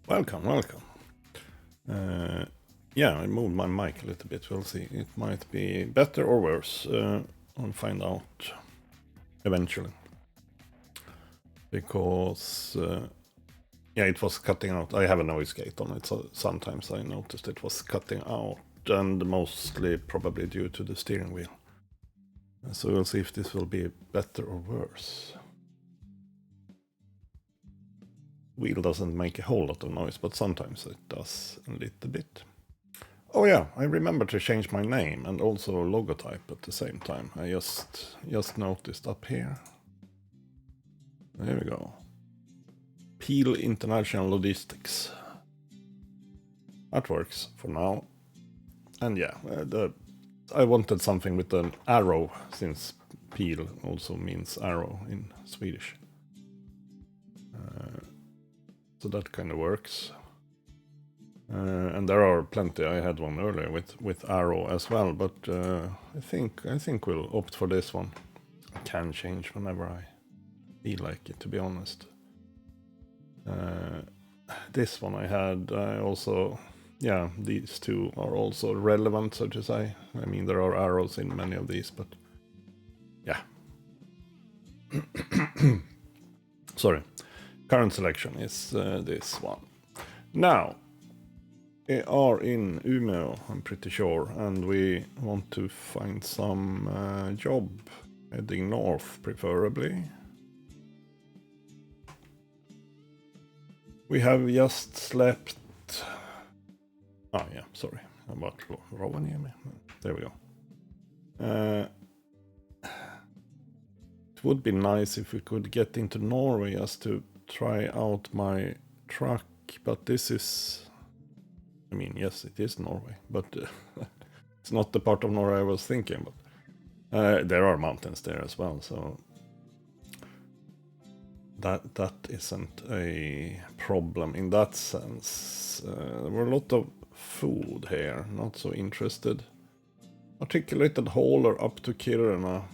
Welcome, welcome. Yeah, I moved my mic a little bit. We'll see. It might be better or worse. I'll find out eventually. Because, yeah, it was cutting out. I have a noise gate on it, so sometimes I noticed it was cutting out, and mostly probably due to the steering wheel. So we'll see if this will be better or worse. Wheel doesn't make a whole lot of noise, but sometimes it does a little bit. Oh yeah, I remember to change my name and also logotype at the same time. I just noticed up here. There we go. Peel International Logistics. That works for now. And yeah, I wanted something with an arrow, since peel also means arrow in Swedish. So that kind of works. And there are plenty. I had one earlier with arrow as well, but I think we'll opt for this one. I can change whenever I feel like it, to be honest. This one I had, I also, yeah, these two are also relevant, so to say. I mean, there are arrows in many of these, but yeah. Sorry. Current selection is this one. Now, we are in Umeå, I'm pretty sure, and we want to find some job heading north, preferably. We have just slept. Oh yeah, sorry about Rovaniemi. There we go. It would be nice if we could get into Norway just to try out my truck, but this is. I mean, yes, it is Norway, but it's not the part of Norway I was thinking. But there are mountains there as well, so that isn't a problem in that sense. There were a lot of food here, not so interested. Articulated hauler up to Kiruna.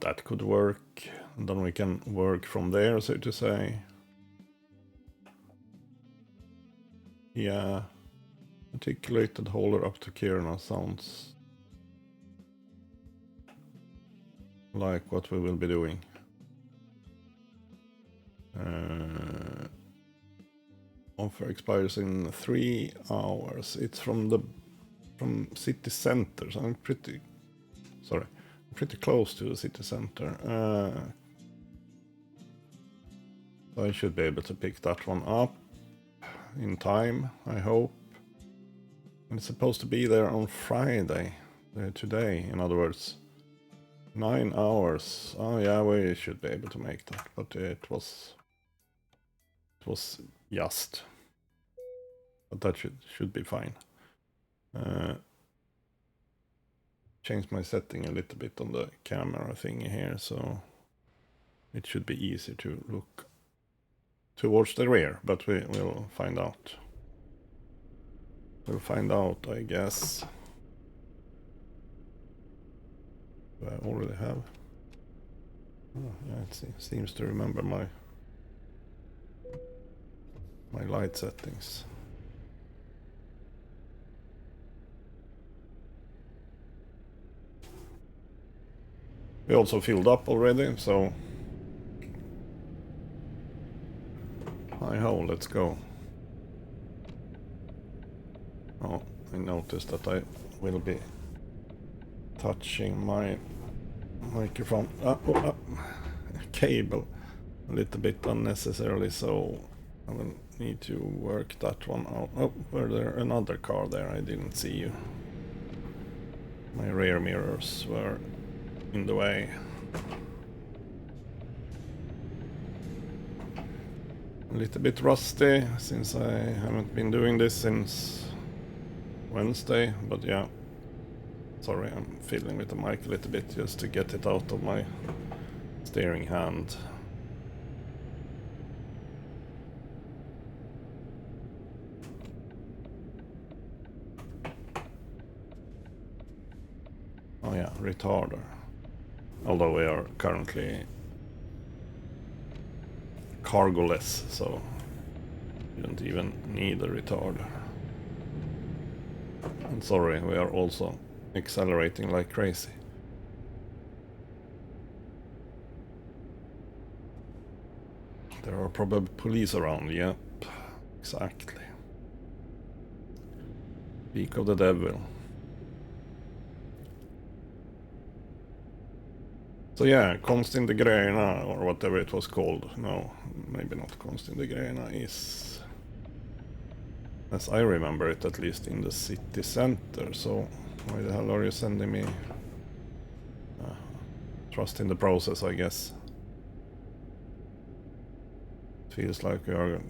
That could work, and then we can work from there, so to say. Yeah, articulated hauler up to Kiruna sounds like what we will be doing. Offer expires in 3 hours. It's from city center, so I'm pretty close to the city center. So I should be able to pick that one up in time, I hope. And it's supposed to be there on Friday, today, in other words. 9 hours. Oh yeah, we should be able to make that, but it was just. But that should be fine. Change my setting a little bit on the camera thingy here, so it should be easy to look towards the rear, but we'll find out. We'll find out, I guess. Do I already have? Oh, yeah, it seems to remember my light settings. We also filled up already, so hi-ho, let's go. Oh, I noticed that I will be touching my microphone cable a little bit unnecessarily, so I will need to work that one out. Oh, were there another car there? I didn't see you. My rear mirrors were in the way. A little bit rusty since I haven't been doing this since Wednesday, but yeah. Sorry, I'm fiddling with the mic a little bit just to get it out of my steering hand. Oh yeah, retarder. Although we are currently cargoless, so Didn't even need a retard. And sorry, we are also accelerating like crazy. There are probably police around, yep. Exactly. Speak of the devil. So yeah, Konst in the Grena, or whatever it was called. No, maybe not Konst in the Grena is, as I remember it, at least in the city center. So why the hell are you sending me? Trust in the process, I guess. Feels like we are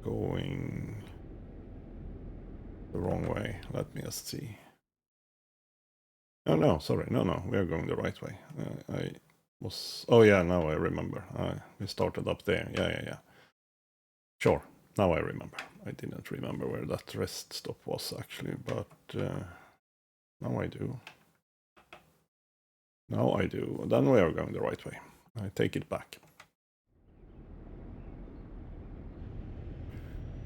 going the wrong way. Let me just see. Oh no, sorry, no, we are going the right way. Oh yeah, now I remember. We started up there. Yeah. Sure, now I remember. I didn't remember where that rest stop was actually, but now I do. Now I do. Then we are going the right way. I take it back.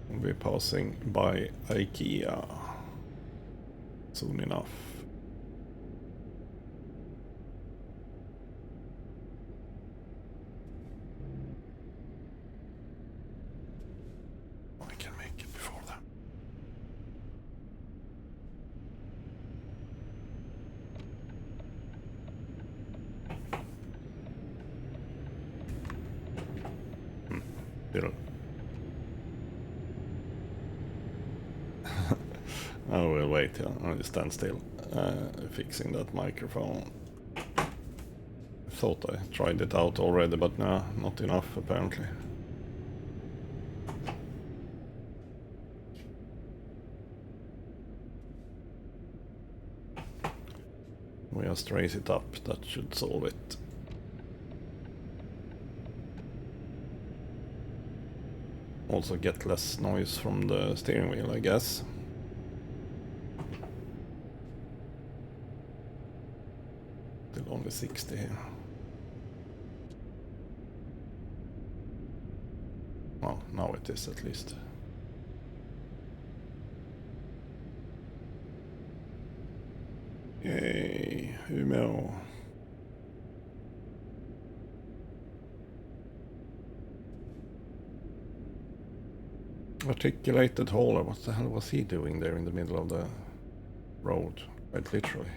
We'll be passing by IKEA soon enough. I can make it before that. Still. I will wait, yeah. I'll stand still. Fixing that microphone. I thought I tried it out already, but no, not enough apparently. We just raise it up, that should solve it. Also get less noise from the steering wheel, I guess. Still only 60 here. Well, now it is at least. Yay, Umeå. Articulated hauler, what the hell was he doing there in the middle of the road? Quite literally.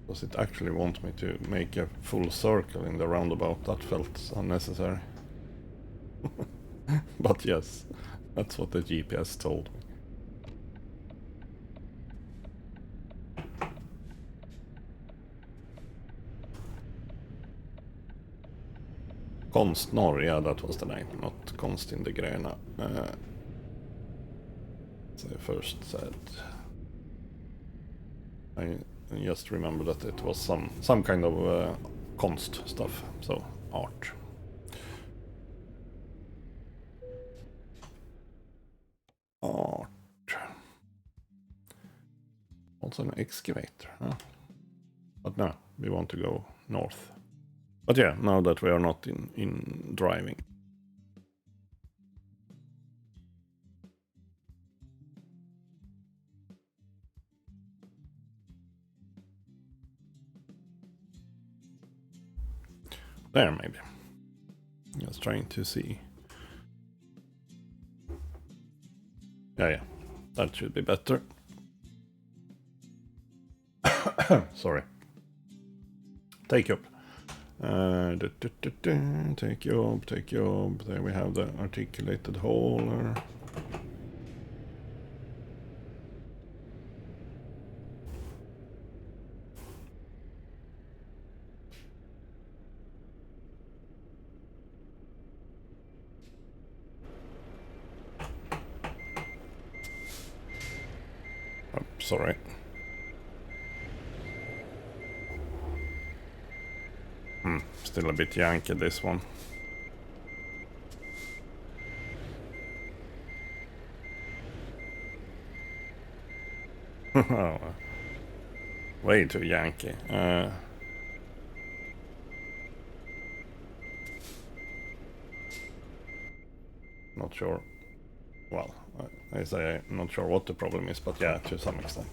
Does it actually want me to make a full circle in the roundabout? That felt unnecessary. But yes, that's what the GPS told me. Konstnor, yeah, that was the name, not Konst in the Grena. As I first said. I just remember that it was some kind of konst stuff, so art. Art. Also an excavator, huh? But no, we want to go north. But yeah, now that we are not in driving. There, maybe. Just trying to see. Yeah, that should be better. Sorry. Take up. Take job. There we have the articulated hauler. Oh, sorry. Still a bit janky, this one. Way too janky. Not sure. Well, I say I'm not sure what the problem is, but yeah, to some extent.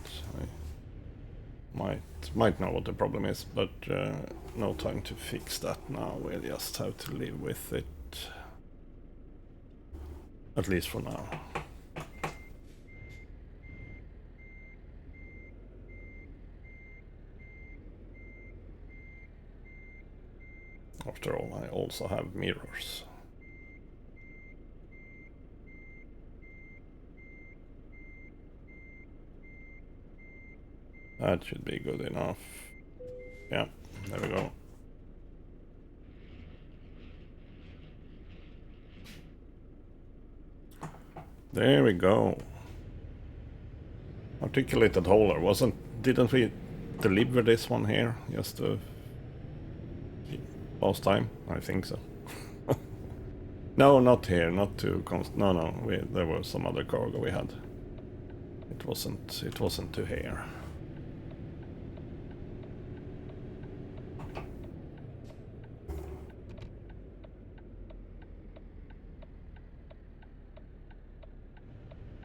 I might know what the problem is, but no time to fix that now. We'll just have to live with it. At least for now. After all, I also have mirrors. That should be good enough. Yeah, there we go. There we go. Articulated holder. Didn't we deliver this one here just last time? I think so. No, not here, not to no, there was some other cargo we had. It wasn't to here.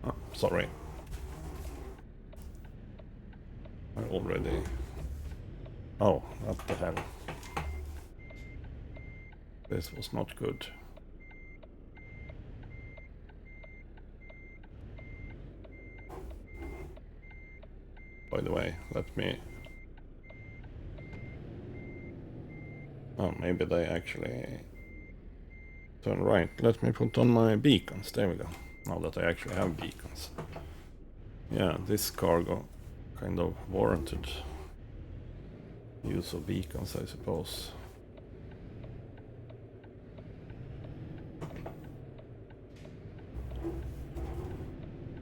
Oh, sorry. I already... Oh, what the hell. This was not good. By the way, let me... Oh, maybe they actually turn right. Let me put on my beacons. There we go. Now that I actually have beacons. Yeah, this cargo kind of warranted use of beacons, I suppose.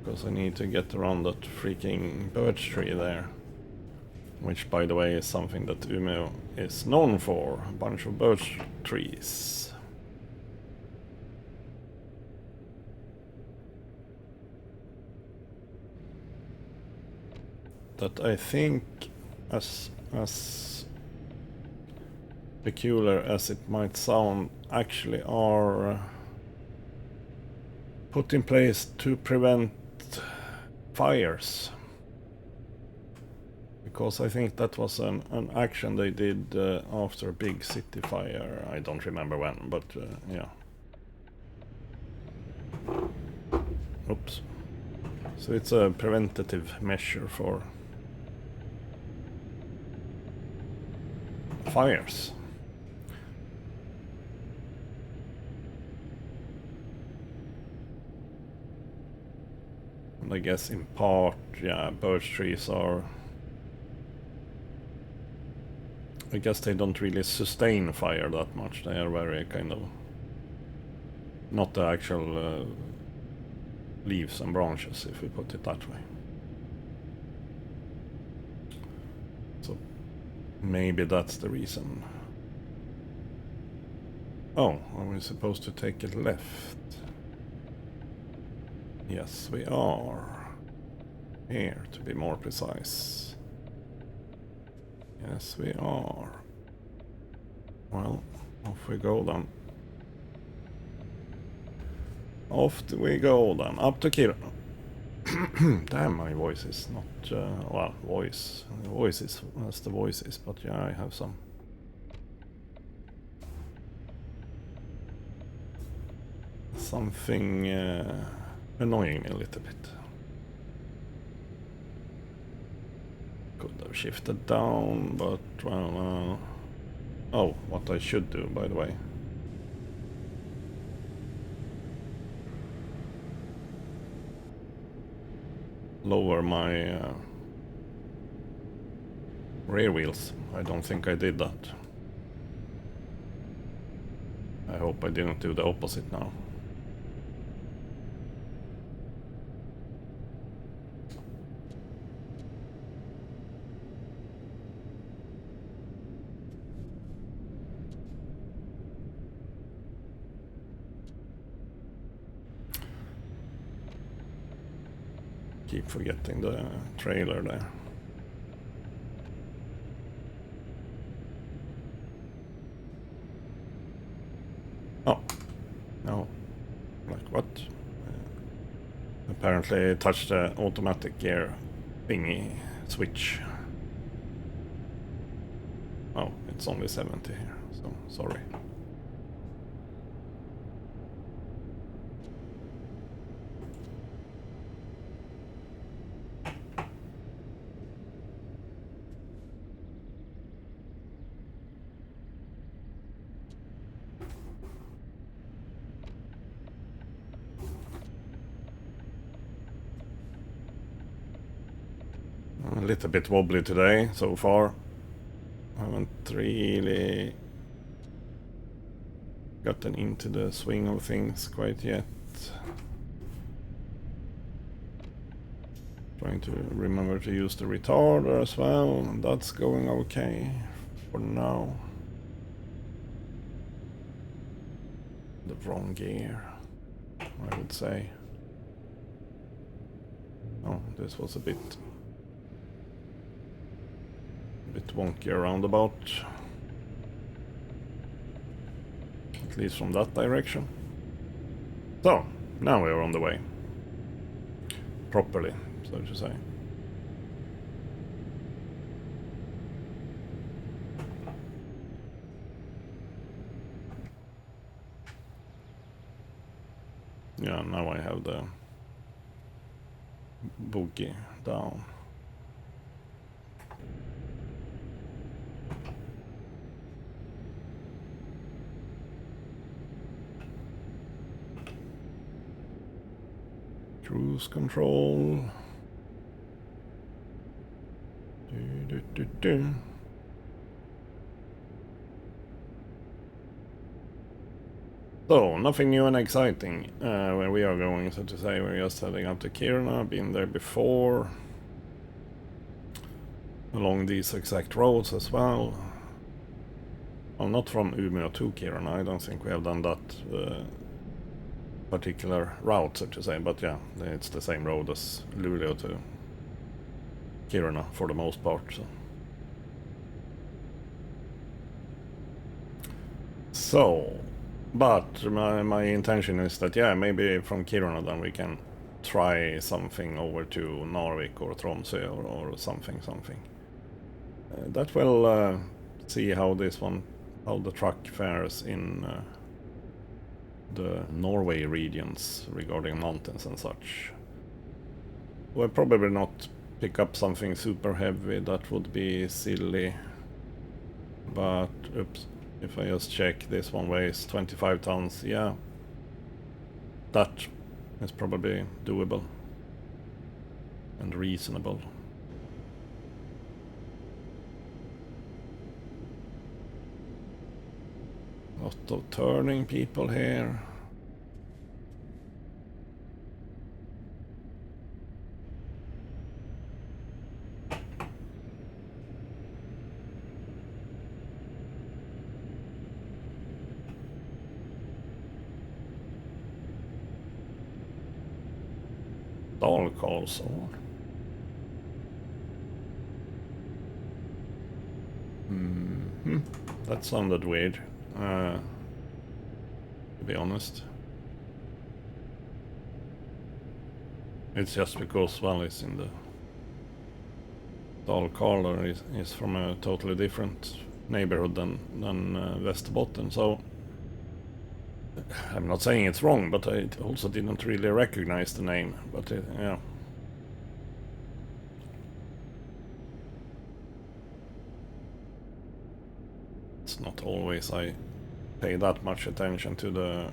Because I need to get around that freaking birch tree there. Which, by the way, is something that Umeå is known for. A bunch of birch trees. That I think, as peculiar as it might sound, actually are put in place to prevent fires. Because I think that was an action they did after a big city fire. I don't remember when, but yeah. Oops. So it's a preventative measure for fires. And I guess in part, yeah, birch trees are... I guess they don't really sustain fire that much. They are very kind of... not the actual leaves and branches, if we put it that way. So maybe that's the reason. Oh, are we supposed to take it left? Yes, we are. Here, to be more precise. Yes, we are. Well, off we go then. Off we go then. Up to Kira. Damn, my voice is not... well, voice. The voice is as the voice is, but yeah, I have some... something annoying me a little bit. Could have shifted down, but well... oh, what I should do, by the way. Lower my rear wheels. I don't think I did that. I hope I didn't do the opposite now. Keep forgetting the trailer there. Oh, no, like What? Apparently touched the automatic gear thingy switch. Oh, it's only 70 here, so sorry. A little bit wobbly today so far. I haven't really gotten into the swing of things quite yet. Trying to remember to use the retarder as well, and that's going okay for now. The wrong gear, I would say. Oh, this was a bit wonky roundabout. At least from that direction. So, now we are on the way. Properly, so to say. Yeah, now I have the boogie down. Cruise control. So, nothing new and exciting where we are going, so to say. We're just heading up to Kiruna, been there before. Along these exact roads as well. Oh, not from Umeå to Kiruna, I don't think we have done that particular route, so to say, but yeah, it's the same road as Luleå to Kiruna for the most part. So, but my intention is that, yeah, maybe from Kiruna then we can try something over to Narvik or Tromsø or something. That will see how the truck fares in the Norway regions regarding mountains and such. We'll probably not pick up something super heavy, that would be silly. But, oops, if I just check, this one weighs 25 tons, yeah. That is probably doable and reasonable. Lot of turning people here. Dalkarlsson. That sounded weird, to be honest. It's just because, well, it's in the Dalkarler is from a totally different neighborhood than Västerbotten, so I'm not saying it's wrong, but I also didn't really recognize the name, but yeah. It's not always I pay that much attention to the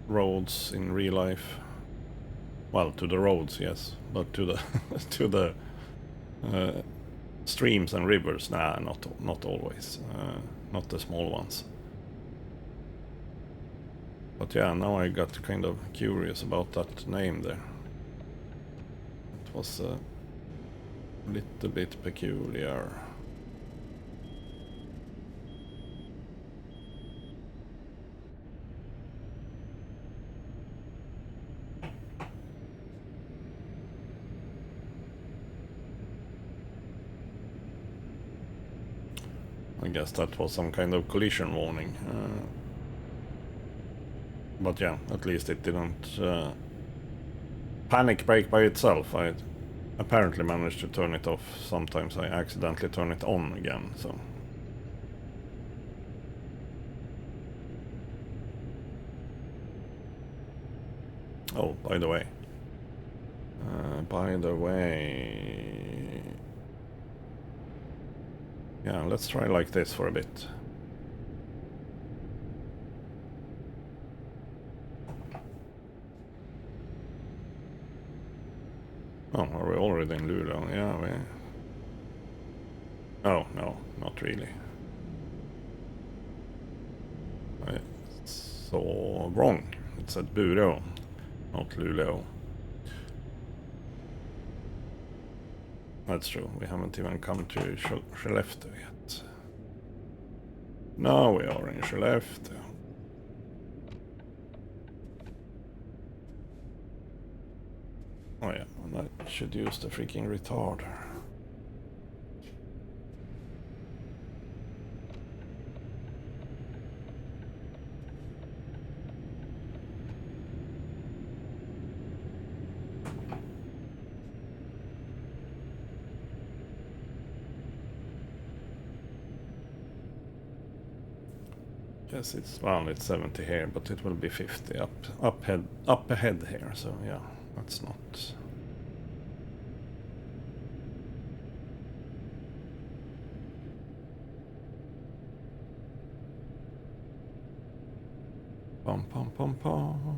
roads in real life. Well, to the roads, yes, but to the to the streams and rivers, nah, not always. Not the small ones. But yeah, now I got kind of curious about that name there. It was a little bit peculiar. I guess that was some kind of collision warning. But yeah, at least it didn't panic brake by itself. I apparently managed to turn it off. Sometimes I accidentally turn it on again, so... Oh, by the way. Yeah, let's try like this for a bit. Oh, are we already in Luleå? Yeah, we... Oh, no, not really. I saw wrong. It said Bureå, not Luleå. That's true, we haven't even come to Skellefteå yet. Now we are in Skellefteå. Oh yeah, and I should use the freaking retarder. Yes, it's 70 here, but it will be 50 up ahead here. So yeah, that's not. Pom pom pom pom.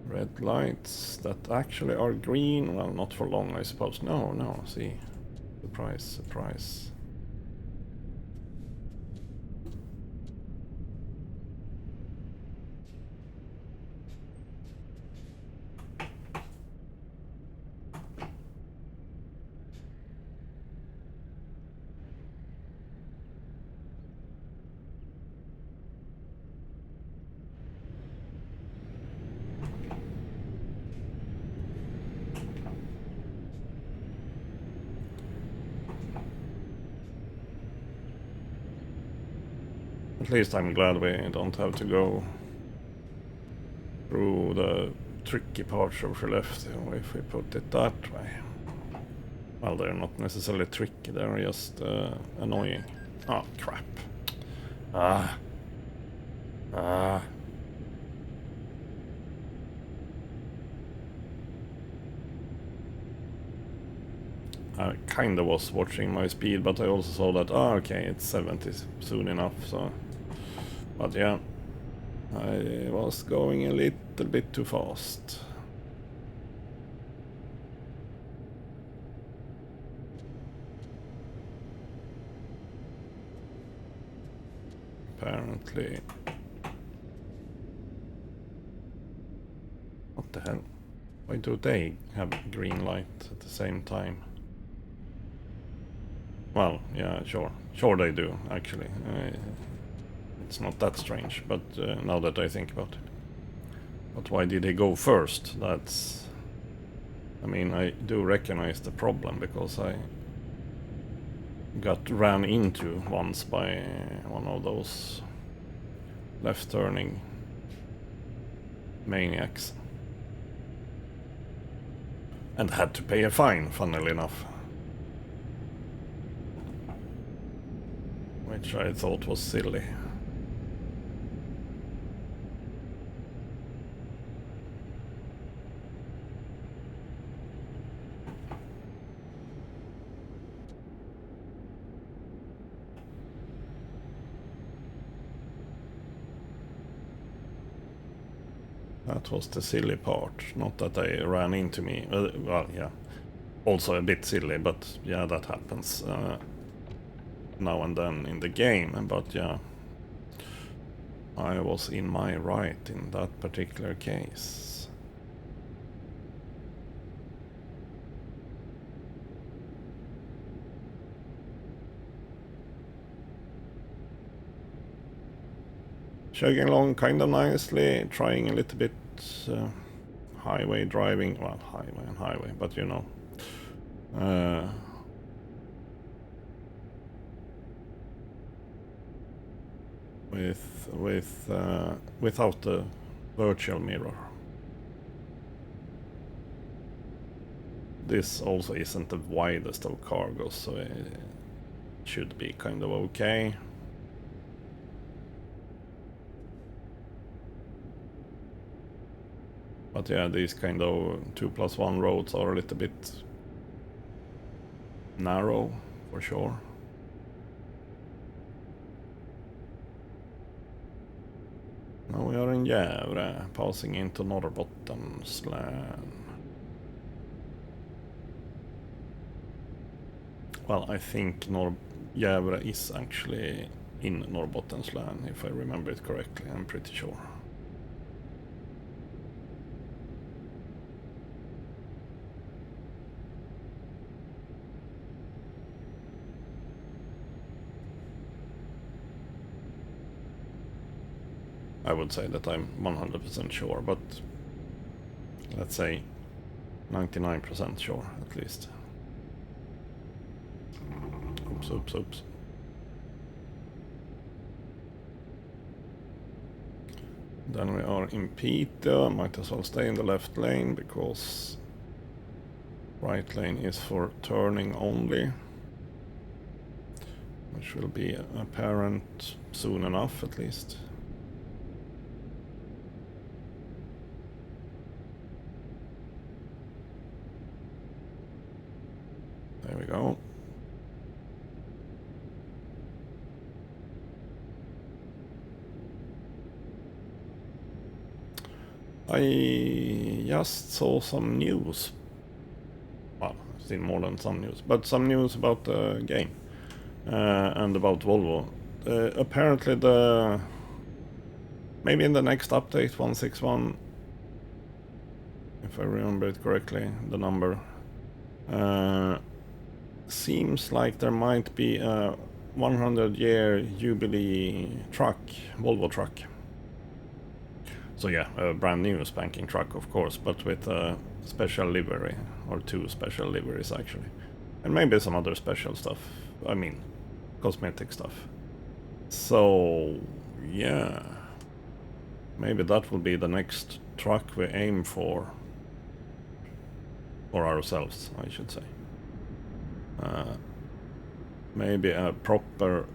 Red lights that actually are green. Well, not for long, I suppose. No. See, surprise. At least I'm glad we don't have to go through the tricky parts of Skellefteå, if we put it that way. Well, they're not necessarily tricky, they're just annoying. Oh, crap. Ah. I kinda was watching my speed, but I also saw that, okay, it's 70 soon enough, so... But yeah, I was going a little bit too fast. Apparently. What the hell? Why do they have green light at the same time? Well, yeah, sure they do, actually. It's not that strange, but now that I think about it. But why did they go first? That's... I mean, I do recognize the problem, because I got ran into once by one of those left-turning maniacs. And had to pay a fine, funnily enough. Which I thought was silly. That was the silly part, not that they ran into me. Well, yeah, also a bit silly, but yeah, that happens now and then in the game. But yeah, I was in my right in that particular case. Chugging along kind of nicely, trying a little bit highway driving. Well, highway and highway, but you know. without the virtual mirror. This also isn't the widest of cargos, so it should be kind of okay. But yeah, these kind of 2+1 roads are a little bit narrow, for sure. Now we are in Gävle, passing into Norrbottens län. Well, I think Gävle is actually in Norrbottens län, if I remember it correctly, I'm pretty sure. I would say that I'm 100% sure, but let's say 99% sure at least. Oops. Then we are in Piteå, might as well stay in the left lane because right lane is for turning only, which will be apparent soon enough at least. There we go. I just saw some news. Well, I've seen more than some news, but some news about the game and about Volvo. Apparently maybe in the next update, 161, if I remember it correctly, the number, seems like there might be a 100-year jubilee truck, Volvo truck. So yeah, a brand new spanking truck, of course, but with a special livery, or 2 special liveries actually. And maybe some other special stuff, I mean, cosmetic stuff. So, yeah. Maybe that will be the next truck we aim for ourselves, I should say. Maybe a proper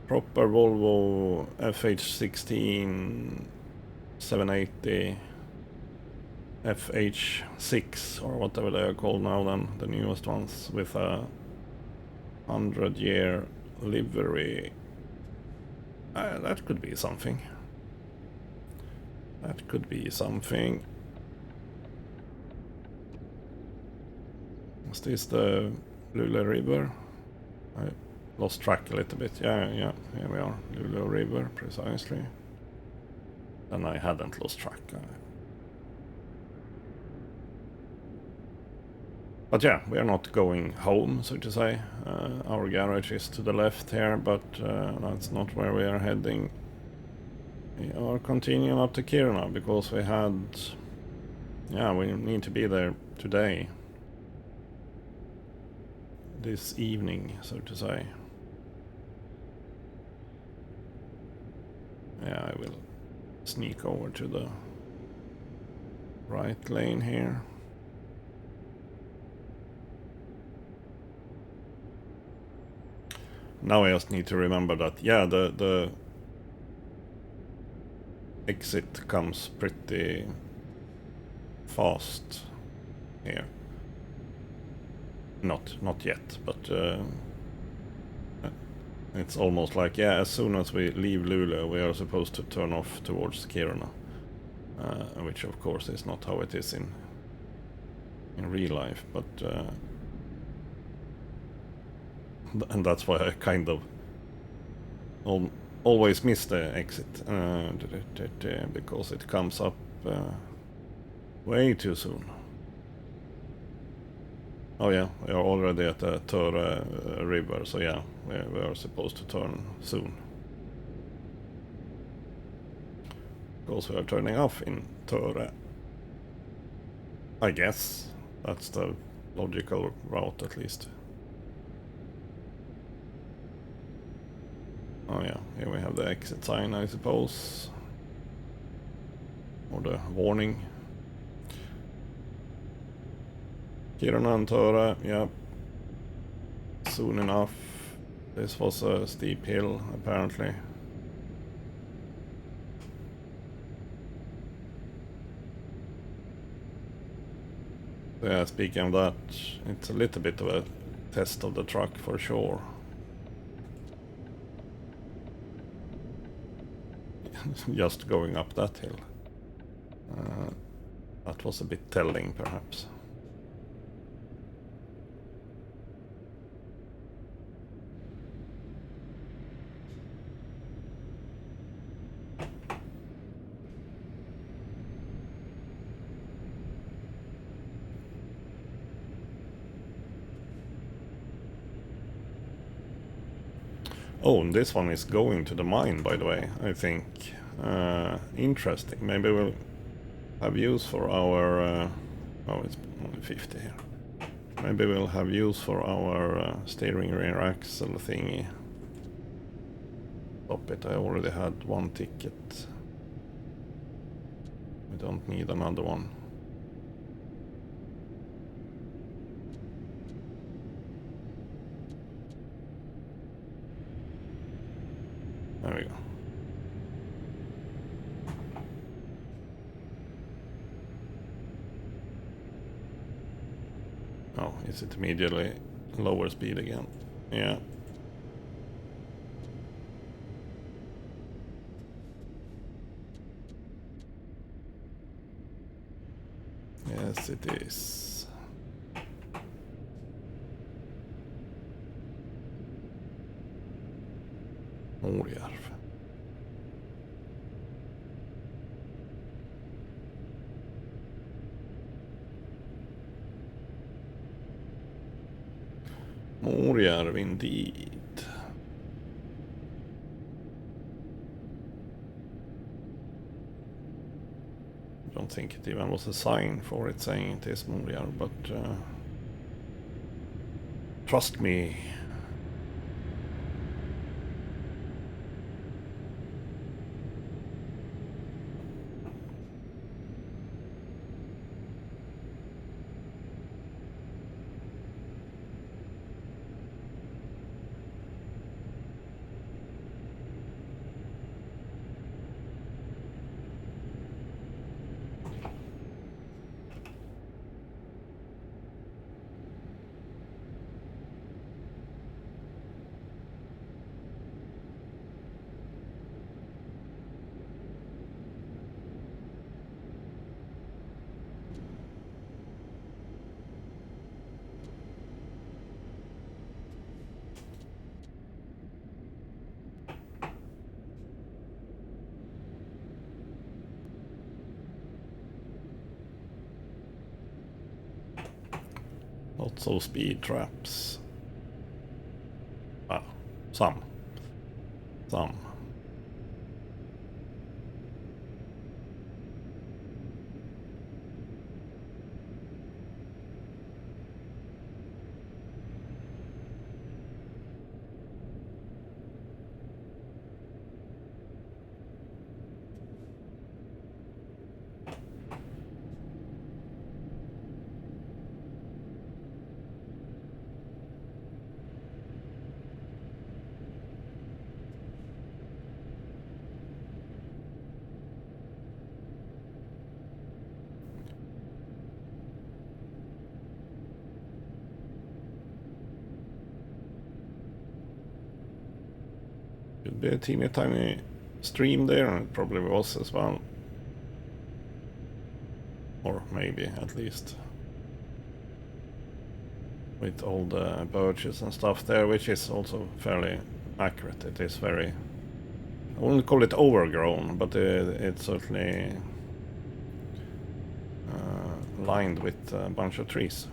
Volvo FH16 780 FH6 or whatever they are called now, then the newest ones, with a 100-year livery. That could be something. That could be something. Is this the Luleå River? I lost track a little bit. Yeah, here we are. Luleå River, precisely. And I hadn't lost track. But yeah, we are not going home, so to say. Our garage is to the left here, but that's not where we are heading. We are continuing up to Kiruna because we need to be there today. This evening, so to say. Yeah, I will sneak over to the right lane here. Now I just need to remember that, yeah, the exit comes pretty fast here. Not yet, but it's almost like, yeah, as soon as we leave Luleå, we are supposed to turn off towards Kiruna, which of course is not how it is in real life, but and that's why I kind of always miss the exit, because it comes up way too soon. Oh yeah, we are already at the Töre river, so yeah, we are supposed to turn soon. Because we are turning off in Töre. I guess that's the logical route, at least. Oh yeah, here we have the exit sign, I suppose. Or the warning. Kiruna and Tora, yeah. Soon enough. This was a steep hill, apparently. Yeah, speaking of that, it's a little bit of a test of the truck for sure. Just going up that hill. That was a bit telling, perhaps. Oh, and this one is going to the mine, by the way, I think. Interesting. Maybe we'll have use for our... oh, it's only 50 here. Maybe we'll have use for our steering rear axle thingy. Stop it, I already had one ticket. We don't need another one. There we go. Oh, is it immediately lower speed again? Yeah. Yes, it is. Morjärv. Morjärv indeed. I don't think it even was a sign for it saying it is Morjärv, but trust me. Lots of speed traps. Well, some. Some. Could be a teeny tiny stream there, and it probably was as well. Or maybe, at least. With all the birches and stuff there, which is also fairly accurate. It is very... I wouldn't call it overgrown, but it's certainly lined with a bunch of trees.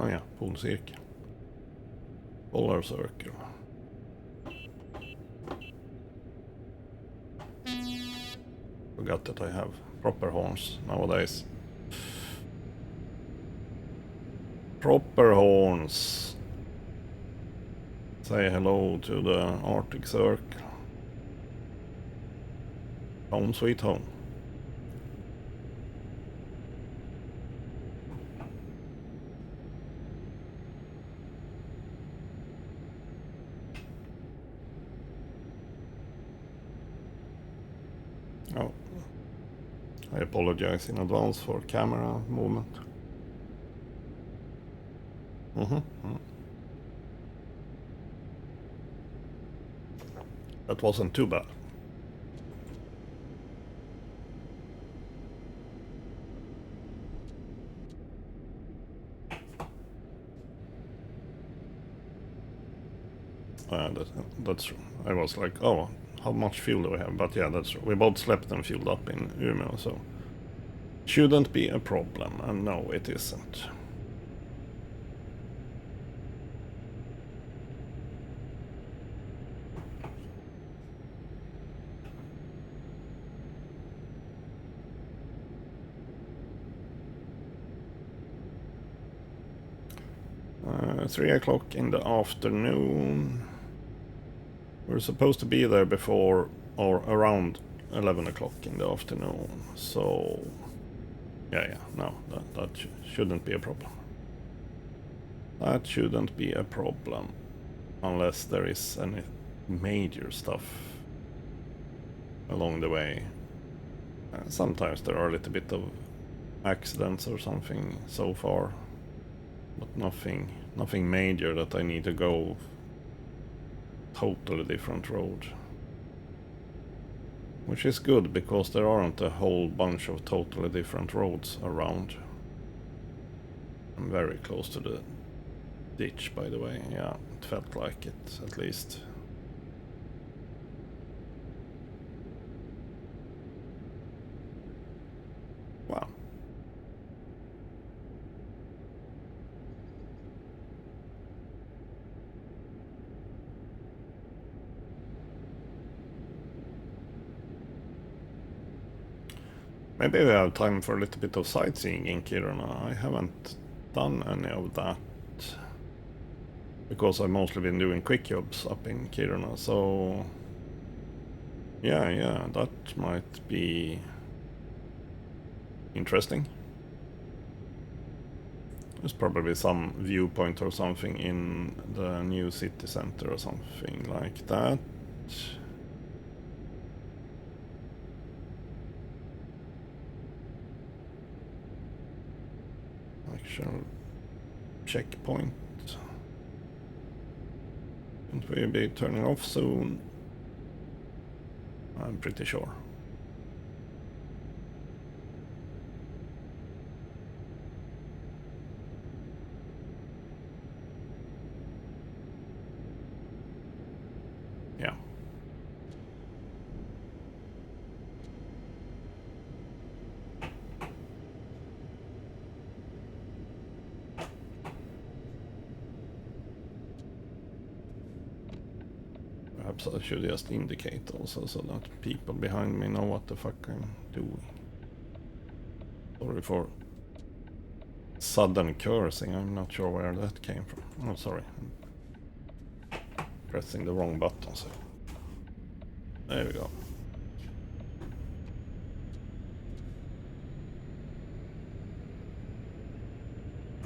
Oh yeah, polcirkel. Polar circle. Forgot that I have proper horns nowadays. Proper horns. Say hello to the Arctic Circle. Home sweet home. Oh, I apologize in advance for camera movement. That wasn't too bad. That's true. I was like, oh, how much fuel do we have? But yeah, that's true. We both slept and fueled up in Umeå, so shouldn't be a problem. And no, it isn't. Uh, 3 o'clock in the afternoon. We're supposed to be there before or around 11 o'clock in the afternoon. So, yeah, no, that shouldn't be a problem. That shouldn't be a problem. Unless there is any major stuff along the way. Sometimes there are a little bit of accidents or something so far. But nothing major that I need to go totally different road. Which is good, because there aren't a whole bunch of totally different roads around. I'm very close to the ditch, by the way. Yeah, it felt like it, at least. Wow. Maybe we have time for a little bit of sightseeing in Kiruna. I haven't done any of that, because I've mostly been doing quick jobs up in Kiruna, so yeah, that might be interesting. There's probably some viewpoint or something in the new city center or something like that. Actual checkpoint. Won't we be turning off soon? I'm pretty sure. Yeah. Perhaps I should just indicate also, so that people behind me know what the fuck I'm doing. Sorry for sudden cursing, I'm not sure where that came from. Oh, sorry. I'm pressing the wrong button, so... There we go.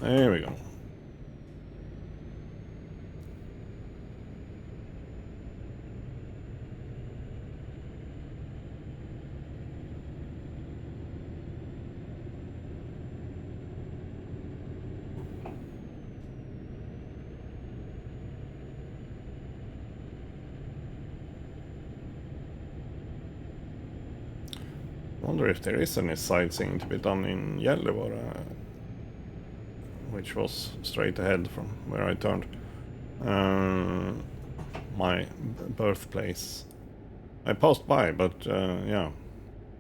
There we go. Wonder if there is any sightseeing to be done in Gällivare, which was straight ahead from where I turned. My birthplace. I passed by, but yeah,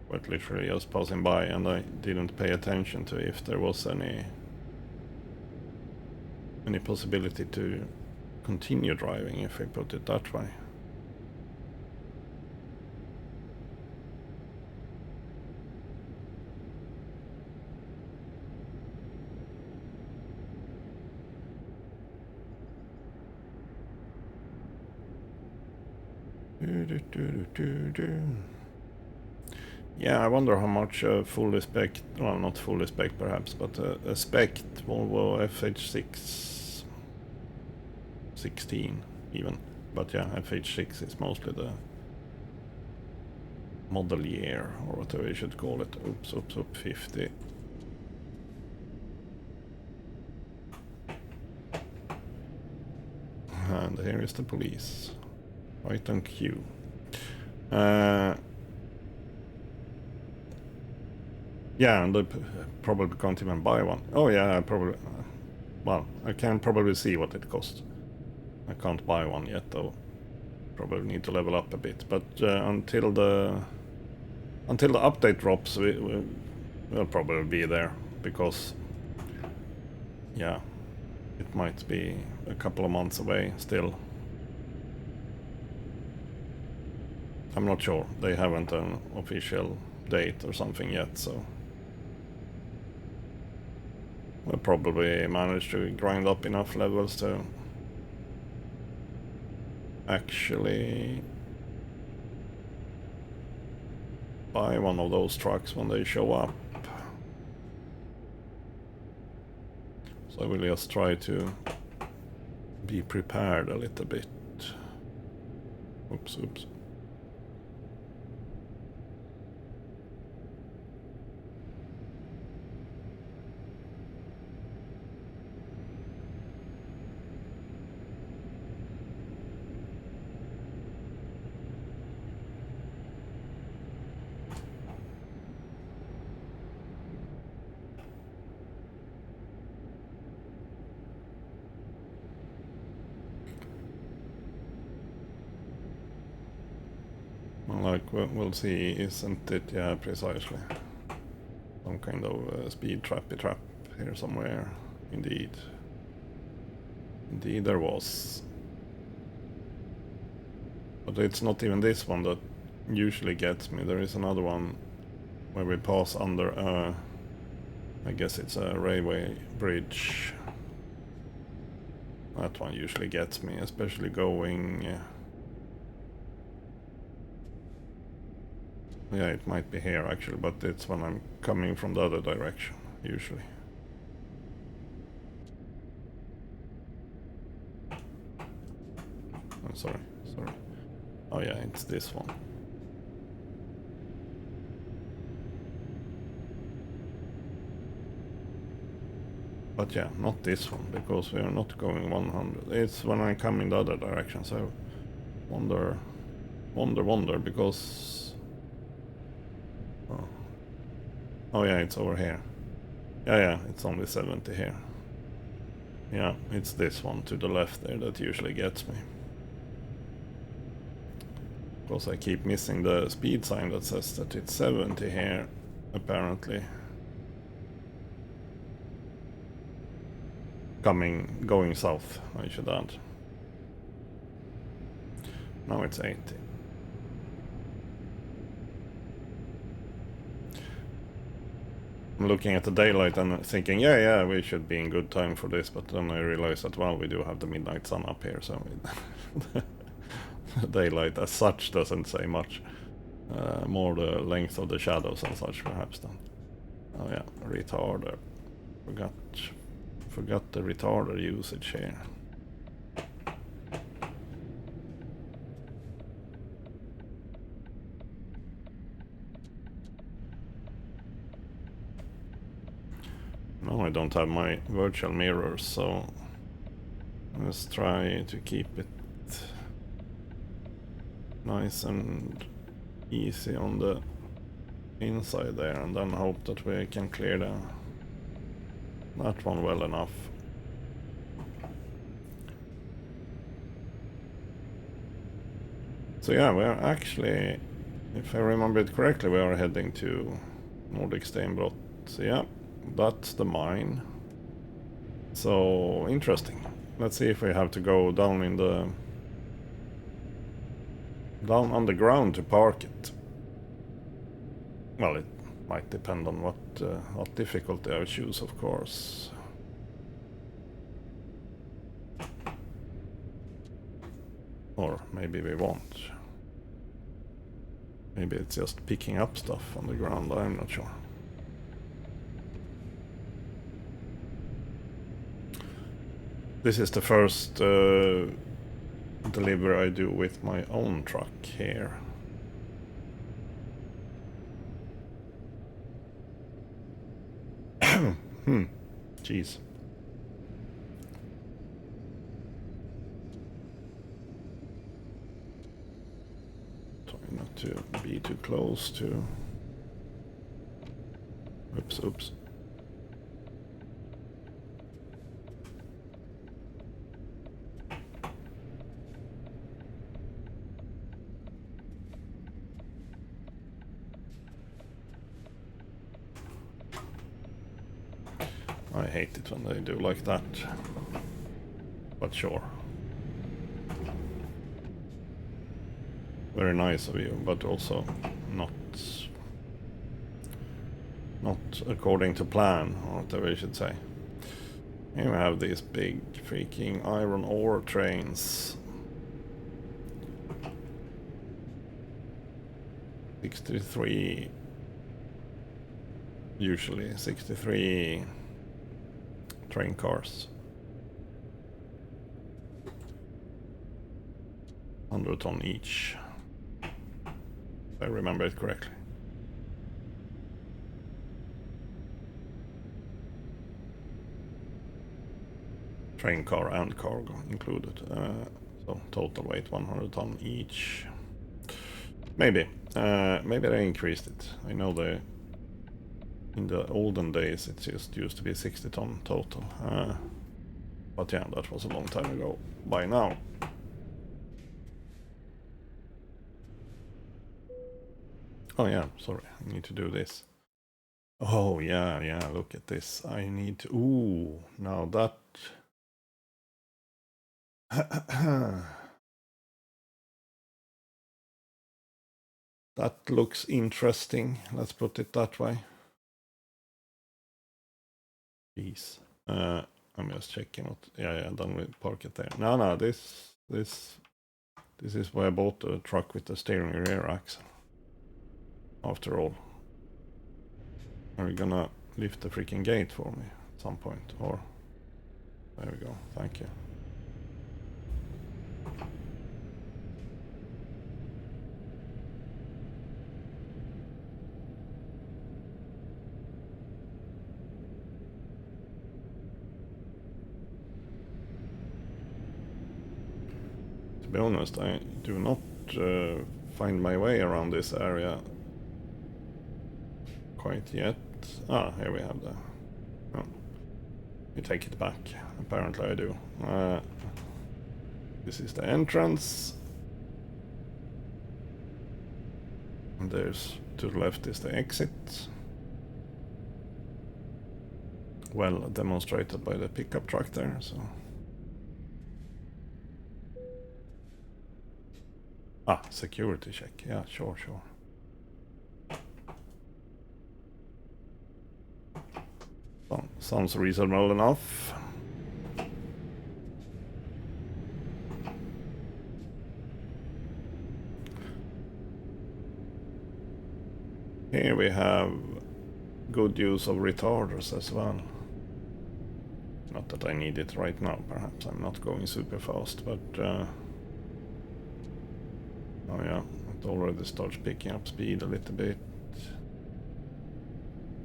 quite literally just passing by, and I didn't pay attention to if there was any possibility to continue driving, if I put it that way. Yeah, I wonder how much fully spec, well, not fully spec perhaps, but a spec Volvo FH6 16 even. But yeah, FH6 is mostly the model year, or whatever you should call it. Oops, 50. And here is the police. Right on cue. Yeah, and I probably can't even buy one. Oh yeah, I probably... well, I can probably see what it costs. I can't buy one yet though. Probably need to level up a bit. But until the update drops, we'll probably be there. Because... yeah, it might be a couple of months away still. I'm not sure. They haven't an official date or something yet, so... we'll probably manage to grind up enough levels to actually buy one of those trucks when they show up. So I will just try to be prepared a little bit. Oops. Like, we'll see, isn't it? Yeah, precisely. Some kind of speed trappy trap here somewhere. Indeed there was. But it's not even this one that usually gets me. There is another one where we pass under I guess it's a railway bridge. That one usually gets me, especially going... yeah, it might be here actually, but it's when I'm coming from the other direction, usually. Oh, sorry. Oh yeah, it's this one. But yeah, not this one, because we are not going 100. It's when I come in the other direction, so wonder, because... oh yeah, it's over here. Yeah, it's only 70 here. Yeah, it's this one to the left there that usually gets me. Because I keep missing the speed sign that says that it's 70 here, apparently. Going south, I should add. Now it's 80. I'm looking at the daylight and thinking, yeah, we should be in good time for this, but then I realize that, well, we do have the midnight sun up here, so daylight as such doesn't say much. More the length of the shadows and such, perhaps, then. Oh yeah, retarder. Forgot the retarder usage here. No, I don't have my virtual mirrors, so let's try to keep it nice and easy on the inside there, and then hope that we can clear that one well enough. So yeah, we are actually, if I remember it correctly, we are heading to Nordic Steinbrott. So yeah, that's the mine. So interesting. Let's see if we have to go down underground to park it. Well, it might depend on what difficulty I choose, of course. Or maybe we won't. Maybe it's just picking up stuff on the ground, I'm not sure. This is the first delivery I do with my own truck here. Jeez. Try not to be too close to... Oops. I hate it when they do like that. But sure. Very nice of you, but also not according to plan, or whatever you should say. Here we have these big freaking iron ore trains. 63, usually 63 train cars. 100 ton each, if I remember it correctly. Train car and cargo included, so total weight 100 ton each. Maybe they increased it. I know in the olden days it just used to be 60 ton total, but yeah, that was a long time ago by now. Oh yeah, sorry, I need to do this. Oh yeah, look at this. I need to... Ooh, now that... That looks interesting, let's put it that way. Jeez. I'm just checking what... Yeah, done with park it there. No, this is why I bought the truck with the steering rear axle. After all. Are you gonna lift the freaking gate for me at some point? Or... There we go, thank you. To be honest, I do not find my way around this area quite yet. Ah, here we have the... Oh. You take it back. Apparently I do. This is the entrance. And there's... to the left is the exit. Well demonstrated by the pickup truck there, so... Ah, security check. Yeah, sure. Sounds reasonable enough. Here we have good use of retarders as well. Not that I need it right now, perhaps I'm not going super fast, but... Oh yeah, it already starts picking up speed a little bit.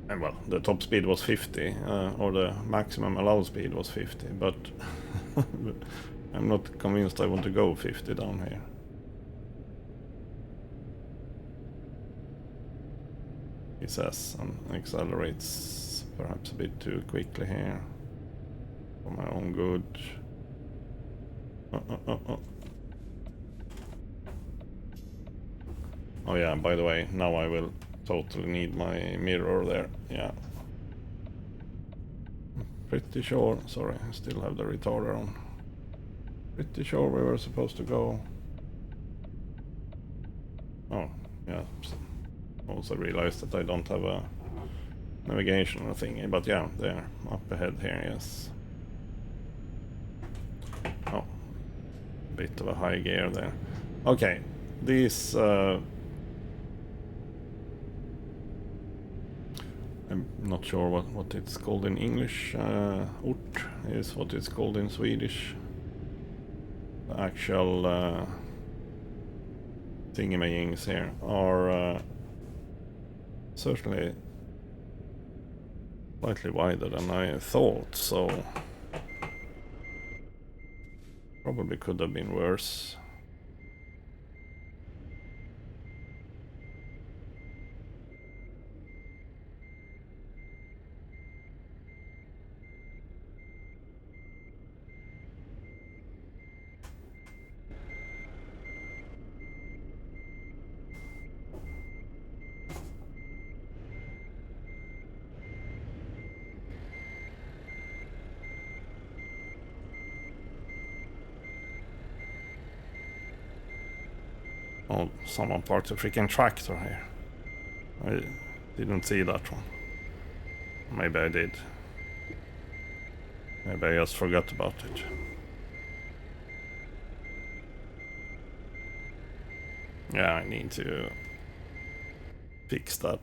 And well, the top speed was 50, or the maximum allowed speed was 50, but I'm not convinced I want to go 50 down here. He says, and accelerates perhaps a bit too quickly here. For my own good. Oh yeah, by the way, now I will totally need my mirror there, yeah. Pretty sure, sorry, I still have the retarder on. Pretty sure we were supposed to go... Oh, yeah. Also realized that I don't have a navigation or thingy, but yeah, they're up ahead here, yes. Oh, bit of a high gear there. Okay, these I'm not sure what it's called in English. Ort is what it's called in Swedish. The actual thingamajings here are certainly slightly wider than I thought, so probably could have been worse. Oh, someone parked a freaking tractor here. I didn't see that one. Maybe I did. Maybe I just forgot about it. Yeah, I need to fix that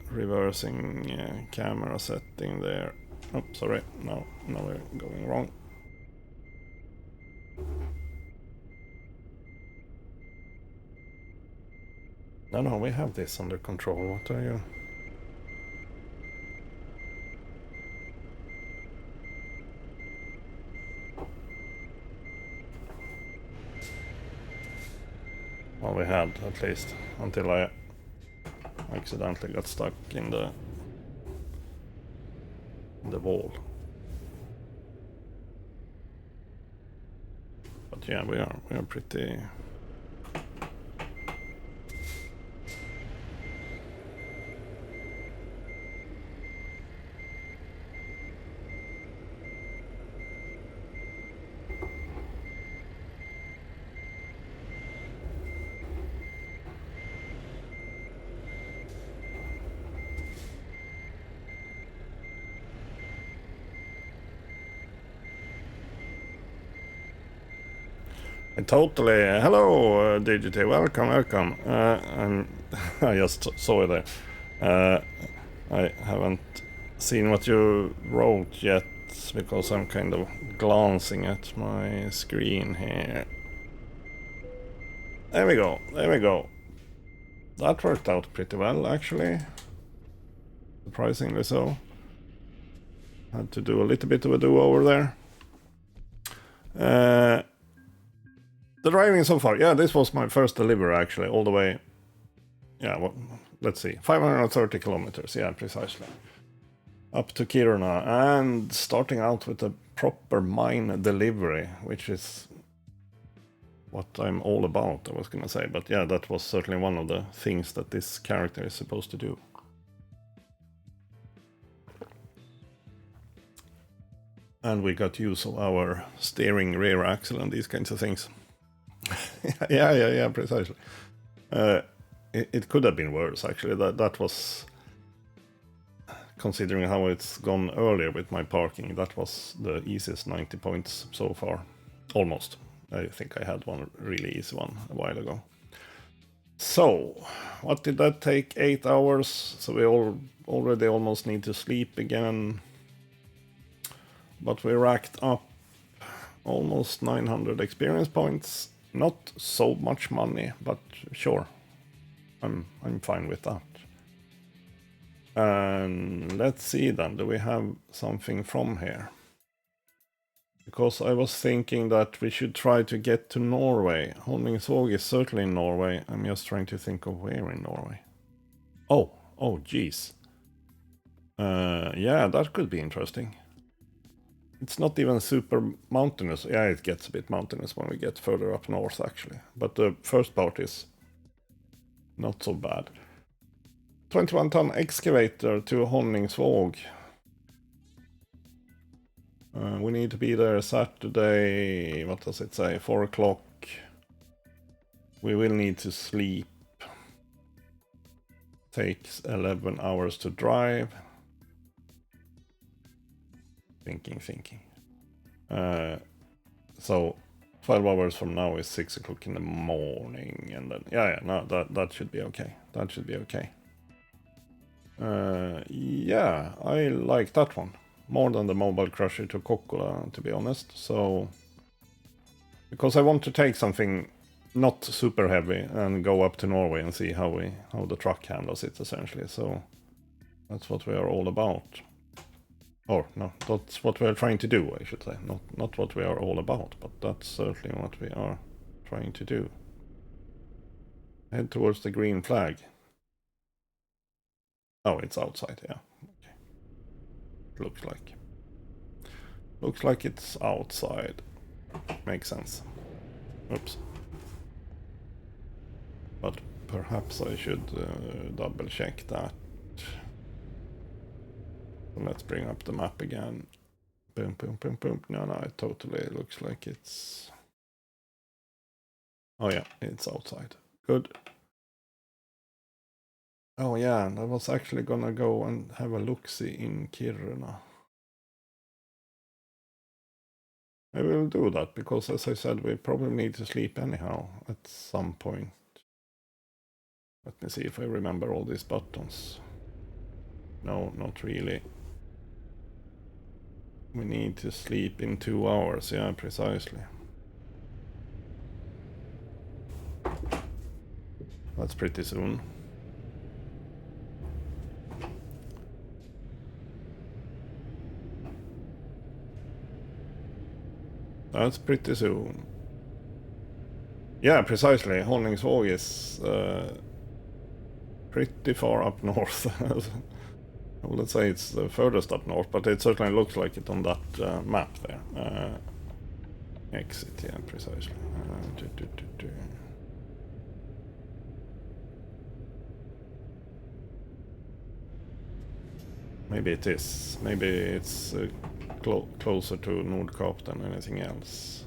reversing camera setting there. Oh, sorry. No, we're going wrong. No, we have this under control. What are you? Well, we had, at least, until I accidentally got stuck in the wall. But yeah, we are pretty... Totally. Hello, DGT. Welcome. I just saw it there. I haven't seen what you wrote yet because I'm kind of glancing at my screen here. There we go. That worked out pretty well, actually. Surprisingly so. Had to do a little bit of a do-over there. The driving so far, yeah, this was my first delivery actually, all the way, yeah, well, let's see, 530 kilometers, yeah, precisely. Up to Kiruna, and starting out with a proper mine delivery, which is what I'm all about, I was gonna say, but yeah, that was certainly one of the things that this character is supposed to do. And we got use of our steering rear axle and these kinds of things. yeah, precisely. It could have been worse, actually. That was, considering how it's gone earlier with my parking, that was the easiest 90 points so far. Almost. I think I had one really easy one a while ago. So, what did that take? 8 hours. So we already almost need to sleep again. But we racked up almost 900 experience points. Not so much money, but sure, I'm fine with that. And let's see then, do we have something from here? Because I was thinking that we should try to get to Norway. Honningsvåg is certainly in Norway. I'm just trying to think of where in Norway. Oh, geez. Yeah, that could be interesting. It's not even super mountainous. Yeah, it gets a bit mountainous when we get further up north, actually. But the first part is not so bad. 21-ton excavator to Honningsvåg. We need to be there Saturday, what does it say, 4 o'clock. We will need to sleep. Takes 11 hours to drive. Thinking. So 12 hours from now is 6 o'clock in the morning, and then yeah, no, that should be okay. That should be okay. Yeah, I like that one more than the Mobile Crusher to Kokkola, to be honest. So, because I want to take something not super heavy and go up to Norway and see how the truck handles it, essentially. So that's what we are all about. Or no, that's what we are trying to do, I should say. Not what we are all about, but that's certainly what we are trying to do. Head towards the green flag. Oh, it's outside, yeah. Okay. Looks like. Looks like it's outside. Makes sense. Oops. But perhaps I should double check that. So let's bring up the map again. Boom, boom, boom, boom. No, it totally looks like it's... Oh yeah, it's outside. Good. Oh yeah, and I was actually gonna go and have a look-see in Kiruna. I will do that, because as I said, we probably need to sleep anyhow at some point. Let me see if I remember all these buttons. No, not really. We need to sleep in 2 hours, yeah, precisely. That's pretty soon. That's pretty soon. Yeah, precisely. Honningsvåg is pretty far up north. Let's say it's the furthest up north, but it certainly looks like it on that map there. Exit, yeah, precisely. Maybe it is. Maybe it's closer to Nordkap than anything else.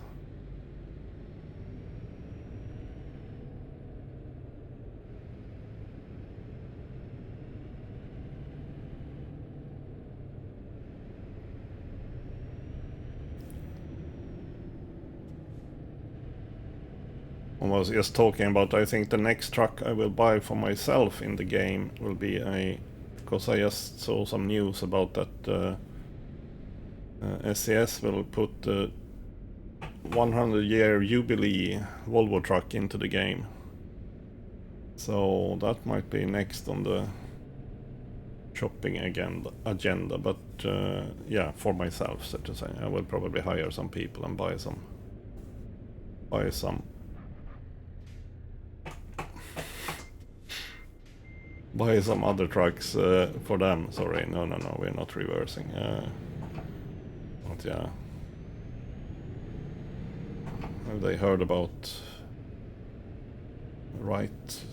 I was just talking about, I think the next truck I will buy for myself in the game will be a... Because I just saw some news about that SCS will put the 100-year Jubilee Volvo truck into the game. So that might be next on the shopping agenda, but yeah, for myself, so to say. I will probably hire some people and buy some other trucks for them. Sorry, no, we're not reversing. But yeah, have they heard about right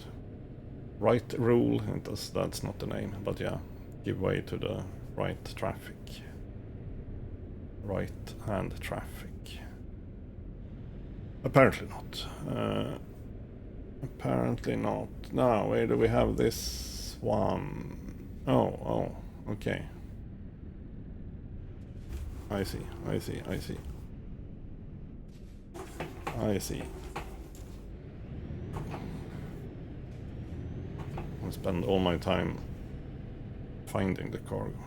rule? That's not the name, but yeah, give way to the right traffic, right hand traffic. Apparently not. Apparently not. Now, where do we have this one? Oh, okay. I see. I spend all my time finding the cargo.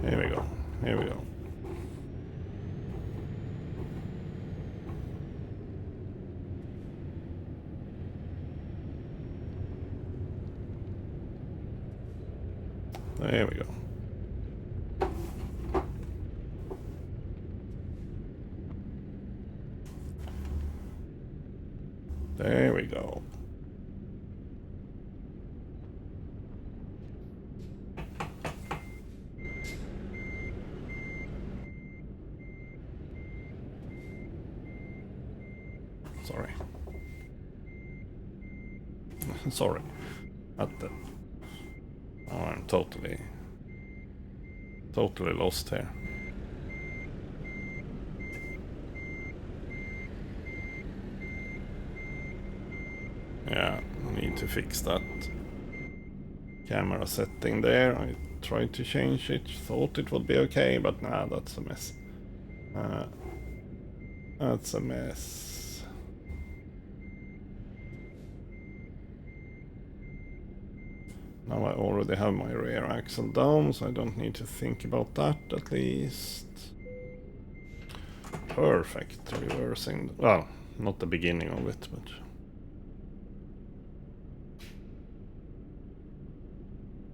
Here we go. There we go. There we go. Sorry. Sorry. Oh, I'm totally lost here. Yeah, I need to fix that camera setting there. I tried to change it, thought it would be okay, but nah, that's a mess. That's a mess. Now I already have my rear axle down, so I don't need to think about that at least. Perfect. Reversing. Well, not the beginning of it, but...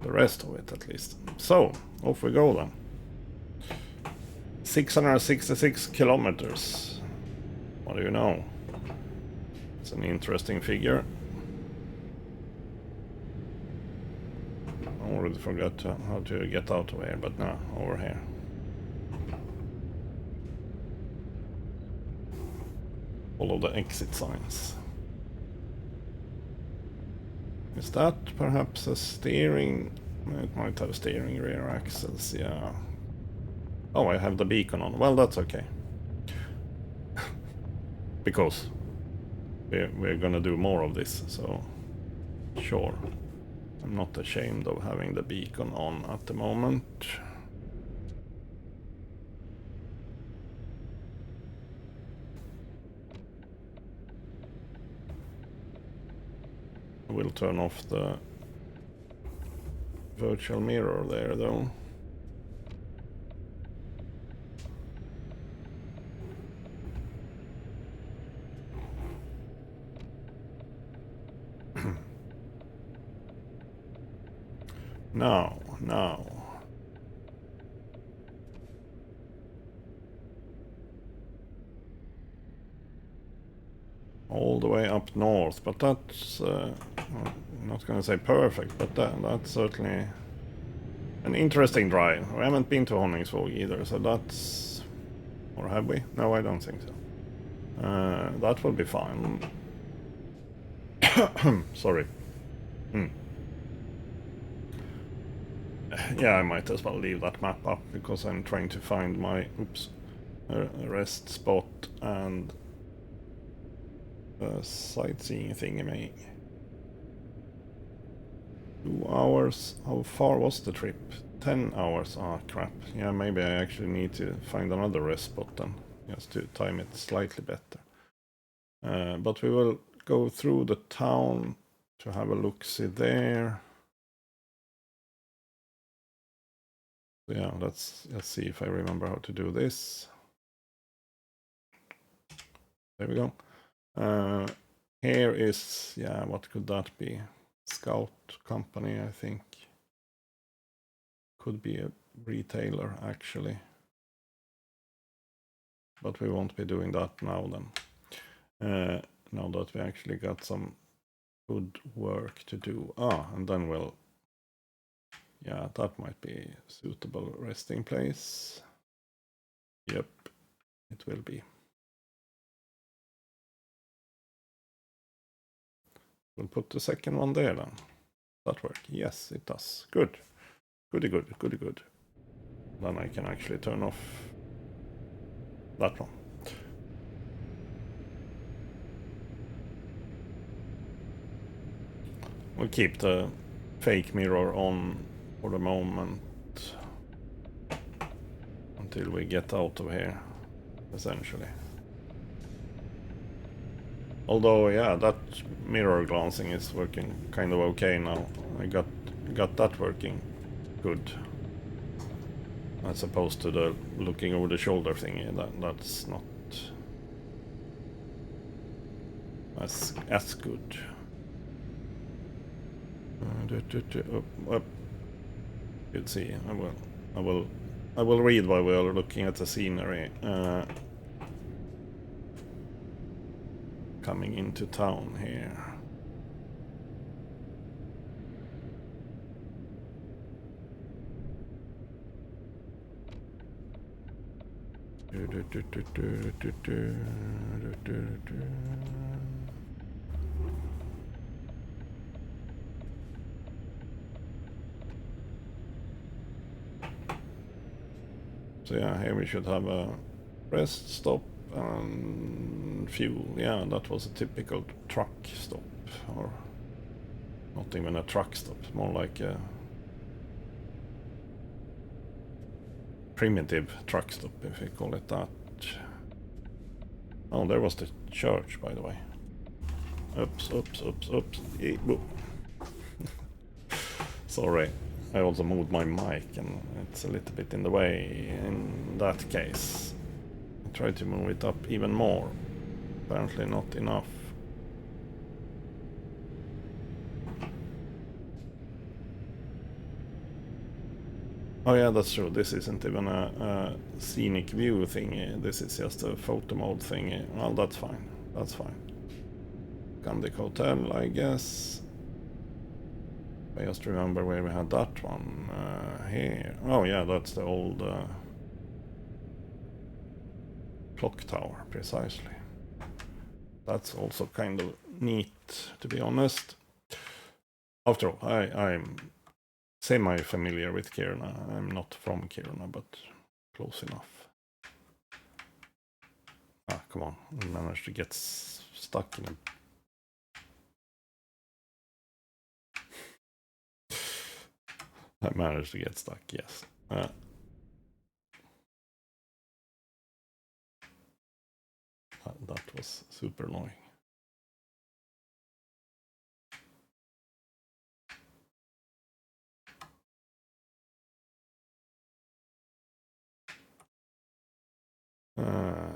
the rest of it at least. So, off we go then. 666 kilometers. What do you know? It's an interesting figure. I already forgot how to get out of here, but now over here. Follow the exit signs. Is that perhaps a steering? It might have steering, rear axles, yeah. Oh, I have the beacon on. Well, that's okay. Because we're gonna do more of this, so sure. I'm not ashamed of having the beacon on at the moment. I will turn off the virtual mirror there though. Now. All the way up north, but that's I'm not gonna say perfect, but that's certainly an interesting drive. We haven't been to Honningsvåg either, so that's... or have we? No, I don't think so. That will be fine. Sorry. Yeah, I might as well leave that map up, because I'm trying to find my... oops. Rest spot and... sightseeing thingy. 2 hours. How far was the trip? 10 hours. Ah, crap. Yeah, maybe I actually need to find another rest spot then, just to time it slightly better. But we will go through the town to have a look-see there. So yeah, let's see if I remember how to do this. There we go. Here is, yeah, what could that be? Scout company, I think. Could be a retailer, actually. But we won't be doing that now then. Now that we actually got some good work to do. And then we'll... yeah, that might be a suitable resting place. Yep, it will be. We'll put the second one there then. That work? Yes, it does. Good. Goody good. Then I can actually turn off that one. We'll keep the fake mirror on for the moment until we get out of here, essentially. Although, yeah, that mirror glancing is working kind of okay now. I got that working good, as opposed to the looking over the shoulder thingy. That's not as good. You'd see. I will read while we are looking at the scenery. Coming into town here. So yeah, here we should have a rest stop and fuel. Yeah, that was a typical truck stop, or not even a truck stop, more like a primitive truck stop, if you call it that. Oh, there was the church, by the way. Oops, oops, oops, oops. Sorry, I also moved my mic and it's a little bit in the way in that case. I tried to move it up even more. Apparently not enough. Oh yeah, that's true. This isn't even a scenic view thingy. This is just a photo mode thingy. Well, that's fine. That's fine. Gandic Hotel, I guess. I just remember where we had that one. Here. Oh yeah, that's the old clock tower, precisely. That's also kind of neat, to be honest. After all, I'm semi-familiar with Kiruna. I'm not from Kiruna, but close enough. Ah, come on. We managed to get stuck in a... I managed to get stuck, yes. That was super annoying.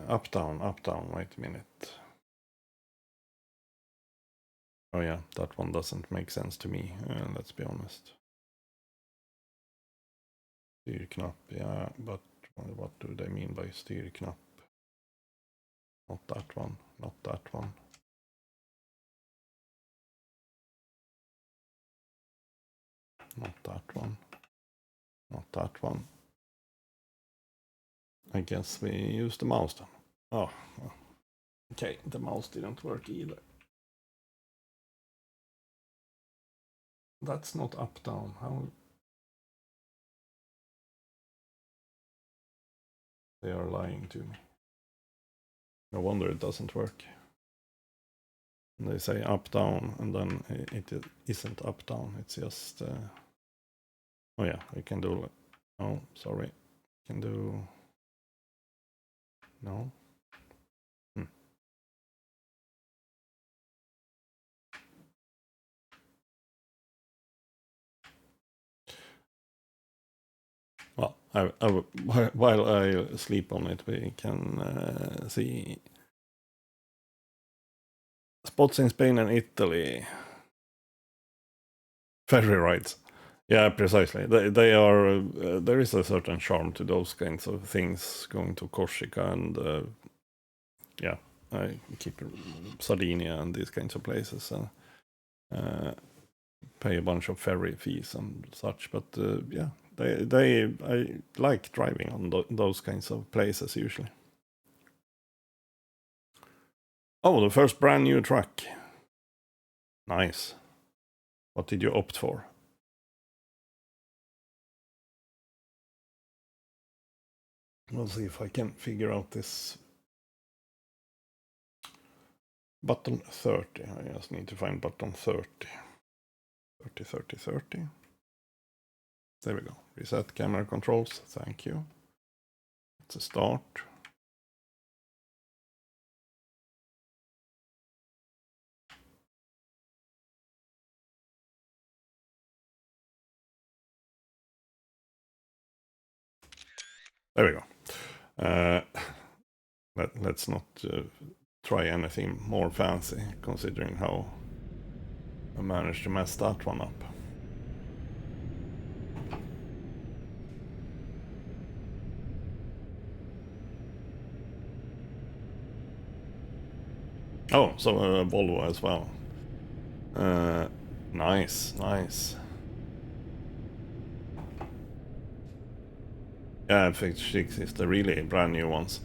Up, down, wait a minute. Oh yeah, that one doesn't make sense to me, let's be honest. Styrknapp, yeah, but what do they mean by styrknapp? Not that one, not that one. Not that one. Not that one. I guess we used the mouse then. Oh, okay, the mouse didn't work either. That's not up, down. How? They are lying to me. No wonder it doesn't work. And they say up, down, and then it isn't up, down. It's just... oh yeah, I can do... Oh, sorry. I can do... No. Well, while I sleep on it, we can see spots in Spain and Italy. Ferry rides. Yeah, precisely. They are. There is a certain charm to those kinds of things. Going to Corsica and yeah, I keep Sardinia and these kinds of places. Pay a bunch of ferry fees and such, but yeah, I like driving on those kinds of places usually. Oh, the first brand new truck. Nice. What did you opt for? We'll see if I can figure out this. Button 30. I just need to find button 30. 30, 30, 30. There we go. Reset camera controls. Thank you. It's a start. There we go. Let's not try anything more fancy, considering how I managed to mess that one up. Oh, so Volvo as well. Nice, nice. Yeah, F6 is the really brand new ones.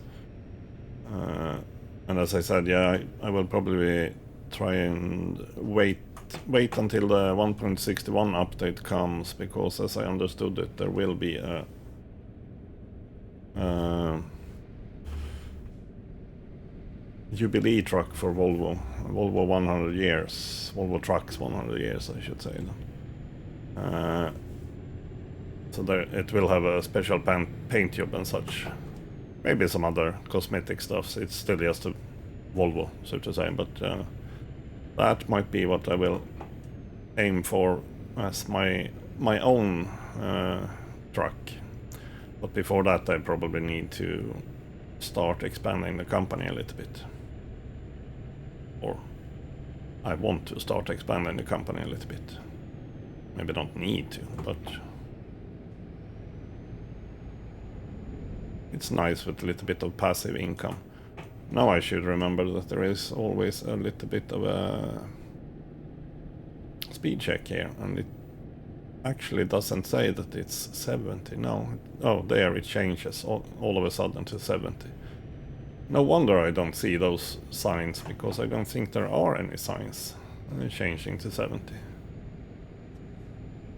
And as I said, yeah, I will probably try and wait until the 1.61 update comes, because as I understood it, there will be a Jubilee truck for Volvo. Volvo 100 years. Volvo Trucks 100 years, I should say. So there, it will have a special paint job and such. Maybe some other cosmetic stuff. It's still just a Volvo, so to say, but that might be what I will aim for as my own truck. But before that, I probably need to start expanding the company a little bit. Or I want to start expanding the company a little bit. Maybe don't need to, but it's nice with a little bit of passive income. Now I should remember that there is always a little bit of a speed check here, and it actually doesn't say that it's 70. No. Oh, there it changes all of a sudden to 70. No wonder I don't see those signs, because I don't think there are any signs changing to 70.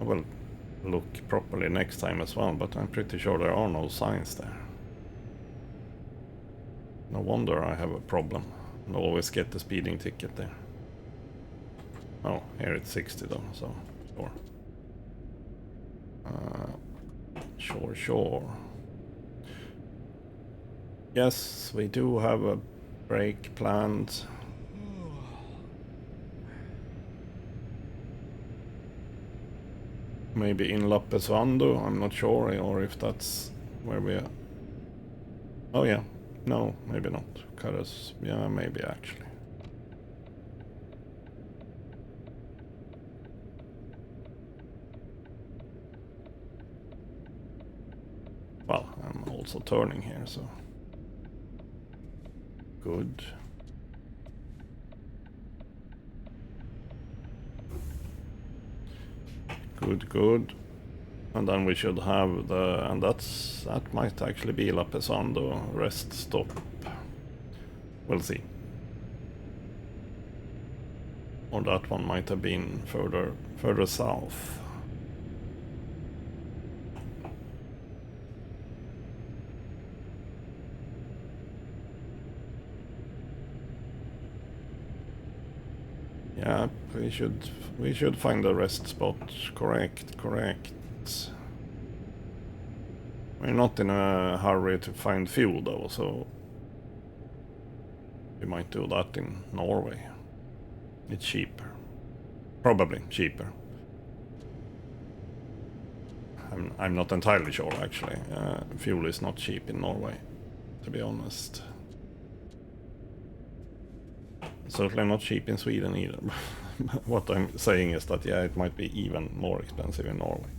I will look properly next time as well, but I'm pretty sure there are no signs there. No wonder I have a problem and always get the speeding ticket there. Oh, here it's 60 though, so sure. Sure. Yes, we do have a break planned. Maybe in Lappesuando, I'm not sure, or if that's where we are. Oh yeah, no, maybe not. Karas, yeah, maybe actually. Well, I'm also turning here, so good. Good. And then we should have and that might actually be Lappesuando rest stop. We'll see. Or that one might have been further south. Yeah, we should find a rest spot. Correct. We're not in a hurry to find fuel though, so we might do that in Norway. It's cheaper. Probably cheaper. I'm not entirely sure actually. Fuel is not cheap in Norway, to be honest. Certainly not cheap in Sweden either. What I'm saying is that, yeah, it might be even more expensive in Norway.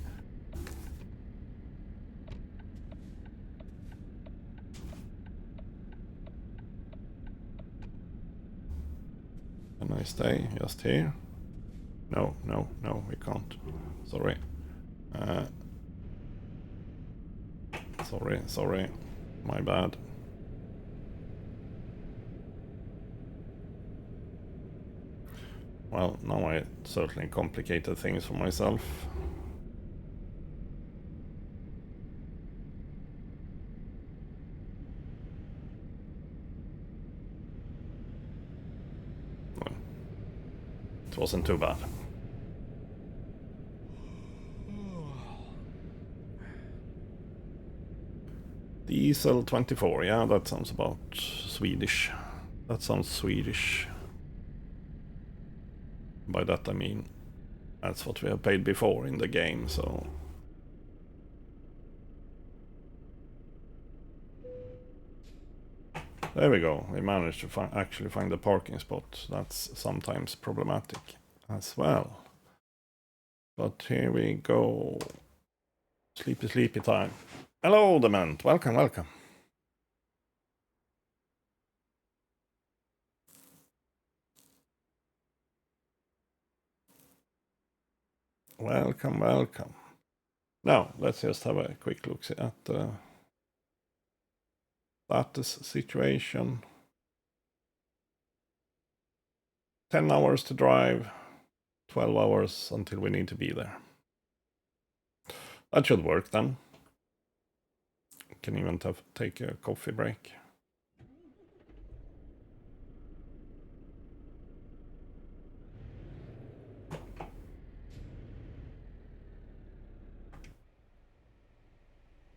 Can I stay just here? No, we can't. Sorry. Sorry. My bad. Well, now I certainly complicated things for myself. Well, it wasn't too bad. Diesel 24, yeah, that sounds about Swedish. That sounds Swedish. By that I mean that's what we have paid before in the game, so... There we go, we managed to actually find a parking spot. That's sometimes problematic as well. But here we go. Sleepy time. Hello, Dement. Welcome. Welcome. Now, let's just have a quick look at the status situation. 10 hours to drive, 12 hours until we need to be there. That should work then. Can even take a coffee break.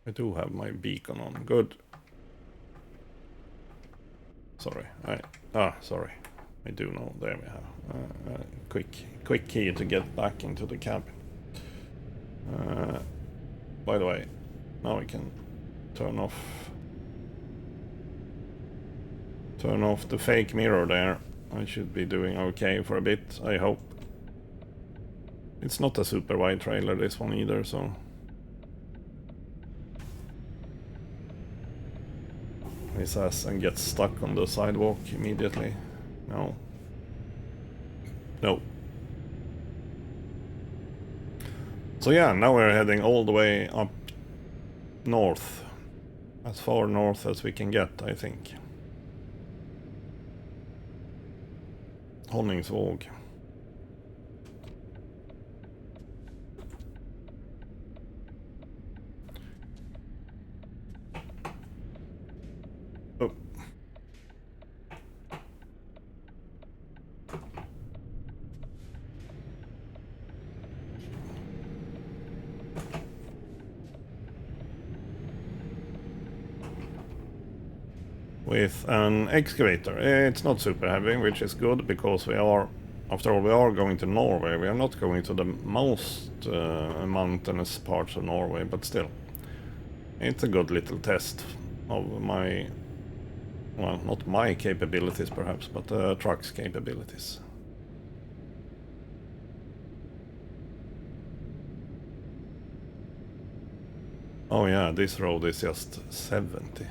I do have my beacon on. Good. Sorry. Sorry. I do know. There we have. Quick key to get back into the cabin. By the way, now we can turn off the fake mirror there. I should be doing okay for a bit, I hope. It's not a super wide trailer, this one either, so... He says and gets stuck on the sidewalk immediately. No. No. So yeah, now we're heading all the way up north. As far north as we can get, I think. Honningsvåg. Oh. With an excavator. It's not super heavy, which is good, because we are, after all, we are going to Norway. We are not going to the most mountainous parts of Norway, but still. It's a good little test of my, well, not my capabilities perhaps, but the truck's capabilities. Oh yeah, this road is just 70.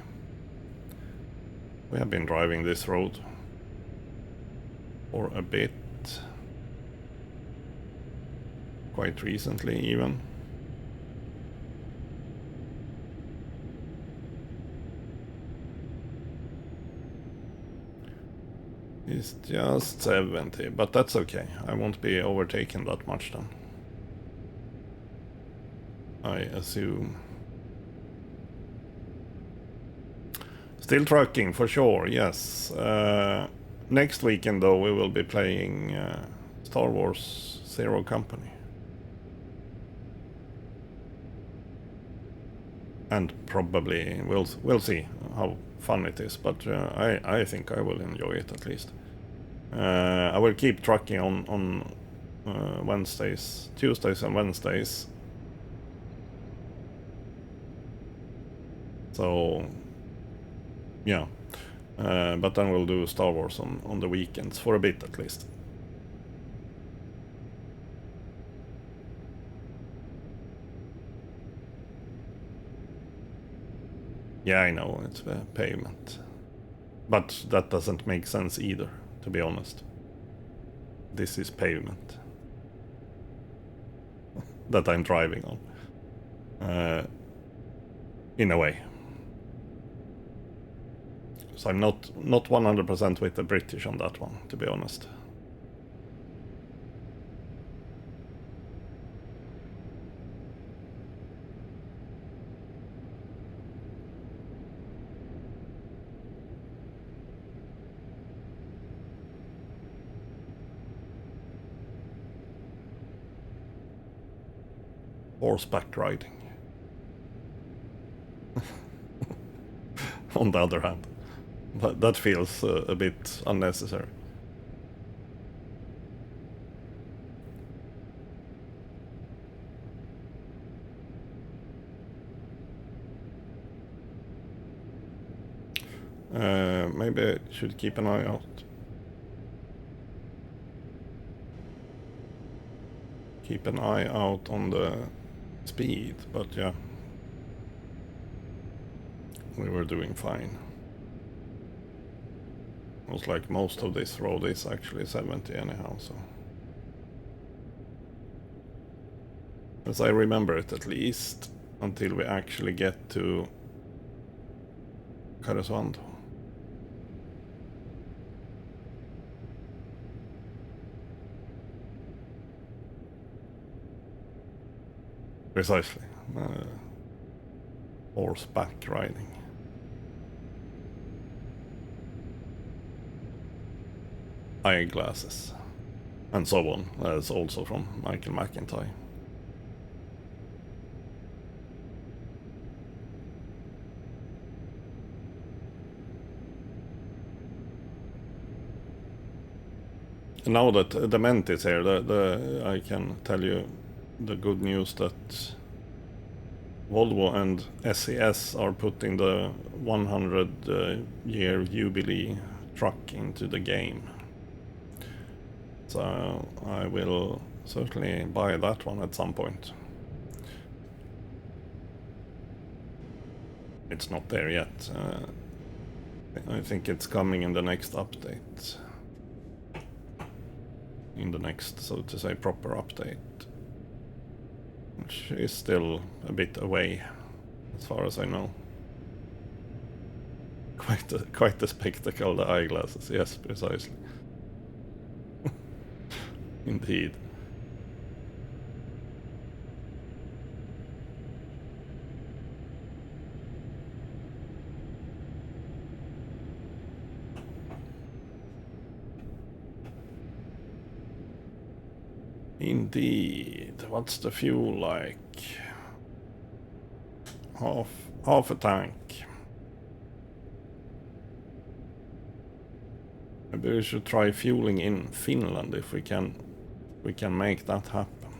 We have been driving this road for a bit. Quite recently even. It's just 70, but that's okay. I won't be overtaken that much then. I assume. Still trucking for sure, yes. Next weekend though we will be playing Star Wars Zero Company. And probably we'll see how fun it is, but I think I will enjoy it at least. I will keep trucking on Wednesdays, Tuesdays and Wednesdays. So yeah, but then we'll do Star Wars on the weekends for a bit at least. Yeah, I know, it's pavement. But that doesn't make sense either, to be honest. This is pavement that I'm driving on. In a way. So I'm not 100% with the British on that one, to be honest. Horseback riding. On the other hand. But that feels a bit unnecessary. Maybe I should keep an eye out. Keep an eye out on the speed, but yeah. We were doing fine. It was like most of this road is actually 70 anyhow, so. As I remember it at least, until we actually get to Karesuando. Precisely. Horseback riding. Eyeglasses. And so on. That's also from Michael McIntyre. now that Dement is here, I can tell you the good news that Volvo and SES are putting the 100-year jubilee truck into the game. So I will certainly buy that one at some point. It's not there yet. I think it's coming in the next update. In the next, so to say, proper update. Which is still a bit away, as far as I know. Quite a spectacle, the eyeglasses. Yes, precisely. Indeed. Indeed. What's the fuel like? Half a tank. Maybe we should try fueling in Finland if we can make that happen.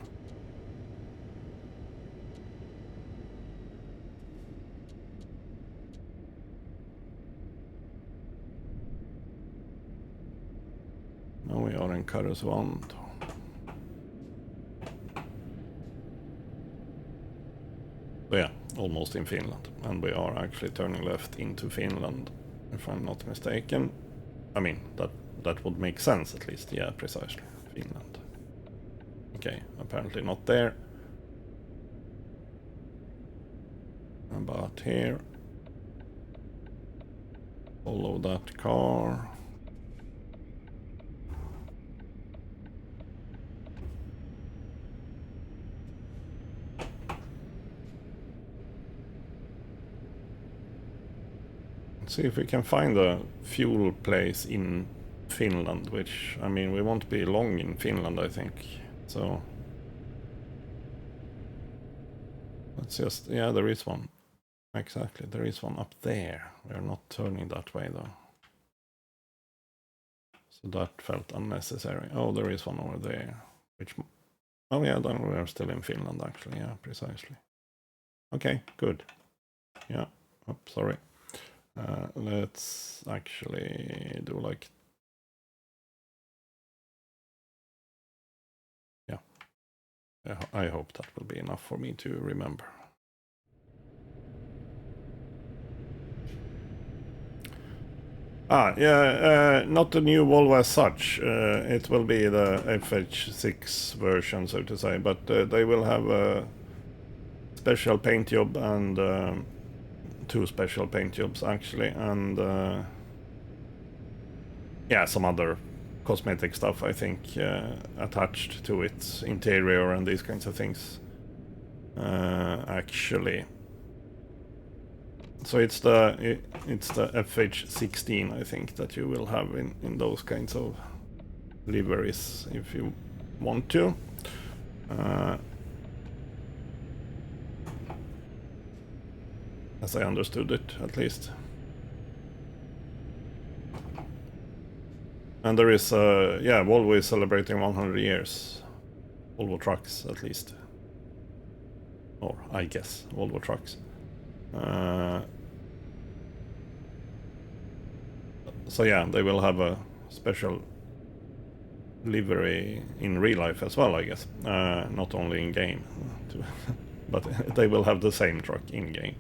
Now we are in Karesuando. So yeah, almost in Finland. And we are actually turning left into Finland, if I'm not mistaken. I mean, that would make sense at least. Yeah, precisely. Finland. Okay, apparently not there. About here. Follow that car. See if we can find a fuel place in Finland, which, I mean, we won't be long in Finland, I think. So let's just, yeah, there is one. Exactly, there is one up there. We're not turning that way though. So that felt unnecessary. Oh, there is one over there. Which, oh yeah, then we are still in Finland actually, yeah, precisely. Okay, good. Yeah, oh, sorry. Let's actually do like... Yeah. I hope that will be enough for me to remember. Not the new Volvo as such. It will be the FH6 version, so to say, but they will have a special paint job and... two special paint jobs actually, and yeah, some other cosmetic stuff I think attached to its interior and these kinds of things actually. So it's the FH16 I think that you will have in those kinds of liveries if you want to. As I understood it, at least. And there is, yeah, Volvo is celebrating 100 years. Volvo Trucks, at least. Or, I guess, Volvo Trucks. So yeah, they will have a special livery in real life as well, I guess. Not only in game, but they will have the same truck in game.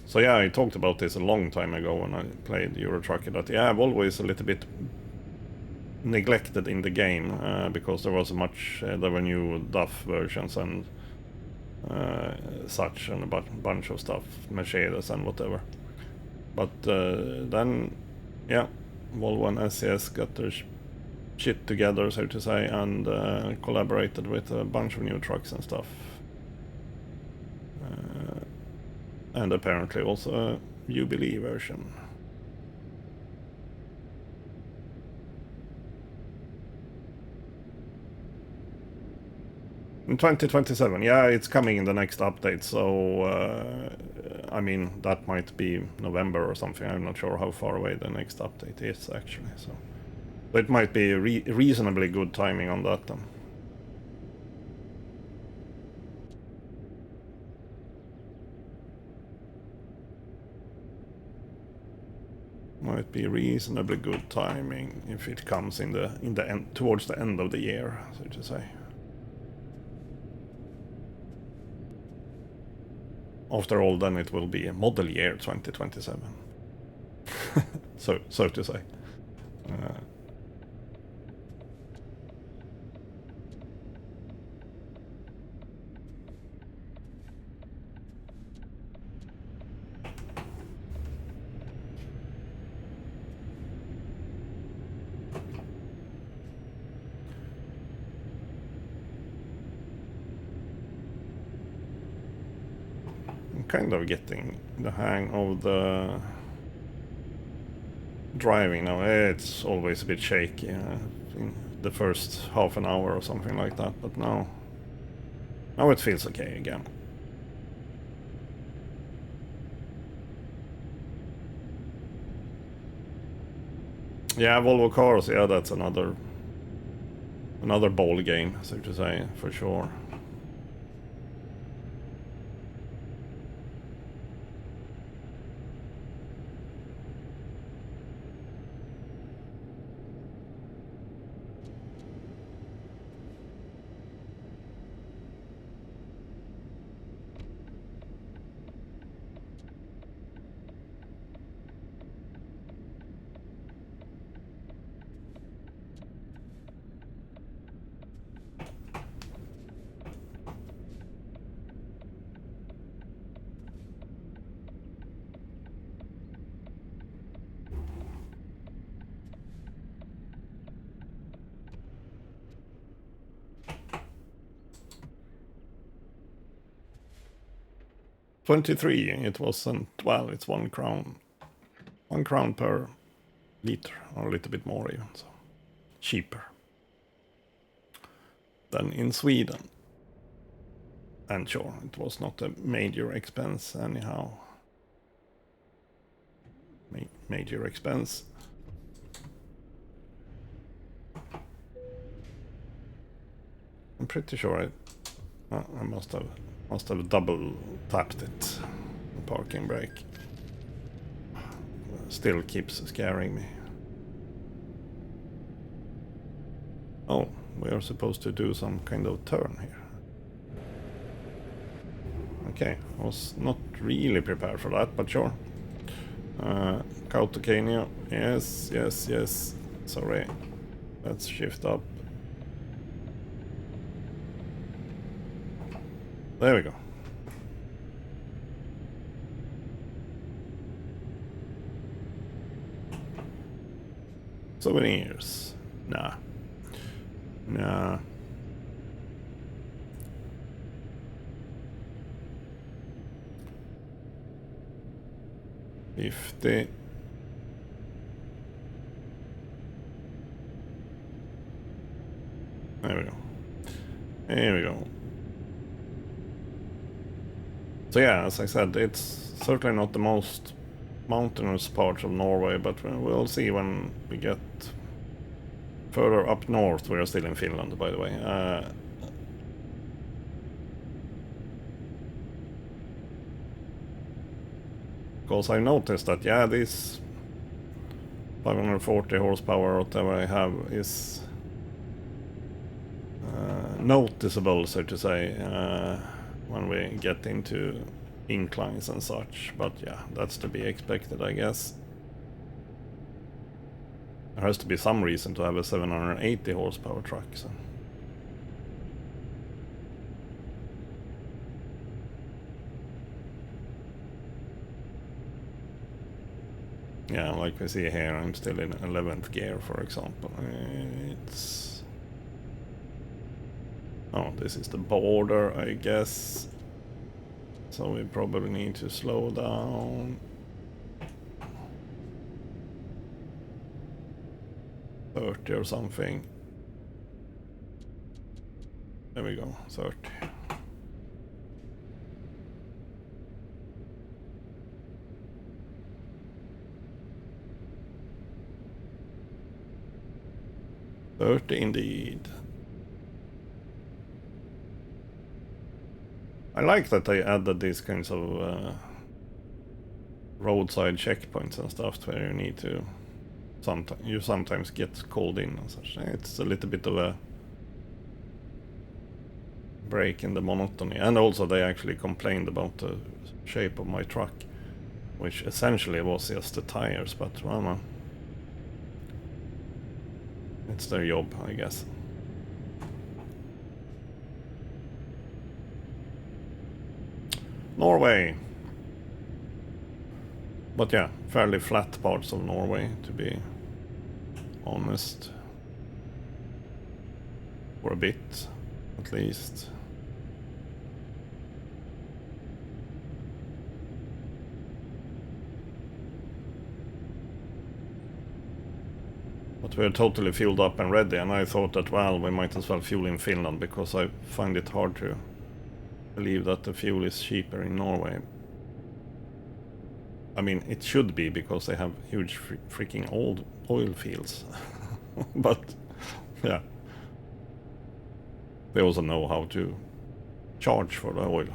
So yeah, I talked about this a long time ago when I played Euro Trucker, that yeah, Volvo is a little bit neglected in the game because there was there were new DAF versions and such, and a bunch of stuff, Mercedes and whatever. But then, yeah, Volvo and SES got their shit together, so to say, and collaborated with a bunch of new trucks and stuff. And apparently also a Jubilee version. In 2027, yeah, it's coming in the next update, so I mean, that might be November or something. I'm not sure how far away the next update is actually. So it might be reasonably good timing on that then. Might be reasonably good timing if it comes in the end, towards the end of the year, so to say. After all, then it will be a model year 2027. so to say. Kind of getting the hang of the driving now. It's always a bit shaky in the first half an hour or something like that, but now it feels okay again. Yeah, Volvo cars, yeah, that's another ball game, so to say, for sure. $23, it wasn't, well, it's 1 crown. 1 crown per liter, or a little bit more even, so cheaper than in Sweden. And sure, it was not a major expense anyhow. Major expense. I'm pretty sure I must have double tapped it. The parking brake still keeps scaring me. Oh, we are supposed to do some kind of turn here. Okay, I was not really prepared for that, but sure. Kautokeino, yes. Sorry, let's shift up. There we go. Souvenirs. Nah. 50. There we go. So yeah, as I said, it's certainly not the most mountainous part of Norway, but we'll see when we get further up north. We are still in Finland, by the way. Because I noticed that, yeah, this 540 horsepower, whatever I have, is noticeable, so to say, when we get into inclines and such. But yeah, that's to be expected, I guess. There has to be some reason to have a 780 horsepower truck, so. Yeah, like we see here, I'm still in 11th gear, for example. It's... Oh, this is the border, I guess. So we probably need to slow down. 30 or something. There we go, 30. 30 indeed. I like that they added these kinds of roadside checkpoints and stuff where you need to sometimes get called in and such. It's a little bit of a break in the monotony. And also they actually complained about the shape of my truck, which essentially was just the tires, but well, no. It's their job, I guess. Norway. But yeah, fairly flat parts of Norway, to be honest. For a bit, at least. But we're totally fueled up and ready, and I thought that, well, we might as well fuel in Finland, because I find it hard to believe that the fuel is cheaper in Norway. I mean, it should be, because they have huge freaking old oil fields. But, yeah. They also know how to charge for the oil.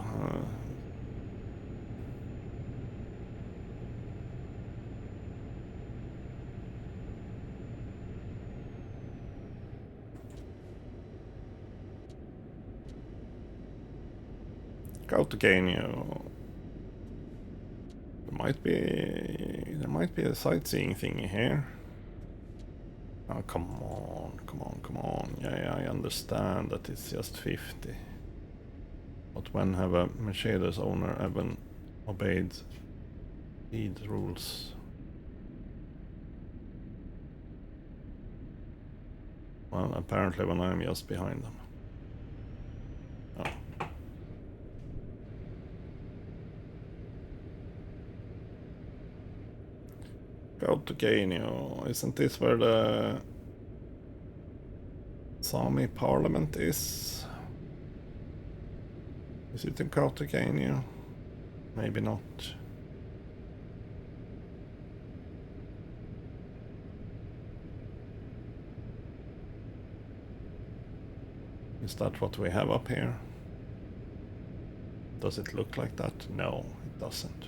Kautokeino. There might be a sightseeing thingy here. Oh, come on. Yeah, I understand that it's just 50. But when have a Mercedes owner ever obeyed speed rules? Well, apparently when I'm just behind them. Oh. Kautokeino, isn't this where the Sami parliament is? Is it in Kautokeino? Maybe not. Is that what we have up here? Does it look like that? No, it doesn't.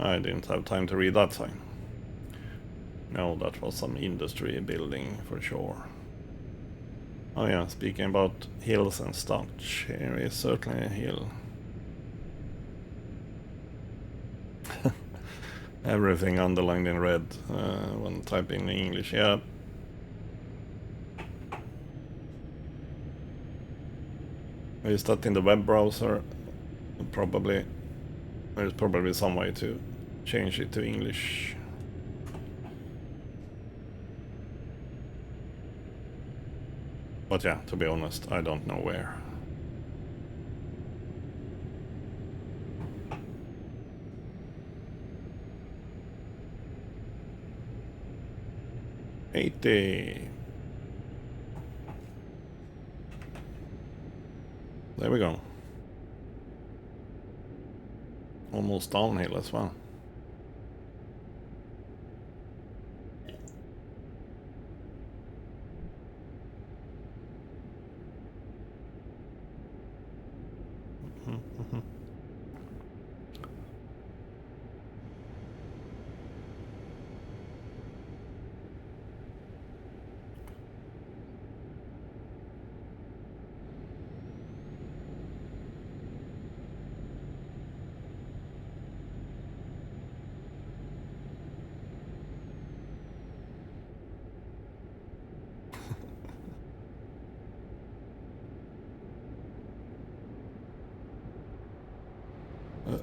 I didn't have time to read that sign. No, that was some industry building for sure. Oh yeah, speaking about hills and such, here is certainly a hill. Everything underlined in red when typing in English, yeah. Is that in the web browser? Probably. There's probably some way to change it to English. But yeah, to be honest, I don't know where. $80. There we go. Almost downhill as well.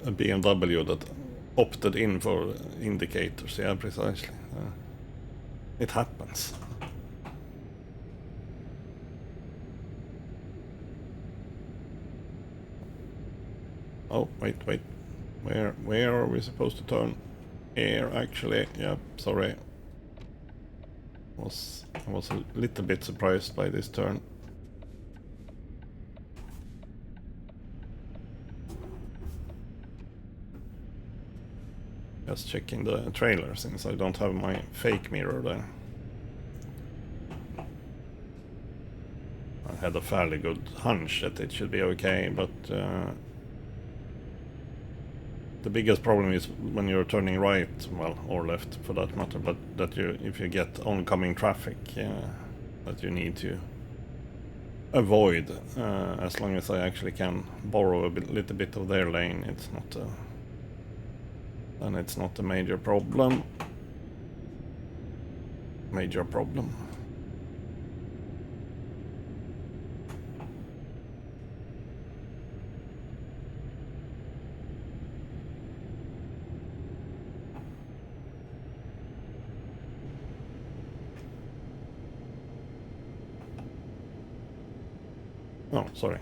A BMW that opted in for indicators, yeah, precisely. It happens. Oh, wait. Where are we supposed to turn? Here, actually. Yep, sorry. I was a little bit surprised by this turn. Just checking the trailer since I don't have my fake mirror there. I had a fairly good hunch that it should be okay, but the biggest problem is when you're turning right, well, or left for that matter, but that if you get oncoming traffic, that you need to avoid. As long as I actually can borrow little bit of their lane, it's not a major problem. Major problem. Oh, sorry.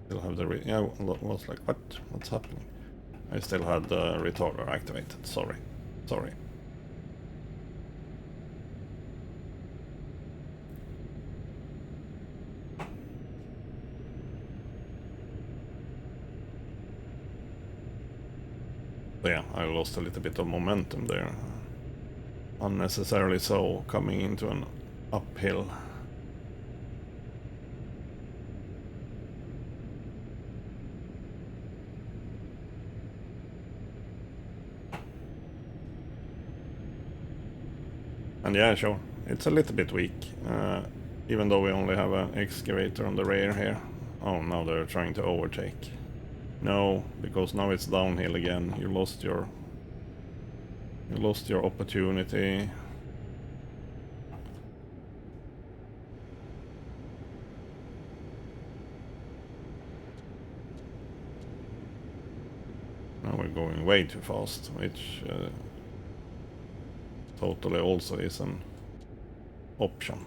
Still have the yeah. Was like, what's happening? I still had the retarder activated. Sorry. So yeah, I lost a little bit of momentum there. Unnecessarily so, coming into an uphill. And yeah, sure, it's a little bit weak, even though we only have an excavator on the rear here. Oh, now they're trying to overtake. No, because now it's downhill again. You lost your opportunity. Now we're going way too fast, which totally also is an option.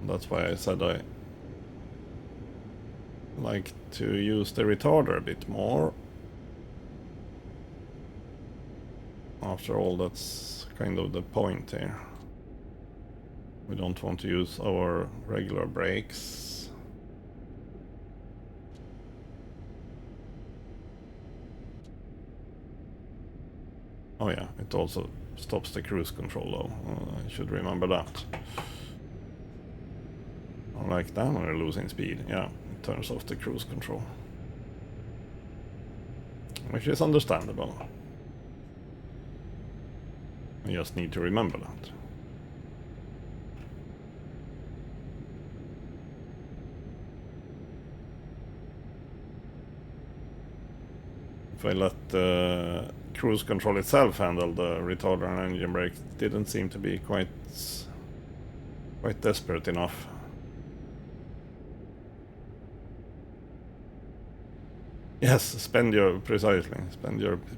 That's why I said I like to use the retarder a bit more. After all, that's kind of the point here. We don't want to use our regular brakes. Oh yeah, it also stops the cruise control though. I should remember that. Like that, when we're losing speed, yeah, it turns off the cruise control. Which is understandable. I just need to remember that. If I let the cruise control itself handle the retarder and engine brake, it didn't seem to be quite desperate enough. Yes, spend your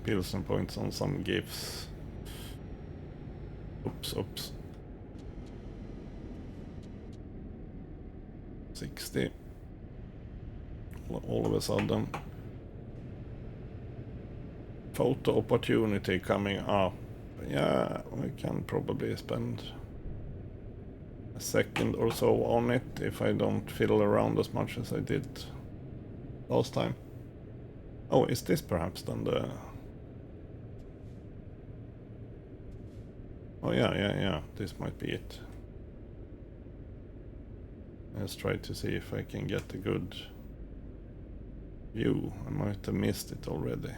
Pilsen points on some gifts. Oops. 60. All of a sudden. Photo opportunity coming up. Yeah, we can probably spend a second or so on it if I don't fiddle around as much as I did last time. Oh, is this perhaps then the... Oh yeah, this might be it. Let's try to see if I can get a good view. I might have missed it already.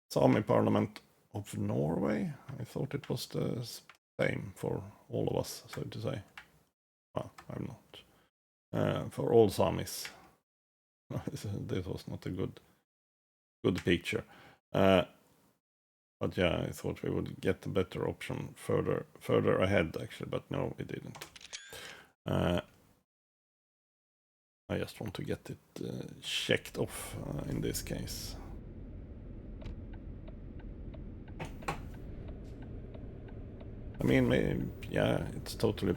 Sami Parliament of Norway? I thought it was the same for all of us, so to say. Well, I'm not. For all Samis. This was not a good picture. But yeah, I thought we would get a better option further ahead actually, but no, we didn't. I just want to get it checked off in this case. I mean, maybe, yeah, it's totally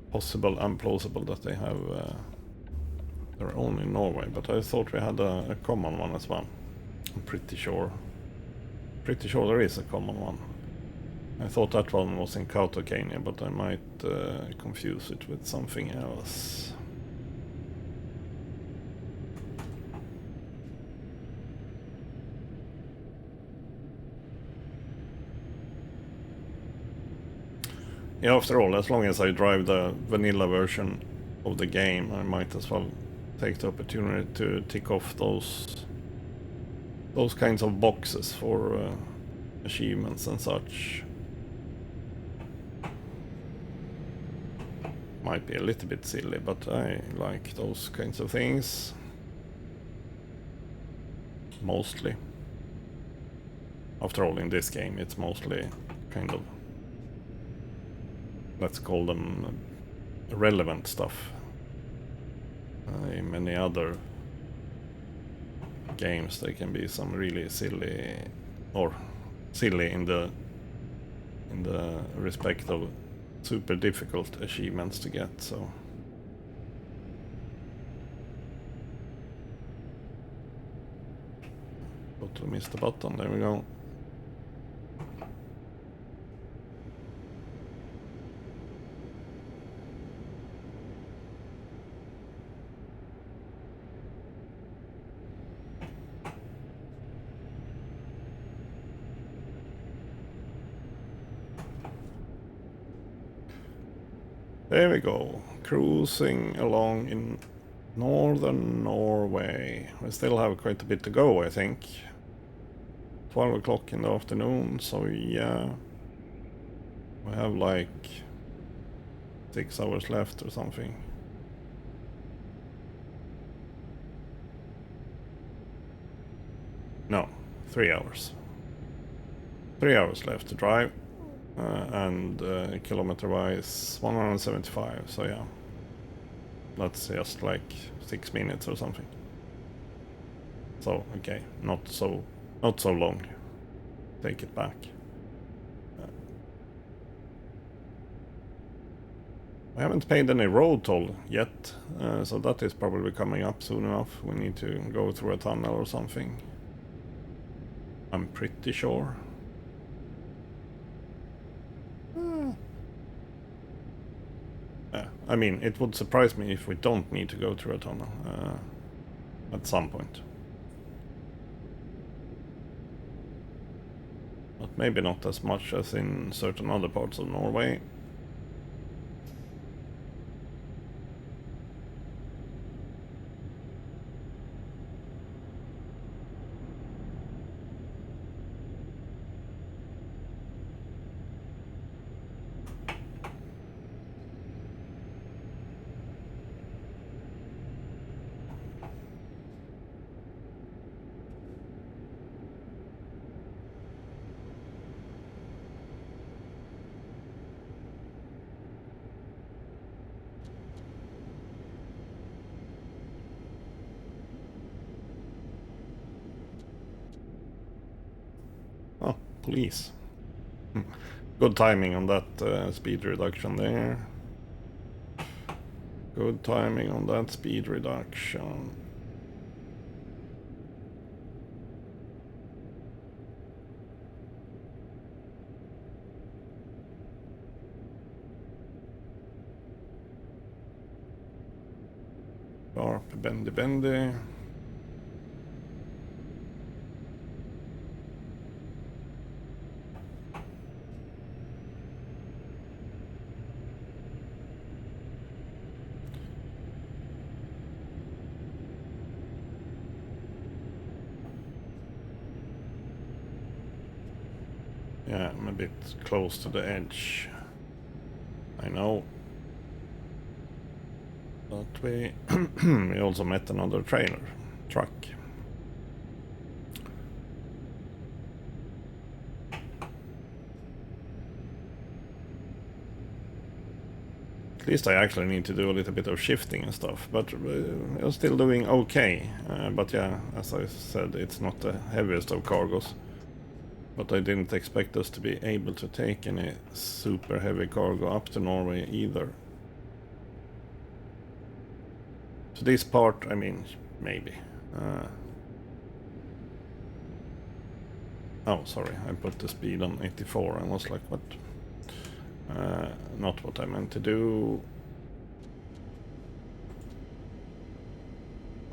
possible and plausible that they have their or only in Norway, but I thought we had a common one as well. I'm pretty sure there is a common one. I thought that one was in Kautokeino, but I might confuse it with something else. Yeah, after all, as long as I drive the vanilla version of the game, I might as well take the opportunity to tick off those kinds of boxes for achievements and such. Might be a little bit silly, but I like those kinds of things. Mostly. After all, in this game, it's mostly kind of, let's call them relevant stuff. In many other games, there can be some really silly, or silly in the respect of super difficult achievements to get, so. Totally missed the button, there we go. There we go, cruising along in northern Norway. We still have quite a bit to go, I think. 12 o'clock in the afternoon, so yeah. We have like 6 hours left or something. No, 3 hours. 3 hours left to drive. And kilometer-wise 175, so yeah. That's just like 6 minutes or something. So, okay, not so long. Take it back. I haven't paid any road toll yet, so that is probably coming up soon enough. We need to go through a tunnel or something. I'm pretty sure. I mean, it would surprise me if we don't need to go through a tunnel at some point. But maybe not as much as in certain other parts of Norway. Oh, police. Good timing on that speed reduction there. Good timing on that speed reduction. Sharp, bendy. Yeah, I'm a bit close to the edge. I know. But we also met another truck. At least I actually need to do a little bit of shifting and stuff, but I'm still doing okay. But yeah, as I said, it's not the heaviest of cargos. But I didn't expect us to be able to take any super heavy cargo up to Norway either. So this part, I mean, maybe. Oh, sorry, I put the speed on 84 and was like, what? Not what I meant to do.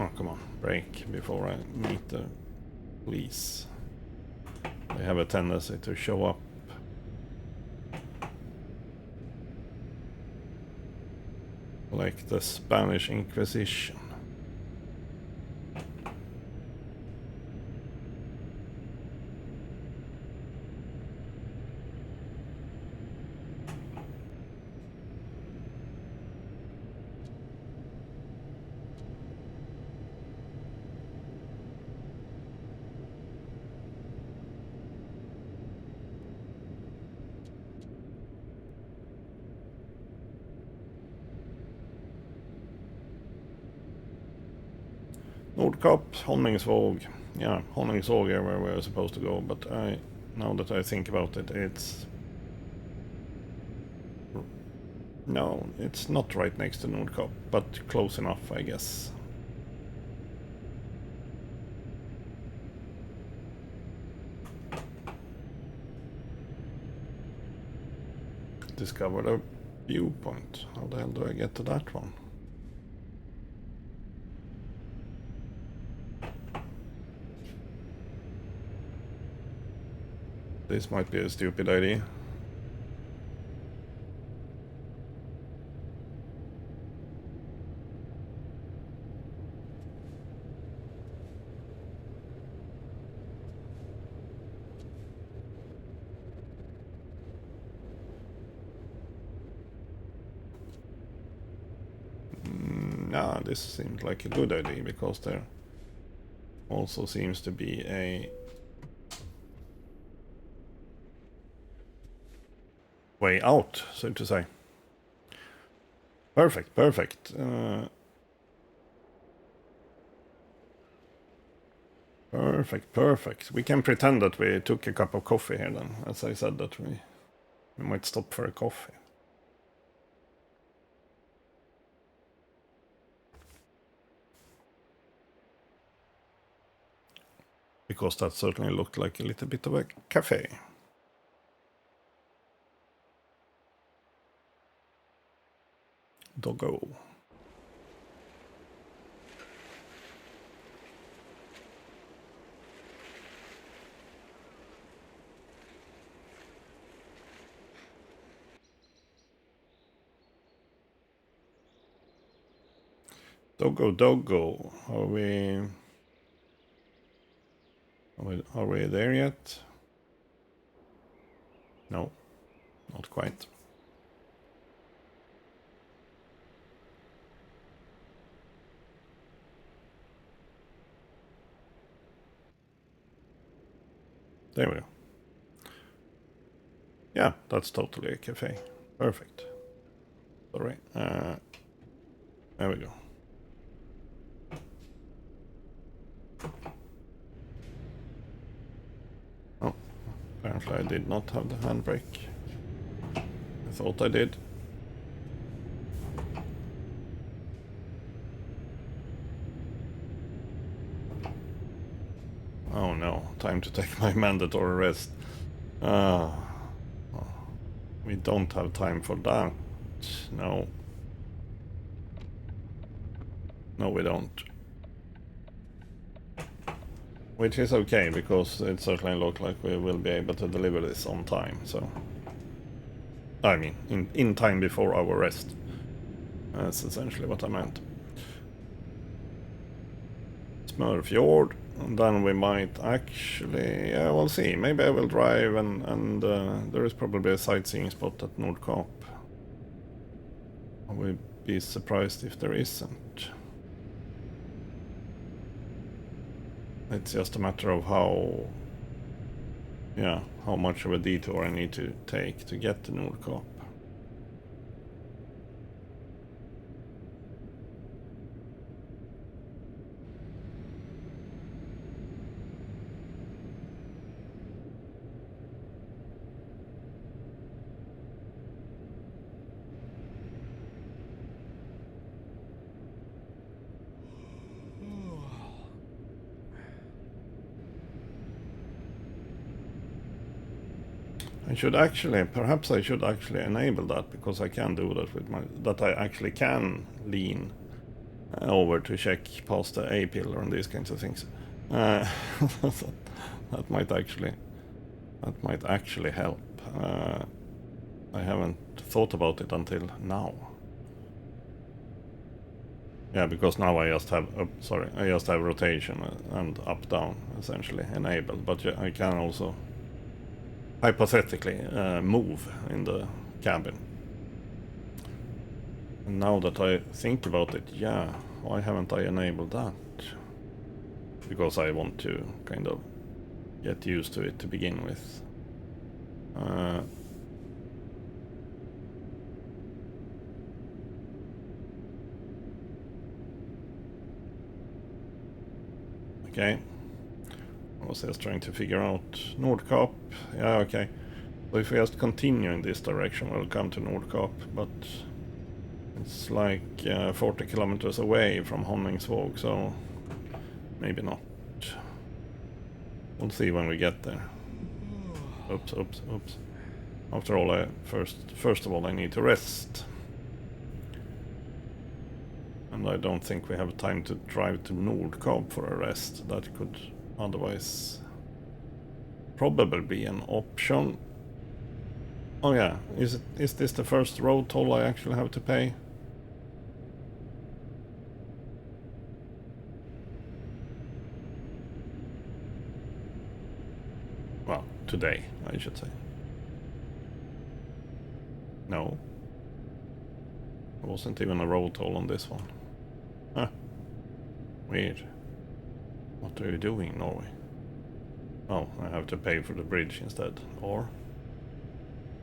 Oh, come on, brake before I meet the police. They have a tendency to show up. Like the Spanish Inquisition. Nordkapp, Honningsvåg. Yeah, Honningsvåg are where we're supposed to go, but now that I think about it, it's... No, it's not right next to Nordkapp, but close enough, I guess. Discovered a viewpoint. How the hell do I get to that one? This might be a stupid idea. Nah, this seems like a good idea, because there also seems to be a way out, so to say. Perfect, perfect. Perfect, perfect. We can pretend that we took a cup of coffee here then, as I said that we might stop for a coffee. Because that certainly looked like a little bit of a cafe. Doggo. Doggo, doggo. Are we there yet? No, not quite. There we go. Yeah, that's totally a cafe. Perfect. Sorry. There we go. Oh, apparently I did not have the handbrake. I thought I did. Oh no, time to take my mandatory rest. We don't have time for that. No. No, we don't. Which is okay, because it certainly looks like we will be able to deliver this on time, so... I mean, in time before our rest. That's essentially what I meant. Smørfjord, and then we might actually... Yeah, we'll see. Maybe I will drive, and there is probably a sightseeing spot at Nordkapp. I would be surprised if there isn't. It's just a matter of how much of a detour I need to take to get to Nordkapp. Perhaps I should actually enable that, because I can do that with that I actually can lean over to check past the A pillar and these kinds of things. That might actually help. I haven't thought about it until now. Yeah, because now I just have rotation and up down essentially enabled, but I can also hypothetically move in the cabin. And now that I think about it, yeah, why haven't I enabled that? Because I want to kind of get used to it to begin with. Okay. I was just trying to figure out Nordkap. Yeah, okay. So if we just continue in this direction, we'll come to Nordkap, but it's like 40 kilometers away from Honningsvåg, so maybe not. We'll see when we get there. Oops. After all, first of all, I need to rest. And I don't think we have time to drive to Nordkap for a rest. That could otherwise probably be an option. Oh yeah, is this the first road toll I actually have to pay? Well, today, I should say. No. There wasn't even a road toll on this one. Huh. Weird. What are you doing, Norway? Oh, I have to pay for the bridge instead. Or?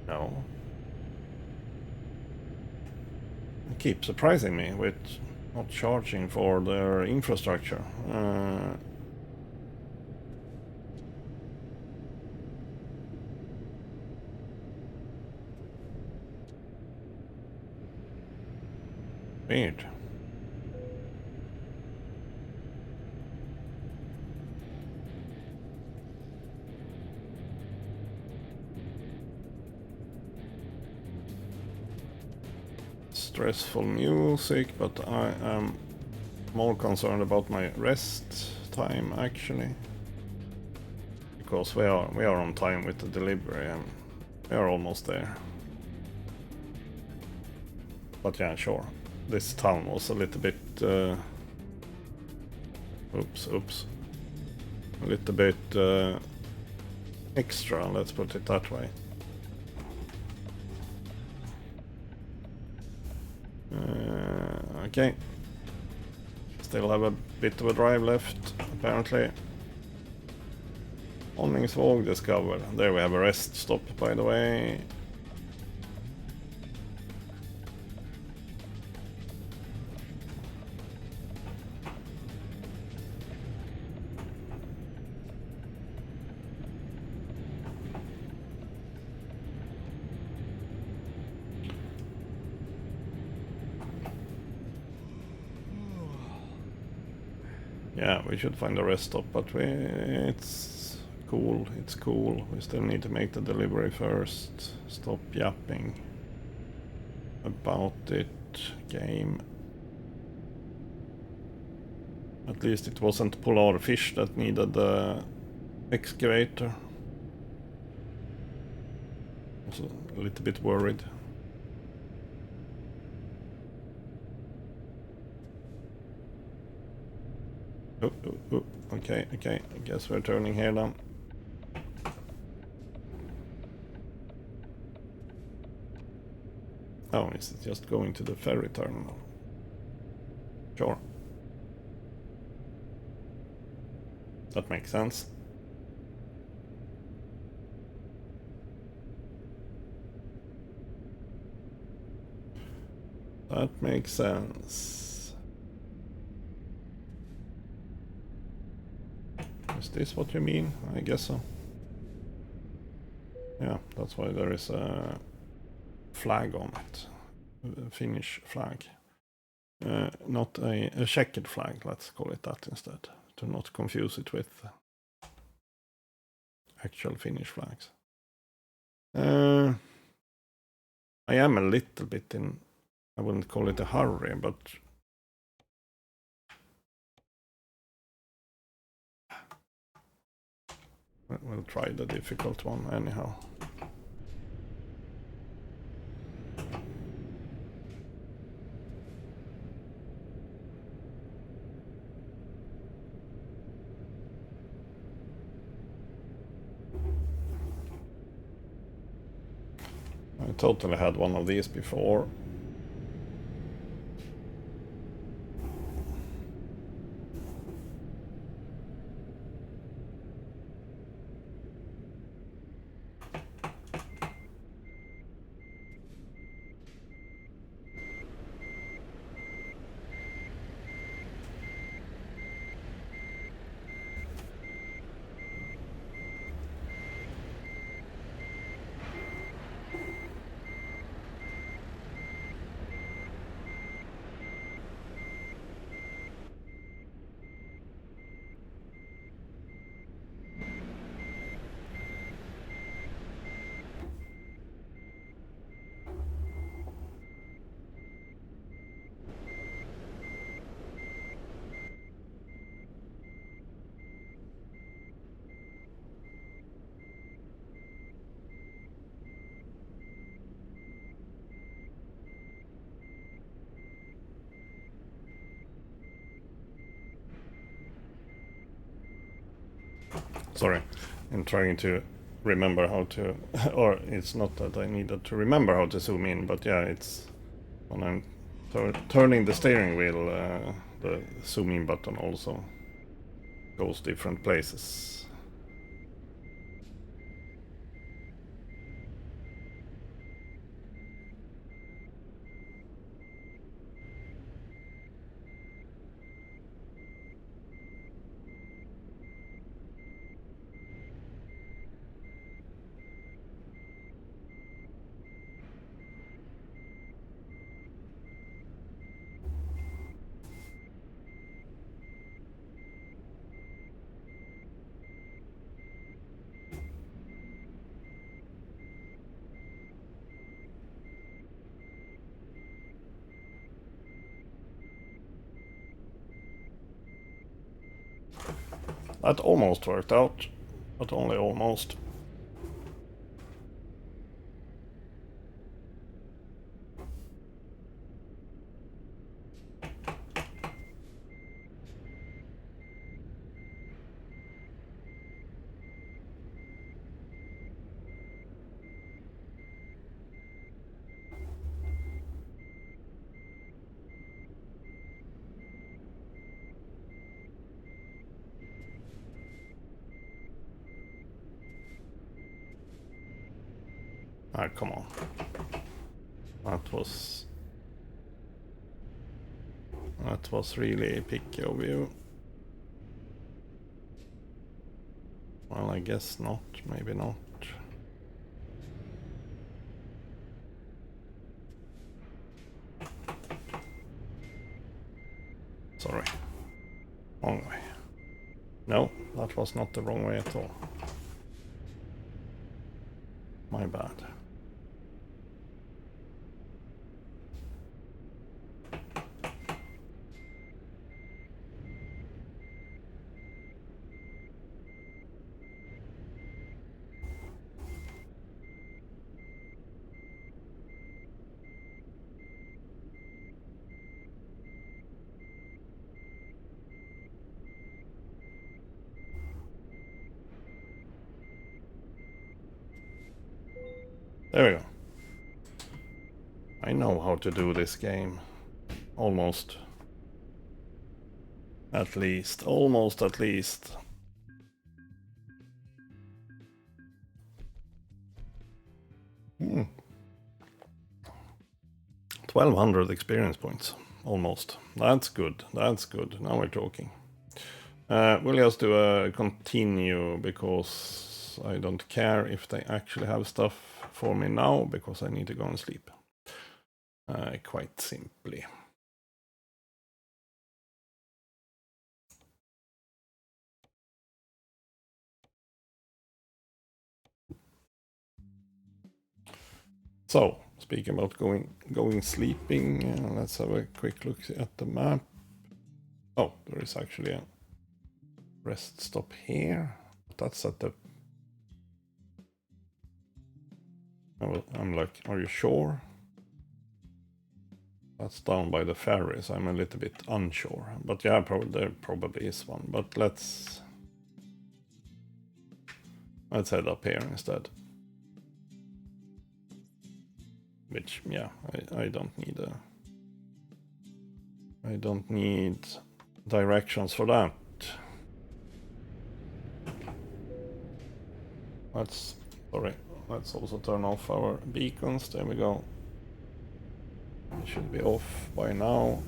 No. They keep surprising me with not charging for their infrastructure. Weird. Stressful music, but I am more concerned about my rest time actually, because we are on time with the delivery and we are almost there. But yeah, sure. This town was a little bit oops. A little bit extra, let's put it that way. Okay. Still have a bit of a drive left, apparently. Honningsvåg discovered. There we have a rest stop, by the way. Yeah, we should find a rest stop, but it's cool. We still need to make the delivery first. Stop yapping about it, game. At least it wasn't Polar Fish that needed the excavator. I was a little bit worried. Oh, okay, I guess we're turning here then. Oh, is it just going to the ferry terminal? Sure. That makes sense. That makes sense. Is this what you mean? I guess so. Yeah, that's why there is a flag on it. A Finnish flag. Not a checkered flag, let's call it that instead. To not confuse it with actual Finnish flags. I am a little bit in, I wouldn't call it a hurry, but we'll try the difficult one anyhow. I totally had one of these before. Sorry, I'm trying to remember how to, or it's not that I needed to remember how to zoom in, but yeah, it's when I'm turning the steering wheel, the zoom in button also goes different places. That almost worked out, but only almost. Ah, come on. That was really picky of you. Well, I guess not. Maybe not. Sorry. Wrong way. No, that was not the wrong way at all. My bad. There we go. I know how to do this game. Almost. At least. Almost at least. Hmm. 1200 experience points. Almost. That's good. That's good. Now we're talking. We'll just do a continue because I don't care if they actually have stuff for me now because I need to go and sleep. Quite simply. So, speaking about going sleeping, let's have a quick look at the map. Oh, there is actually a rest stop here. That's at the... I'm like, are you sure? That's down by the ferry, so I'm a little bit unsure. But yeah, there probably is one. But let's head up here instead. Which, yeah, I don't need I don't need directions for that. Let's also turn off our beacons. There we go. It should be off by now.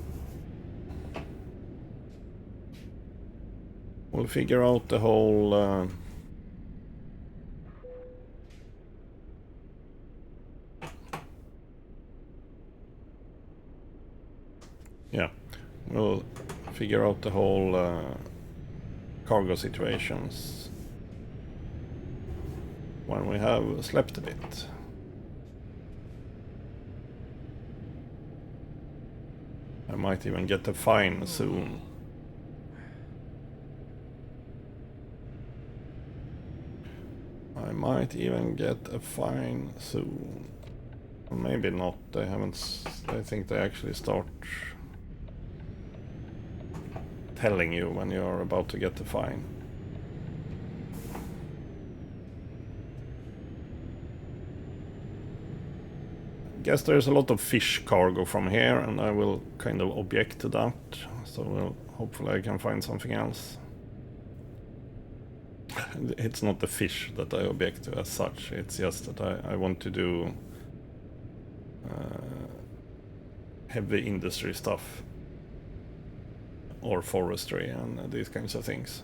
We'll figure out the whole... yeah, we'll figure out the whole cargo situations when we have slept a bit. I might even get a fine soon. I might even get a fine soon. Or maybe not. They haven't... I think they actually start telling you when you're about to get the fine. Guess there's a lot of fish cargo from here, and I will kind of object to that. So hopefully I can find something else. It's not the fish that I object to as such. It's just that I want to do heavy industry stuff. Or forestry and these kinds of things.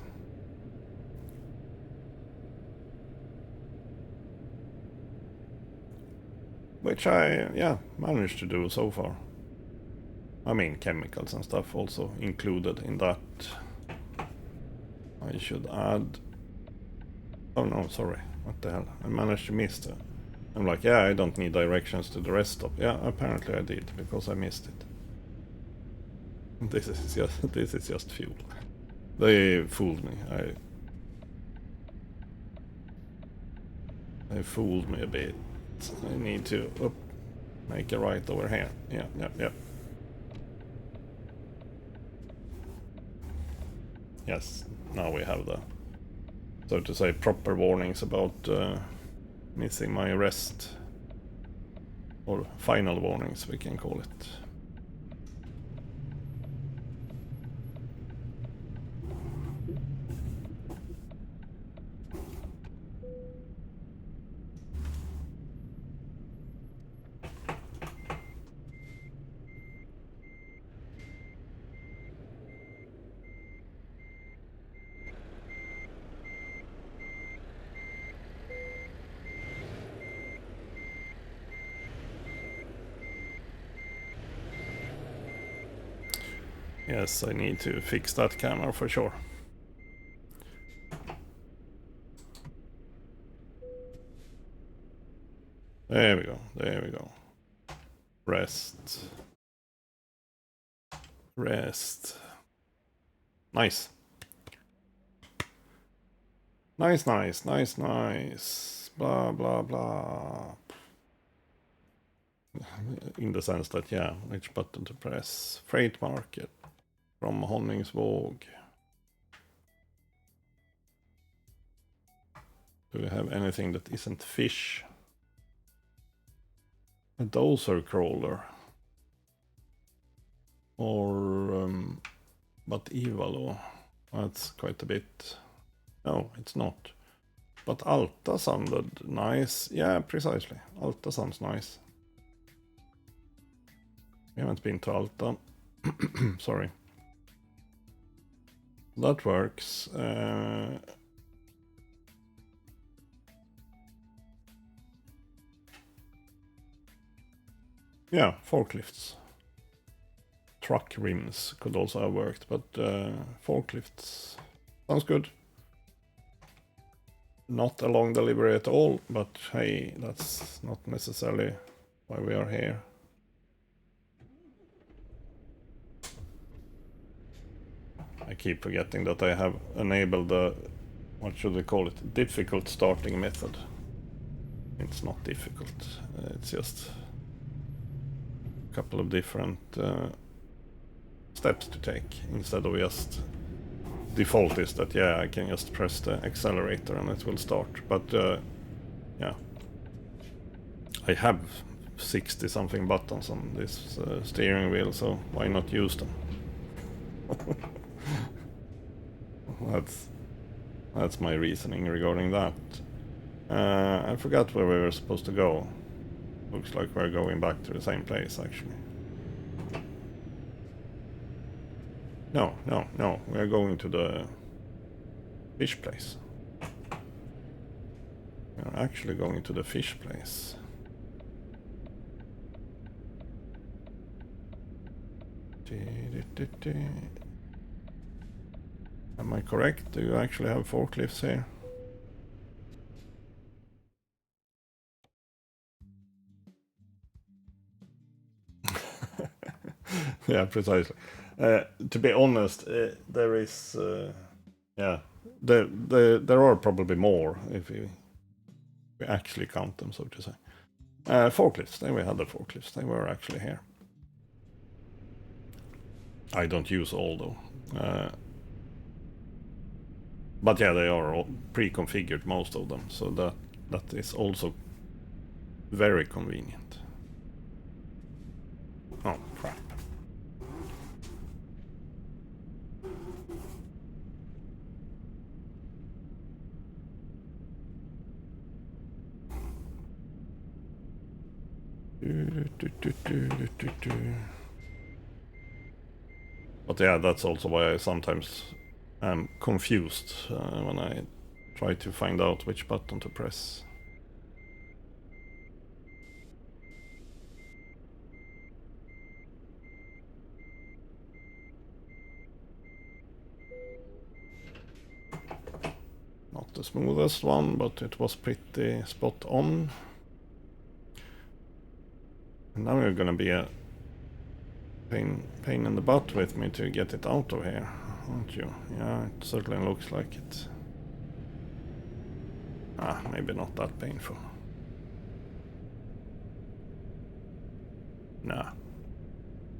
Which I, yeah, managed to do so far. I mean, chemicals and stuff also included in that. I should add... Oh no, sorry. What the hell? I managed to miss it. I'm like, yeah, I don't need directions to the rest stop. Yeah, apparently I did, because I missed it. This is just fuel. They fooled me. They fooled me a bit. I need to make a right over here. Yeah. Yes, now we have the, so to say, proper warnings about missing my rest. Or final warnings, we can call it. Yes, I need to fix that camera for sure. There we go. Rest. Nice. Nice. Blah, blah, blah. In the sense that, yeah, which button to press. Freight market. From Honningsvåg. Do we have anything that isn't fish? A dozer crawler. Or... but Ivalo. That's quite a bit... No, it's not. But Alta sounded nice. Yeah, precisely. Alta sounds nice. We haven't been to Alta. Sorry. That works. Yeah, forklifts. Truck rims could also have worked, but forklifts sounds good. Not a long delivery at all, but hey, that's not necessarily why we are here. I keep forgetting that I have enabled the, what should we call it, difficult starting method. It's not difficult, it's just a couple of different steps to take, instead of just default is that, yeah, I can just press the accelerator and it will start. But yeah, I have 60 something buttons on this steering wheel, so why not use them? That's my reasoning regarding that. I forgot where we were supposed to go. Looks like we're going back to the same place, actually. No, we are going to the fish place. We are actually going to the fish place. Am I correct? Do you actually have forklifts here? Yeah, precisely. To be honest, there is, yeah, there are probably more if we actually count them, so to say. Forklifts. Then we had the forklifts. They were actually here. I don't use all though. But yeah, they are all pre-configured, most of them, so that is also very convenient. Oh, crap. But yeah, that's also why I sometimes am confused when I try to find out which button to press. Not the smoothest one, but it was pretty spot on. And now you're gonna be a pain in the butt with me to get it out of here, aren't you? Yeah, it certainly looks like it. Maybe not that painful. Nah,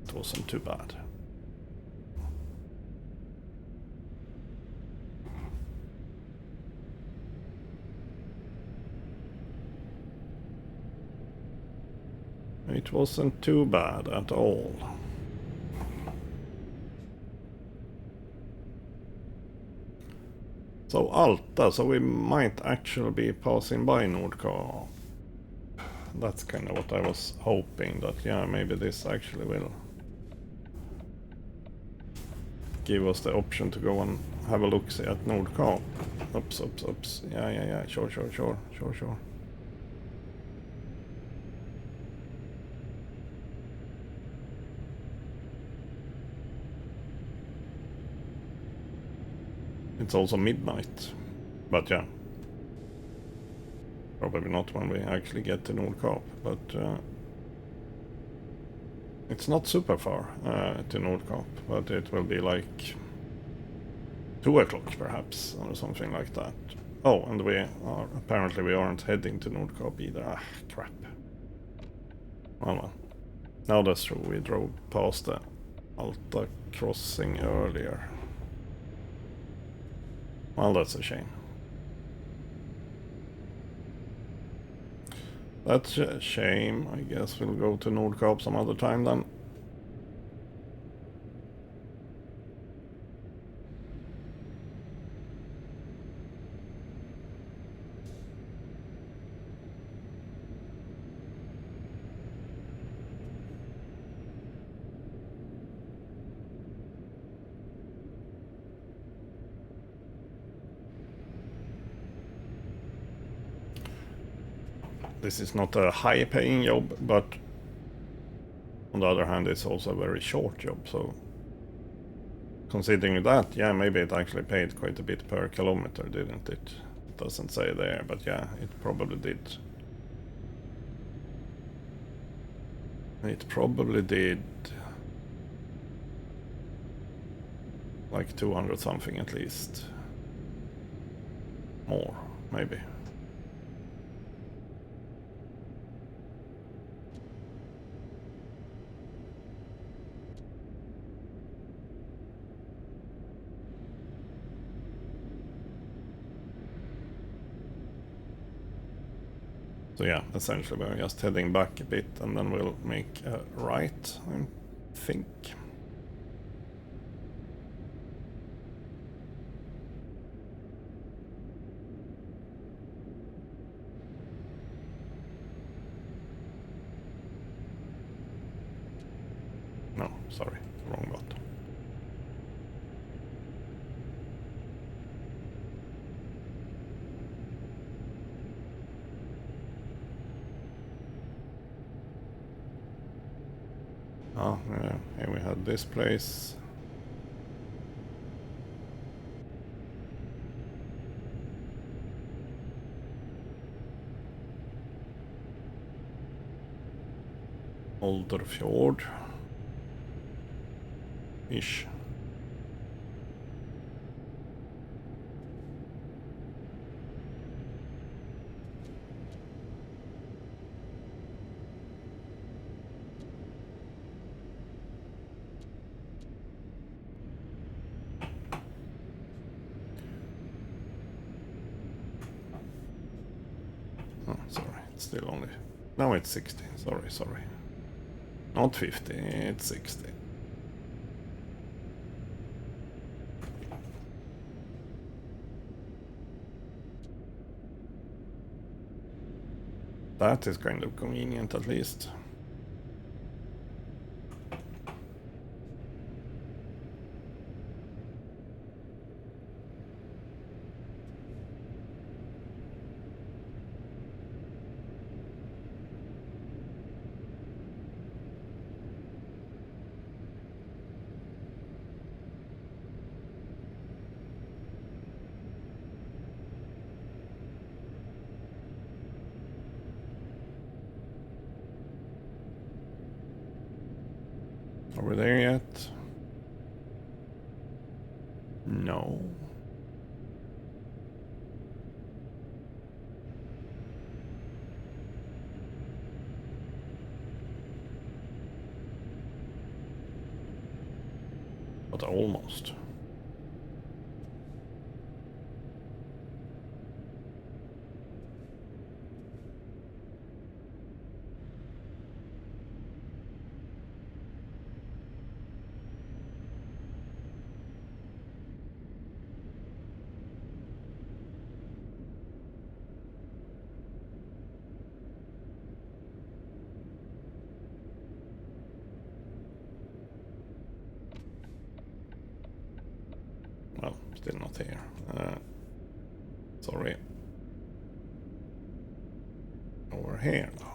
it wasn't too bad. It wasn't too bad at all. So Alta, so we might actually be passing by Nordkapp. That's kind of what I was hoping, that yeah, maybe this actually will give us the option to go and have a look-see at Nordkapp. Oops. Yeah, sure. It's also midnight, but yeah. Probably not when we actually get to Nordkapp, but it's not super far to Nordkapp, but it will be like 2 o'clock perhaps, or something like that. Oh, and apparently we aren't heading to Nordkapp either. Crap. Well. Now that's true, we drove past the Alta crossing earlier. Well, that's a shame. That's a shame. I guess we'll go to Nordkapp some other time then. This is not a high-paying job, but on the other hand, it's also a very short job, so considering that, yeah, maybe it actually paid quite a bit per kilometer, didn't it? It doesn't say there, but yeah, it probably did. It probably did like 200 something at least. More, maybe. So yeah, essentially we're just heading back a bit and then we'll make a right, I think. No, sorry, wrong button. Oh, yeah, here we had this place. Older fjord. Ish. Oh, sorry, it's still only... Now it's 60, sorry. Not 50, it's 60. That is kind of convenient at least. Are we there yet? No. But almost. Well, still not here. Sorry. Over here now.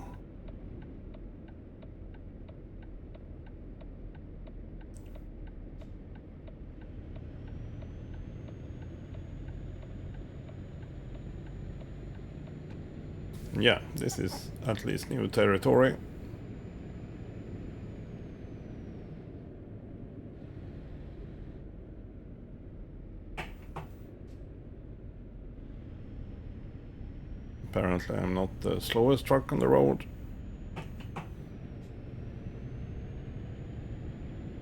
Yeah, this is at least new territory. Apparently I'm not the slowest truck on the road.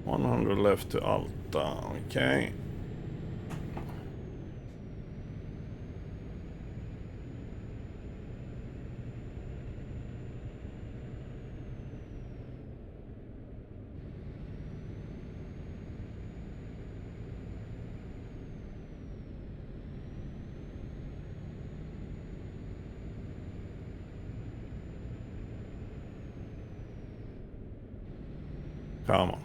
100 left to Alta, okay. Come on.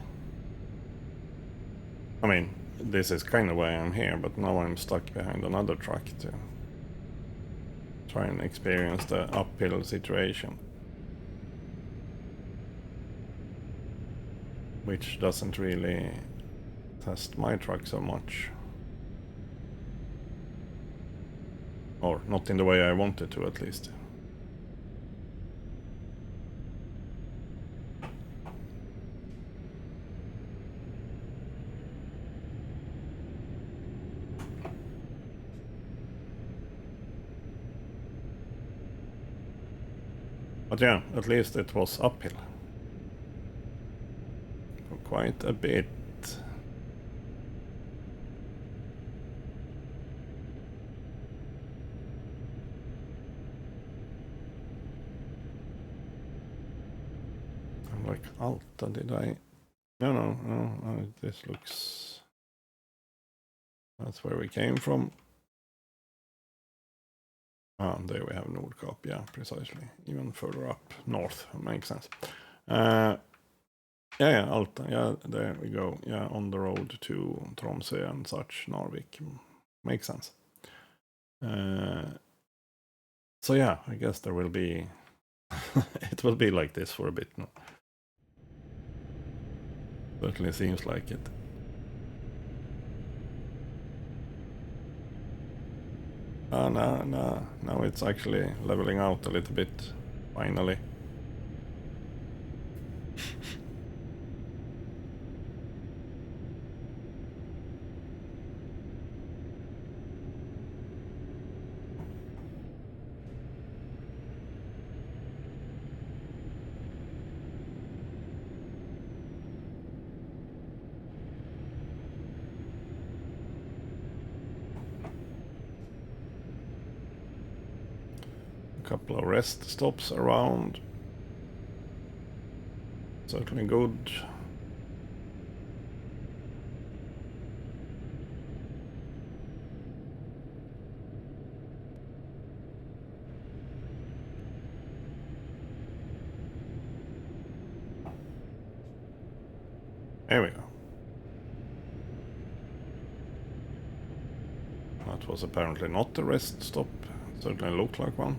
I mean, this is kind of why I'm here, but now I'm stuck behind another truck to try and experience the uphill situation. Which doesn't really test my truck so much. Or not in the way I wanted to, at least. But yeah, at least it was uphill. For quite a bit. I'm like, Alta, did I? No, this looks... That's where we came from. Ah, there we have Nordkap, yeah, precisely. Even further up north, makes sense. Yeah, Alta, yeah, there we go. Yeah, on the road to Tromsø and such, Narvik. Makes sense. So yeah, I guess there will be... it will be like this for a bit now. Certainly seems like it. Now it's actually leveling out a little bit, finally. A couple of rest stops around. Certainly good. There we go. That was apparently not a rest stop. Certainly looked like one.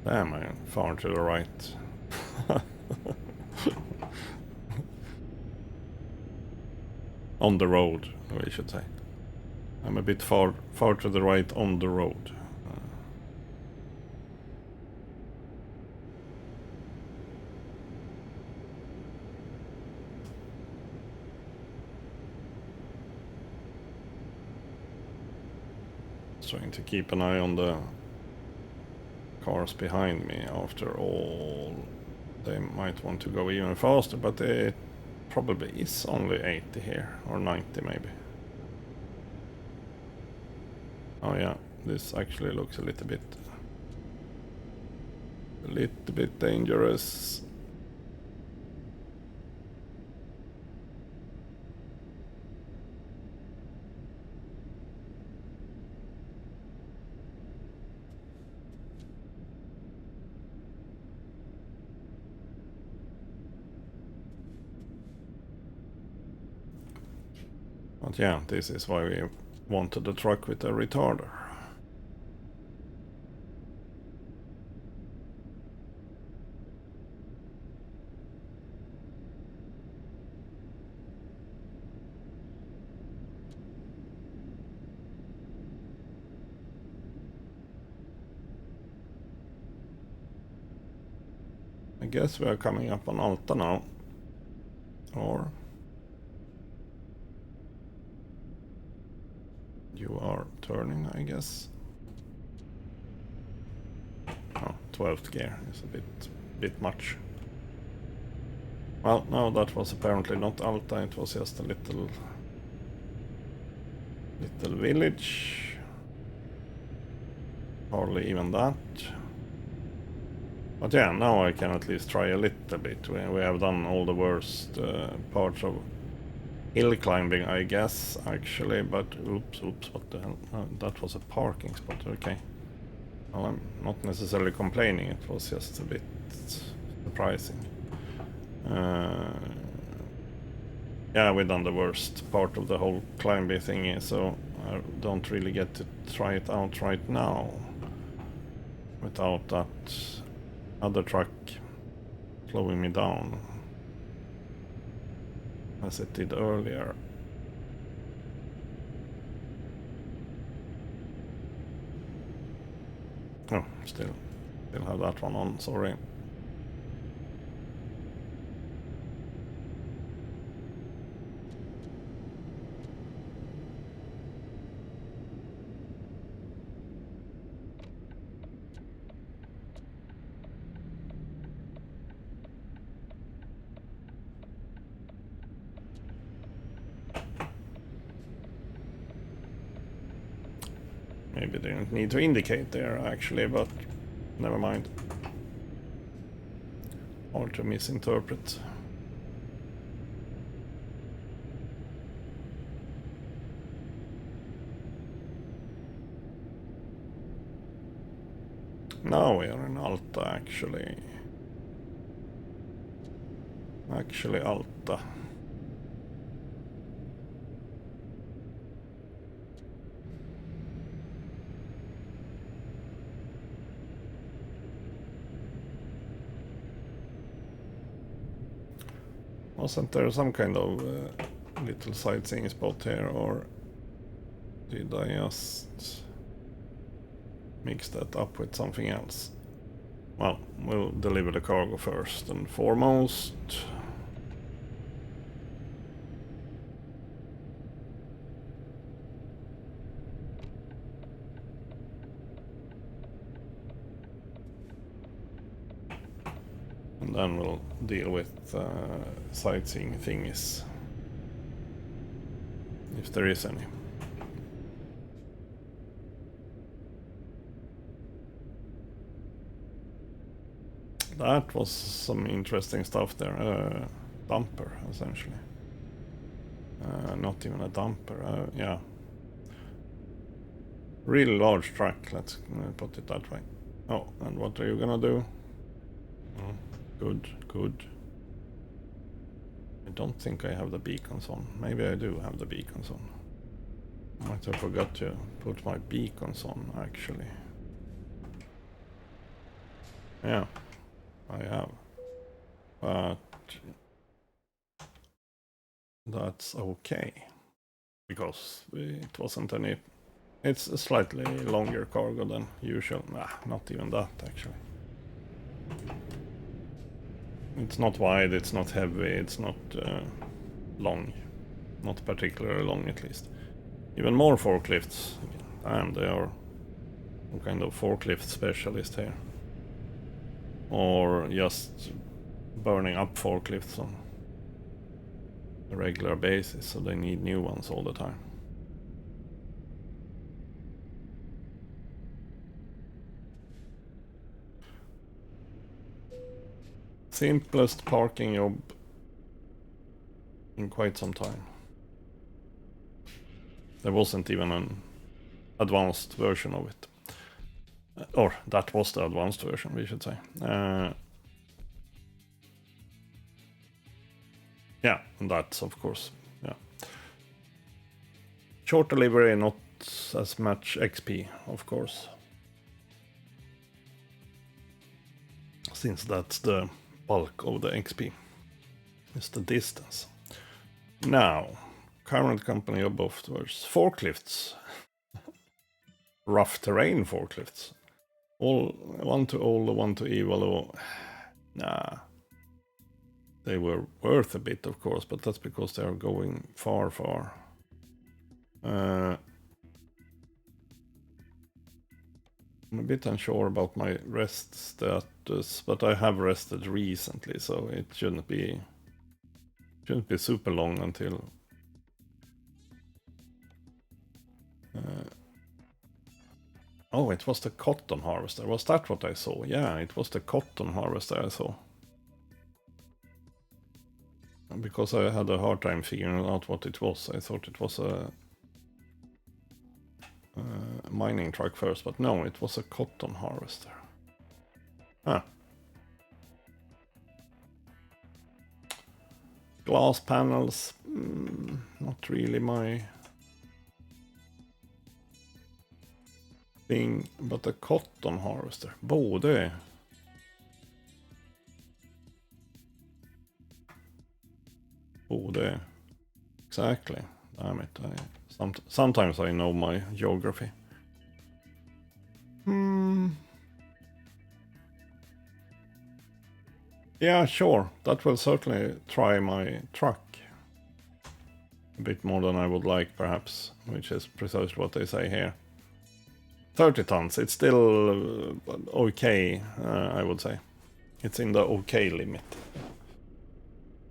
Damn, I am far to the right. On the road, we should say. I'm a bit far to the right on the road. Trying to keep an eye on the cars behind me. After all, they might want to go even faster, but it probably is only 80 here, or 90 maybe. Oh yeah, this actually looks a little bit dangerous. But yeah, this is why we wanted the truck with a retarder. I guess we are coming up on Alta now. Or... you are turning, I guess. Oh, 12th gear is a bit much. Well, no, that was apparently not Alta, it was just a little village. Hardly even that. But yeah, now I can at least try a little bit. We have done all the worst parts of hill climbing, I guess, actually. But oops, what the hell? That was a parking spot, okay. Well, I'm not necessarily complaining, it was just a bit surprising. Yeah, we've done the worst part of the whole climbing thingy, so I don't really get to try it out right now. Without that other truck slowing me down, as it did earlier. Oh, still have that one on, sorry. Maybe they didn't need to indicate there actually, but never mind. Hard to misinterpret. Now we are in Alta actually. Actually Alta. Wasn't there some kind of little sightseeing spot here, or did I just mix that up with something else? Well, we'll deliver the cargo first and foremost. And then we'll deal with sightseeing things, if there is any. That was some interesting stuff there. Dumper, essentially. Not even a dumper, yeah. Really large truck, let's put it that way. Oh, and what are you gonna do? Oh, good, good. I don't think I have the beacons on. Maybe I do have the beacons on. Might have forgot to put my beacons on, actually. Yeah, I have. But that's okay. Because it wasn't any... It's a slightly longer cargo than usual. Nah, not even that, actually. It's not wide, it's not heavy, it's not long. Not particularly long, at least. Even more forklifts. Damn, they are some kind of forklift specialist here. Or just burning up forklifts on a regular basis, so they need new ones all the time. Simplest parking job in quite some time. There wasn't even an advanced version of it. Or that was the advanced version, we should say. Yeah, and that's of course, yeah. Short delivery, not as much XP, of course. Since that's the bulk of the XP. It's the distance. Now, current company of both was forklifts. Rough terrain forklifts. All one to Oulu, one to Ivalo. Nah. They were worth a bit, of course, but that's because they are going far, far. I'm a bit unsure about my rest status, but I have rested recently, so it shouldn't be super long until oh, it was the cotton harvester. Was that what I saw? Yeah, it was the cotton harvester I saw. Because I had a hard time figuring out what it was. I thought it was a mining truck first, but no, it was a cotton harvester. Huh. Glass panels, not really my thing, but a cotton harvester. Både. Exactly. Damn it. Sometimes I know my geography. Yeah, sure. That will certainly try my truck. A bit more than I would like, perhaps, which is precisely what they say here. 30 tons, it's still okay, I would say. It's in the okay limit.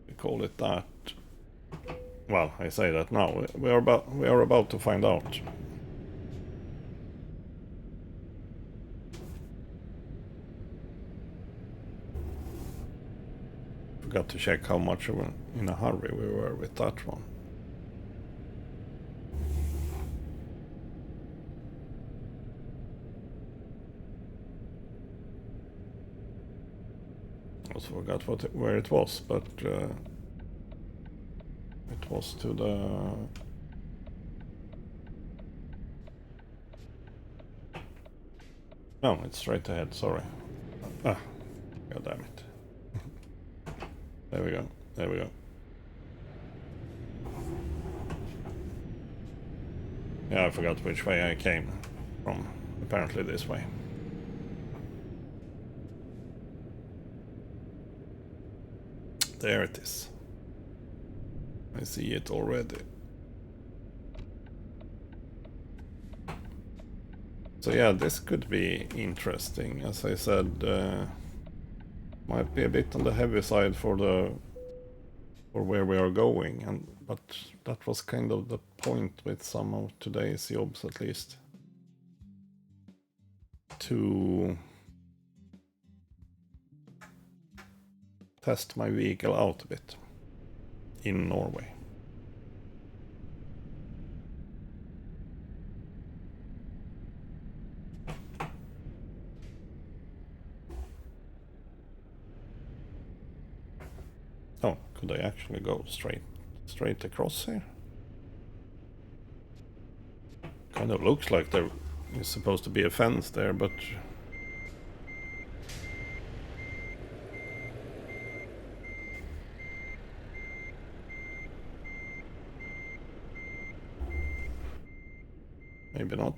We call it that. Well, I say that now. We are about to find out. Forgot to check how much in a hurry we were with that one. Also forgot where it was, but it was to the... No, it's straight ahead, sorry. Ah, god damn it. There we go, there we go. Yeah, I forgot which way I came from. Apparently this way. There it is. I see it already. So yeah, this could be interesting. As I said, might be a bit on the heavy side for where we are going, but that was kind of the point with some of today's jobs, at least, to test my vehicle out a bit in Norway. Oh, could I actually go straight across here? Kind of looks like there is supposed to be a fence there, but maybe not.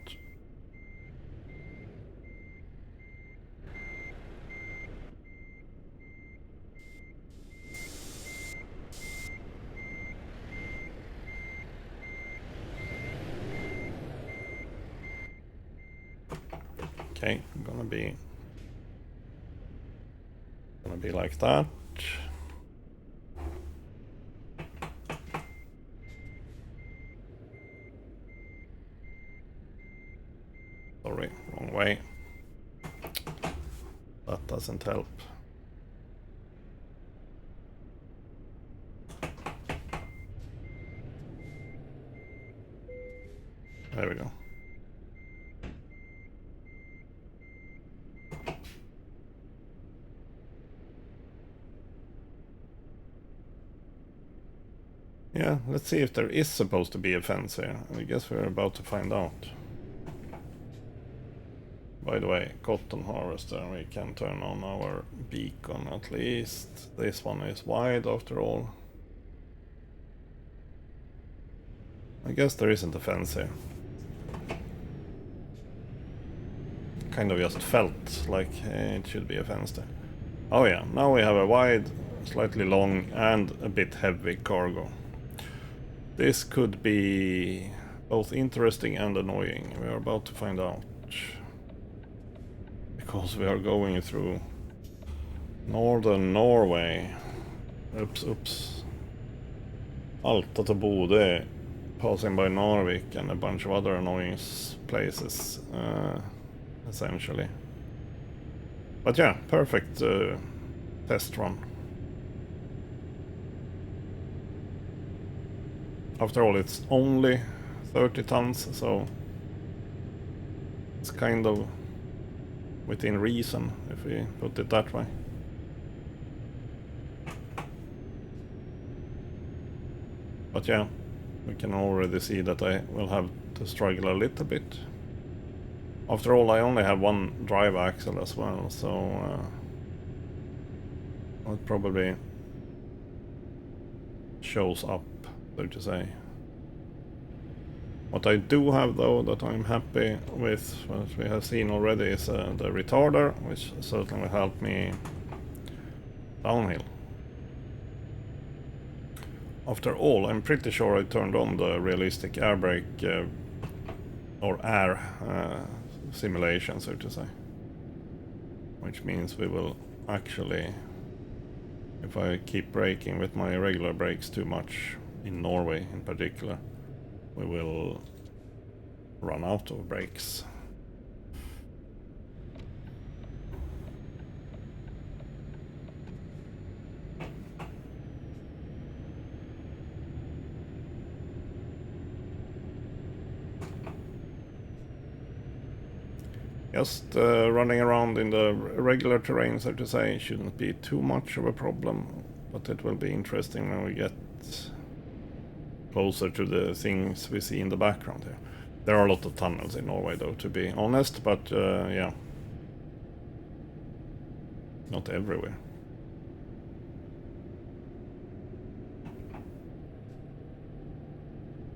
Okay, gonna be like that. Sorry, wrong way. That doesn't help. There we go. Yeah, let's see if there is supposed to be a fence here. I guess we're about to find out. By the way, cotton harvester, we can turn on our beacon at least. This one is wide after all. I guess there isn't a fence here. Kind of just felt like it should be a fence there. Oh yeah, now we have a wide, slightly long and a bit heavy cargo. This could be both interesting and annoying. We are about to find out. Because we are going through northern Norway. Oops. Alta to Bodø, passing by Narvik and a bunch of other annoying places, essentially. But yeah, perfect test run. After all, it's only 30 tons, so it's kind of within reason, if we put it that way. But yeah, we can already see that I will have to struggle a little bit. After all, I only have one drive axle as well, so it probably shows up, so to say. What I do have, though, that I'm happy with, what we have seen already, is the retarder, which certainly will help me Downhill. After all, I'm pretty sure I turned on the realistic air brake or air simulation, so to say. Which means we will actually, if I keep braking with my regular brakes too much, in Norway in particular, we will run out of brakes. Just running around in the regular terrain, so to say, shouldn't be too much of a problem, but it will be interesting when we get closer to the things we see in the background here. There are a lot of tunnels in Norway, though, to be honest, but yeah, not everywhere.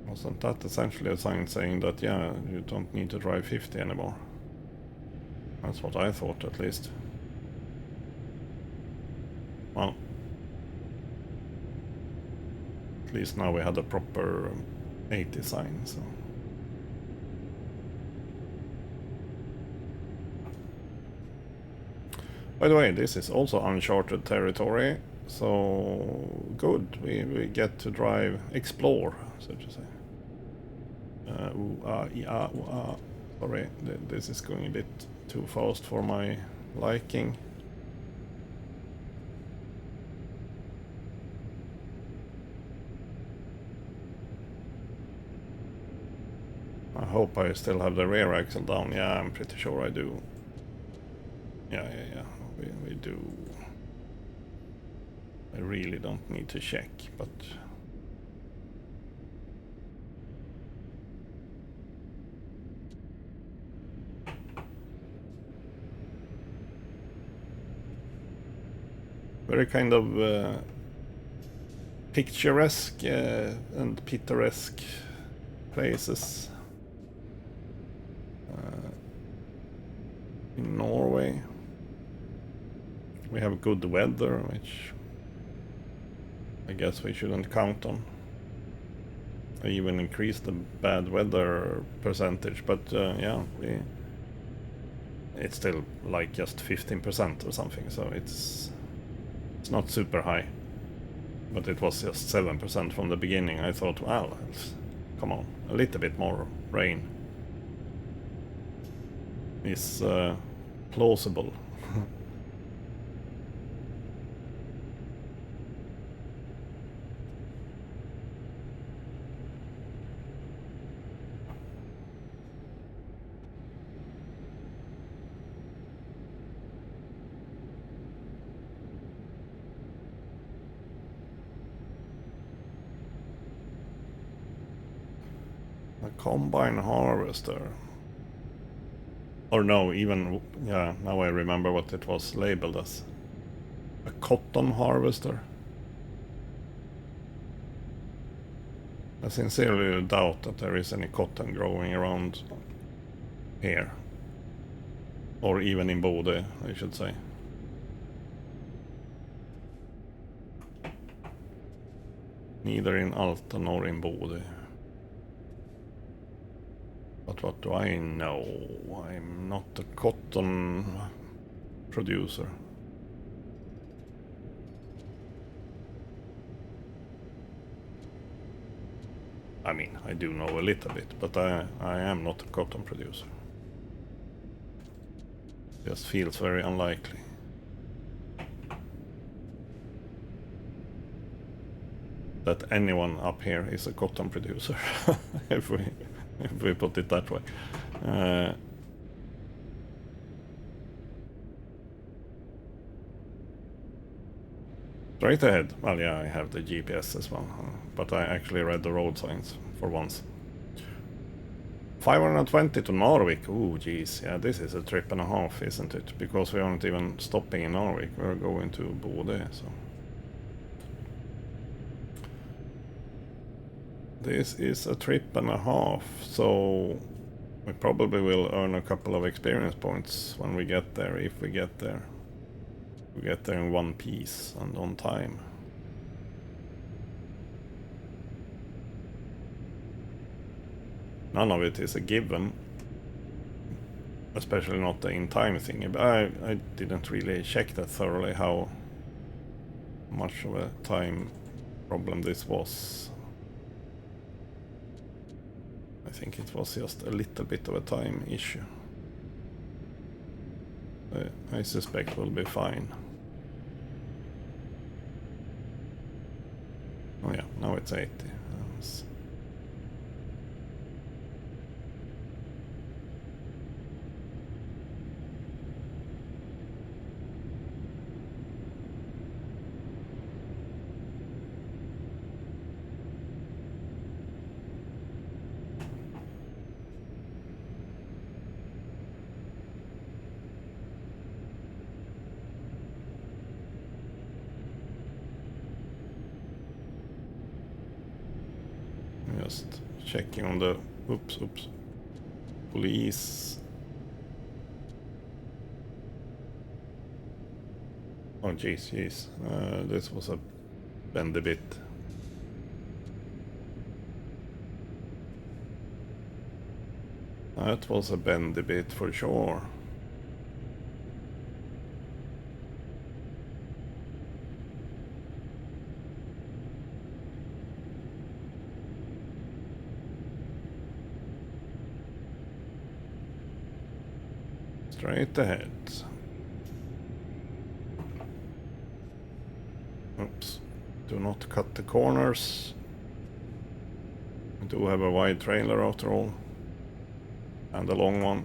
Wasn't that essentially a sign saying that, yeah, you don't need to drive 50 anymore? That's what I thought, at least. Well, at least now we had a proper 80 sign, so... By the way, this is also uncharted territory, so good. We get to drive, explore, so to say. Sorry, this is going a bit too fast for my liking. I hope I still have the rear axle down. Yeah, I'm pretty sure I do. Yeah, we do. I really don't need to check, but... Very kind of picturesque and pittoresque places in Norway. We have good weather, which I guess we shouldn't count on. I even increased the bad weather percentage, but yeah, it's still like just 15% or something, so it's not super high. But it was just 7% from the beginning. I thought, well, come on, a little bit more rain is plausible. A combine harvester. Or no, even, yeah, now I remember what it was labeled as. A cotton harvester. I sincerely doubt that there is any cotton growing around here. Or even in Bodø, I should say. Neither in Alta nor in Bodø. But what do I know? I'm not a cotton producer. I mean, I do know a little bit, but I am not a cotton producer. Just feels very unlikely. That anyone up here is a cotton producer, if we put it that way. Straight ahead. Well, yeah, I have the GPS as well, but I actually read the road signs for once. 520 to Narvik. Ooh, geez. Yeah, this is a trip and a half, isn't it? Because we aren't even stopping in Narvik. We're going to Bodø, so... This is a trip and a half, so we probably will earn a couple of experience points when we get there, if we get there. We get there in one piece and on time. None of it is a given. Especially not the in-time thing. But I didn't really check that thoroughly how much of a time problem this was. I think it was just a little bit of a time issue. I suspect we'll be fine. Oh yeah, now it's 80. Just checking on the oops police. Oh jeez. This was a bendy bit. That was a bendy bit for sure. Straight ahead. Oops. Do not cut the corners. We do have a wide trailer after all. And a long one.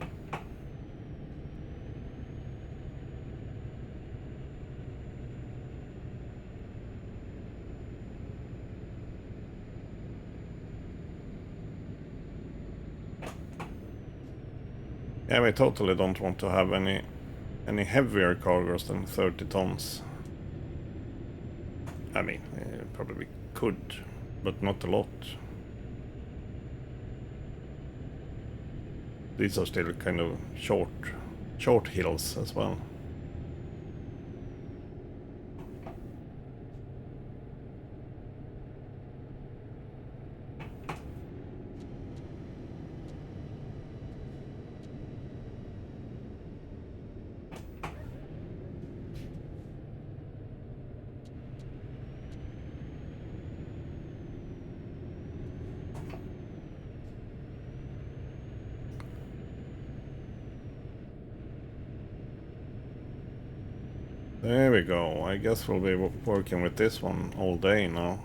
Yeah, we totally don't want to have any heavier cargoes than 30 tons. I mean, probably could, but not a lot. These are still kind of short hills as well. There we go. I guess we'll be working with this one all day now.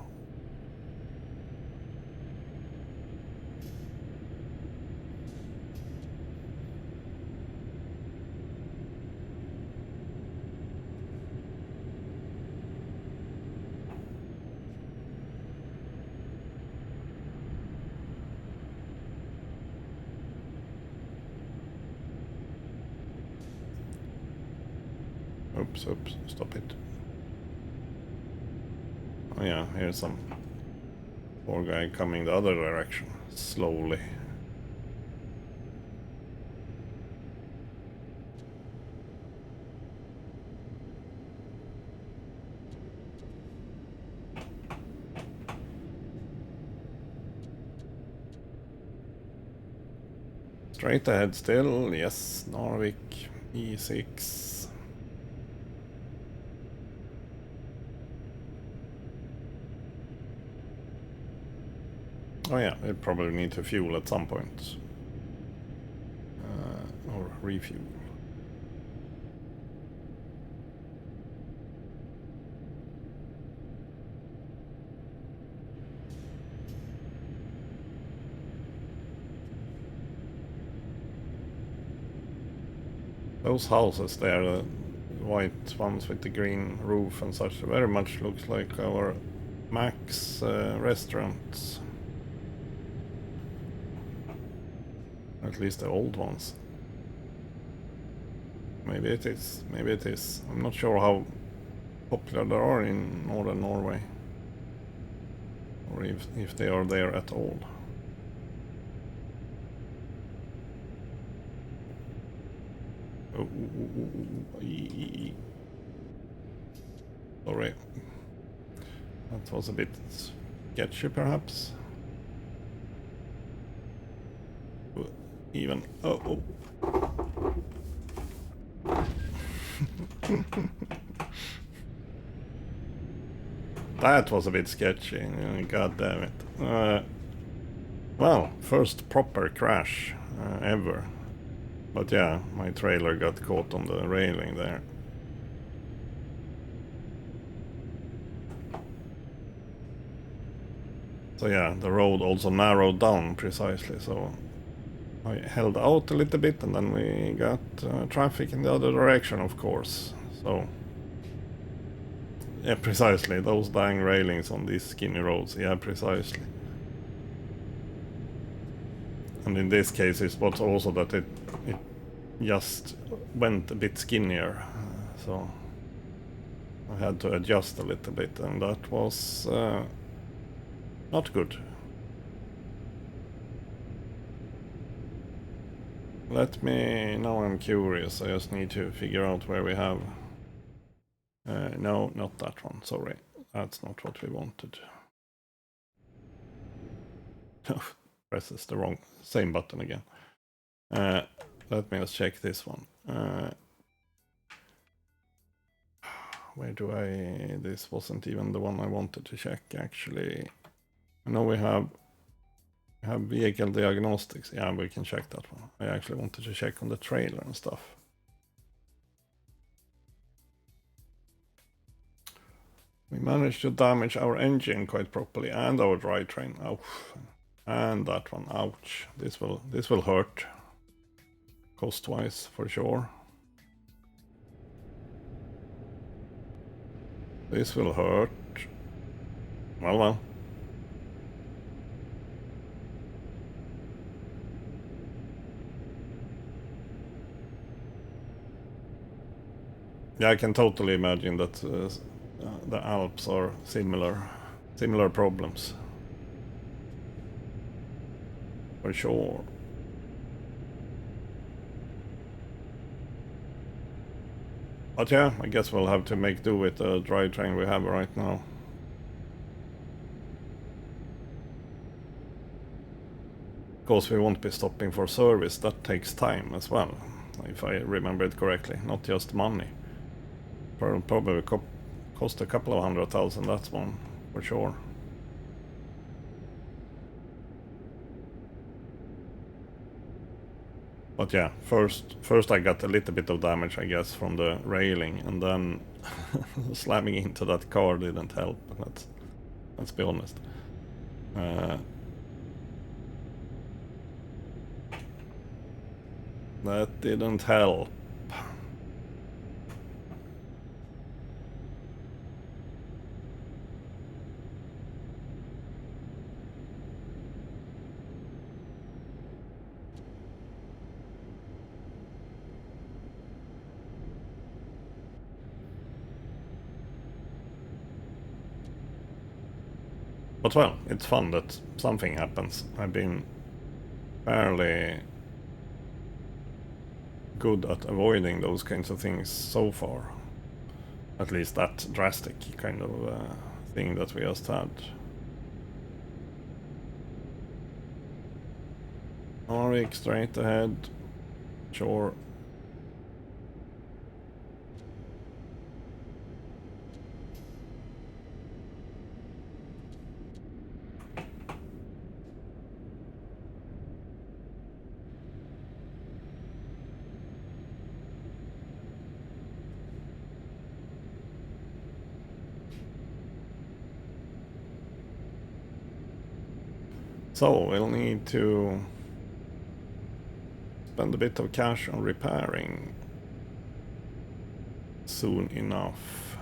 Oops, stop it. Oh yeah, here's some poor guy coming the other direction, slowly. Straight ahead still, yes, Norway, E6. Oh yeah, it probably need to fuel at some point. Or refuel. Those houses there, the white ones with the green roof and such, very much looks like our Max restaurants. At least the old ones. Maybe it is. Maybe it is. I'm not sure how popular they are in northern Norway. Or if they are there at all. Sorry. That was a bit sketchy, perhaps. Even... Oh. That was a bit sketchy. God damn it. Well, first proper crash ever. But yeah, my trailer got caught on the railing there. So yeah, the road also narrowed down precisely, so I held out a little bit and then we got traffic in the other direction, of course. So yeah, precisely, those dang railings on these skinny roads, yeah, precisely. And in this case it was also that it just went a bit skinnier, so I had to adjust a little bit, and that was not good. Now I'm curious, I just need to figure out where we have... no, not that one, sorry. That's not what we wanted. Presses the wrong, same button again. Let me just check this one. Where do I... This wasn't even the one I wanted to check, actually. I know we have vehicle diagnostics. Yeah, we can check that one. I actually wanted to check on the trailer and stuff. We managed to damage our engine quite properly and our drivetrain. Oh, and that one. Ouch. This will hurt. Cost-wise, for sure. This will hurt. Well. Yeah, I can totally imagine that the Alps are similar problems. For sure. But yeah, I guess we'll have to make do with the drivetrain we have right now. Of course, we won't be stopping for service. That takes time as well, if I remember it correctly. Not just money. Probably cost a couple of 100,000, that's one, for sure. But yeah, first I got a little bit of damage, I guess, from the railing, and then slamming into that car didn't help. Let's be honest. That didn't help. But well, it's fun that something happens. I've been fairly good at avoiding those kinds of things so far. At least that drastic kind of thing that we just had. Arik straight ahead. Sure. So we'll need to spend a bit of cash on repairing soon enough.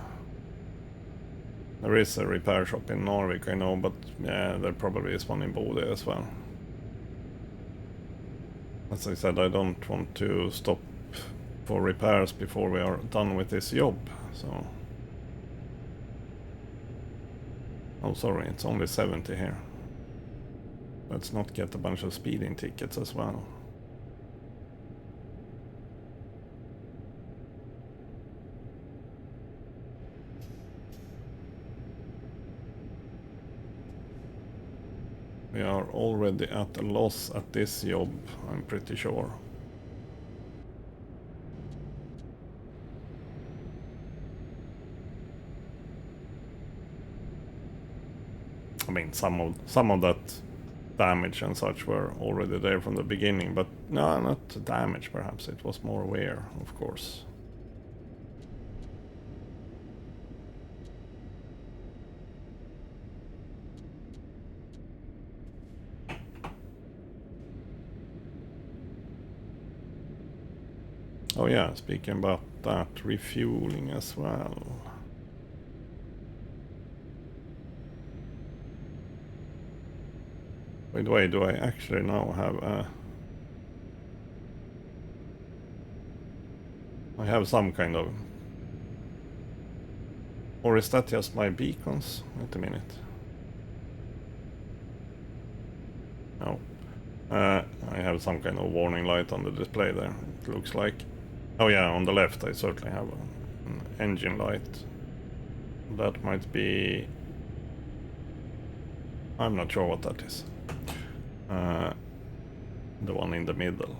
There is a repair shop in Norway, I know, but yeah, there probably is one in Bodø as well. As I said, I don't want to stop for repairs before we are done with this job, so... Oh, sorry, it's only 70 here. Let's not get a bunch of speeding tickets as well. We are already at a loss at this job, I'm pretty sure. I mean, some of that damage and such were already there from the beginning, but no, not damage perhaps, it was more wear, of course. Oh yeah, speaking about that, refueling as well. By the way, do I actually now have a... I have some kind of... Or is that just my beacons? Wait a minute. No. I have some kind of warning light on the display there, it looks like. Oh yeah, on the left I certainly have an engine light. That might be... I'm not sure what that is. The one in the middle,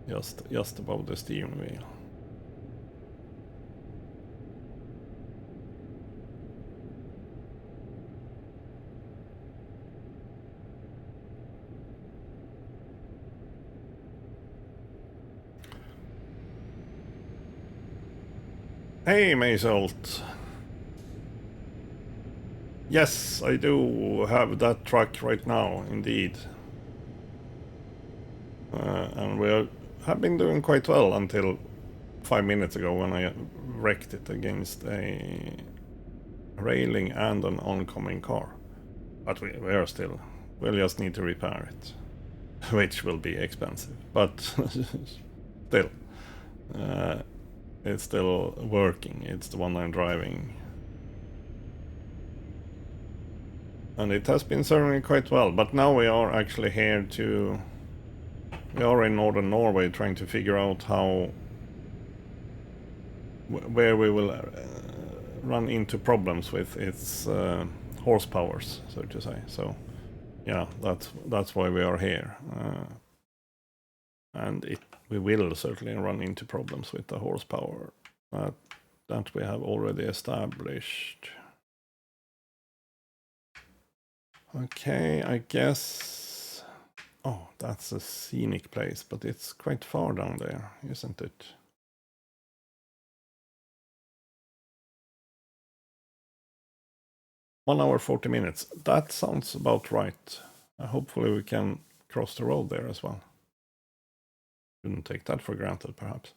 just above the steering wheel. Hey, Maysolt. Yes, I do have that truck right now, indeed. And we have been doing quite well until 5 minutes ago when I wrecked it against a railing and an oncoming car. But we are still... We'll just need to repair it. Which will be expensive, but still. It's still working. It's the one I'm driving. And it has been serving quite well, but now we are actually here to... We are in northern Norway trying to figure out how... where we will run into problems with its horsepowers, so to say. So, yeah, that's why we are here. And we will certainly run into problems with the horsepower that we have already established. Okay, I guess... Oh, that's a scenic place, but it's quite far down there, isn't it? One hour 40 minutes. That sounds about right. Hopefully we can cross the road there as well. Shouldn't take that for granted, perhaps.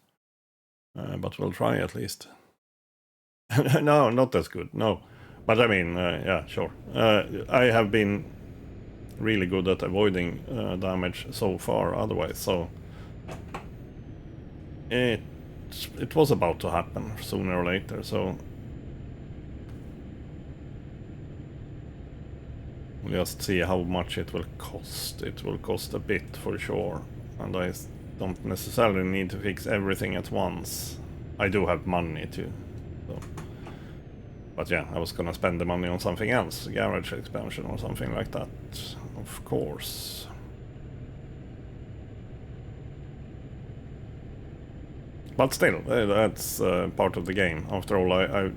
But we'll try at least. No, not as good, no. But I mean, yeah, sure. I have been really good at avoiding damage so far otherwise, so... It was about to happen sooner or later, so... We'll just see how much it will cost. It will cost a bit for sure, and I don't necessarily need to fix everything at once. I do have money too, so. But yeah, I was gonna spend the money on something else, garage expansion or something like that, of course. But still, that's part of the game. After all, I've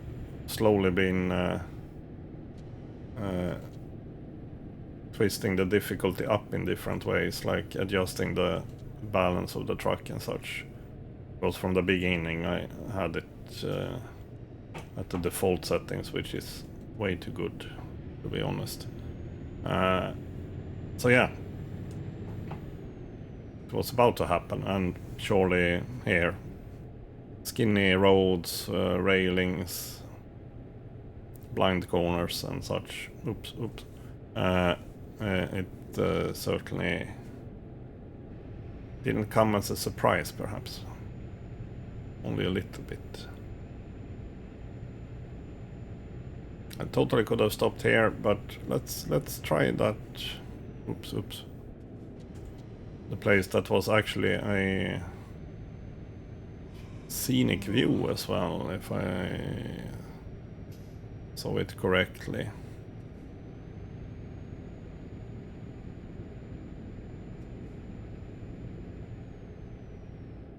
slowly been twisting the difficulty up in different ways, like adjusting the balance of the truck and such. Because from the beginning I had it at the default settings, which is way too good, to be honest. So yeah, it was about to happen, and surely here, skinny roads, railings, blind corners and such. Oops. It certainly didn't come as a surprise, perhaps. Only a little bit. I totally could have stopped here, but let's try that. Oops. The place that was actually a scenic view as well, if I saw it correctly.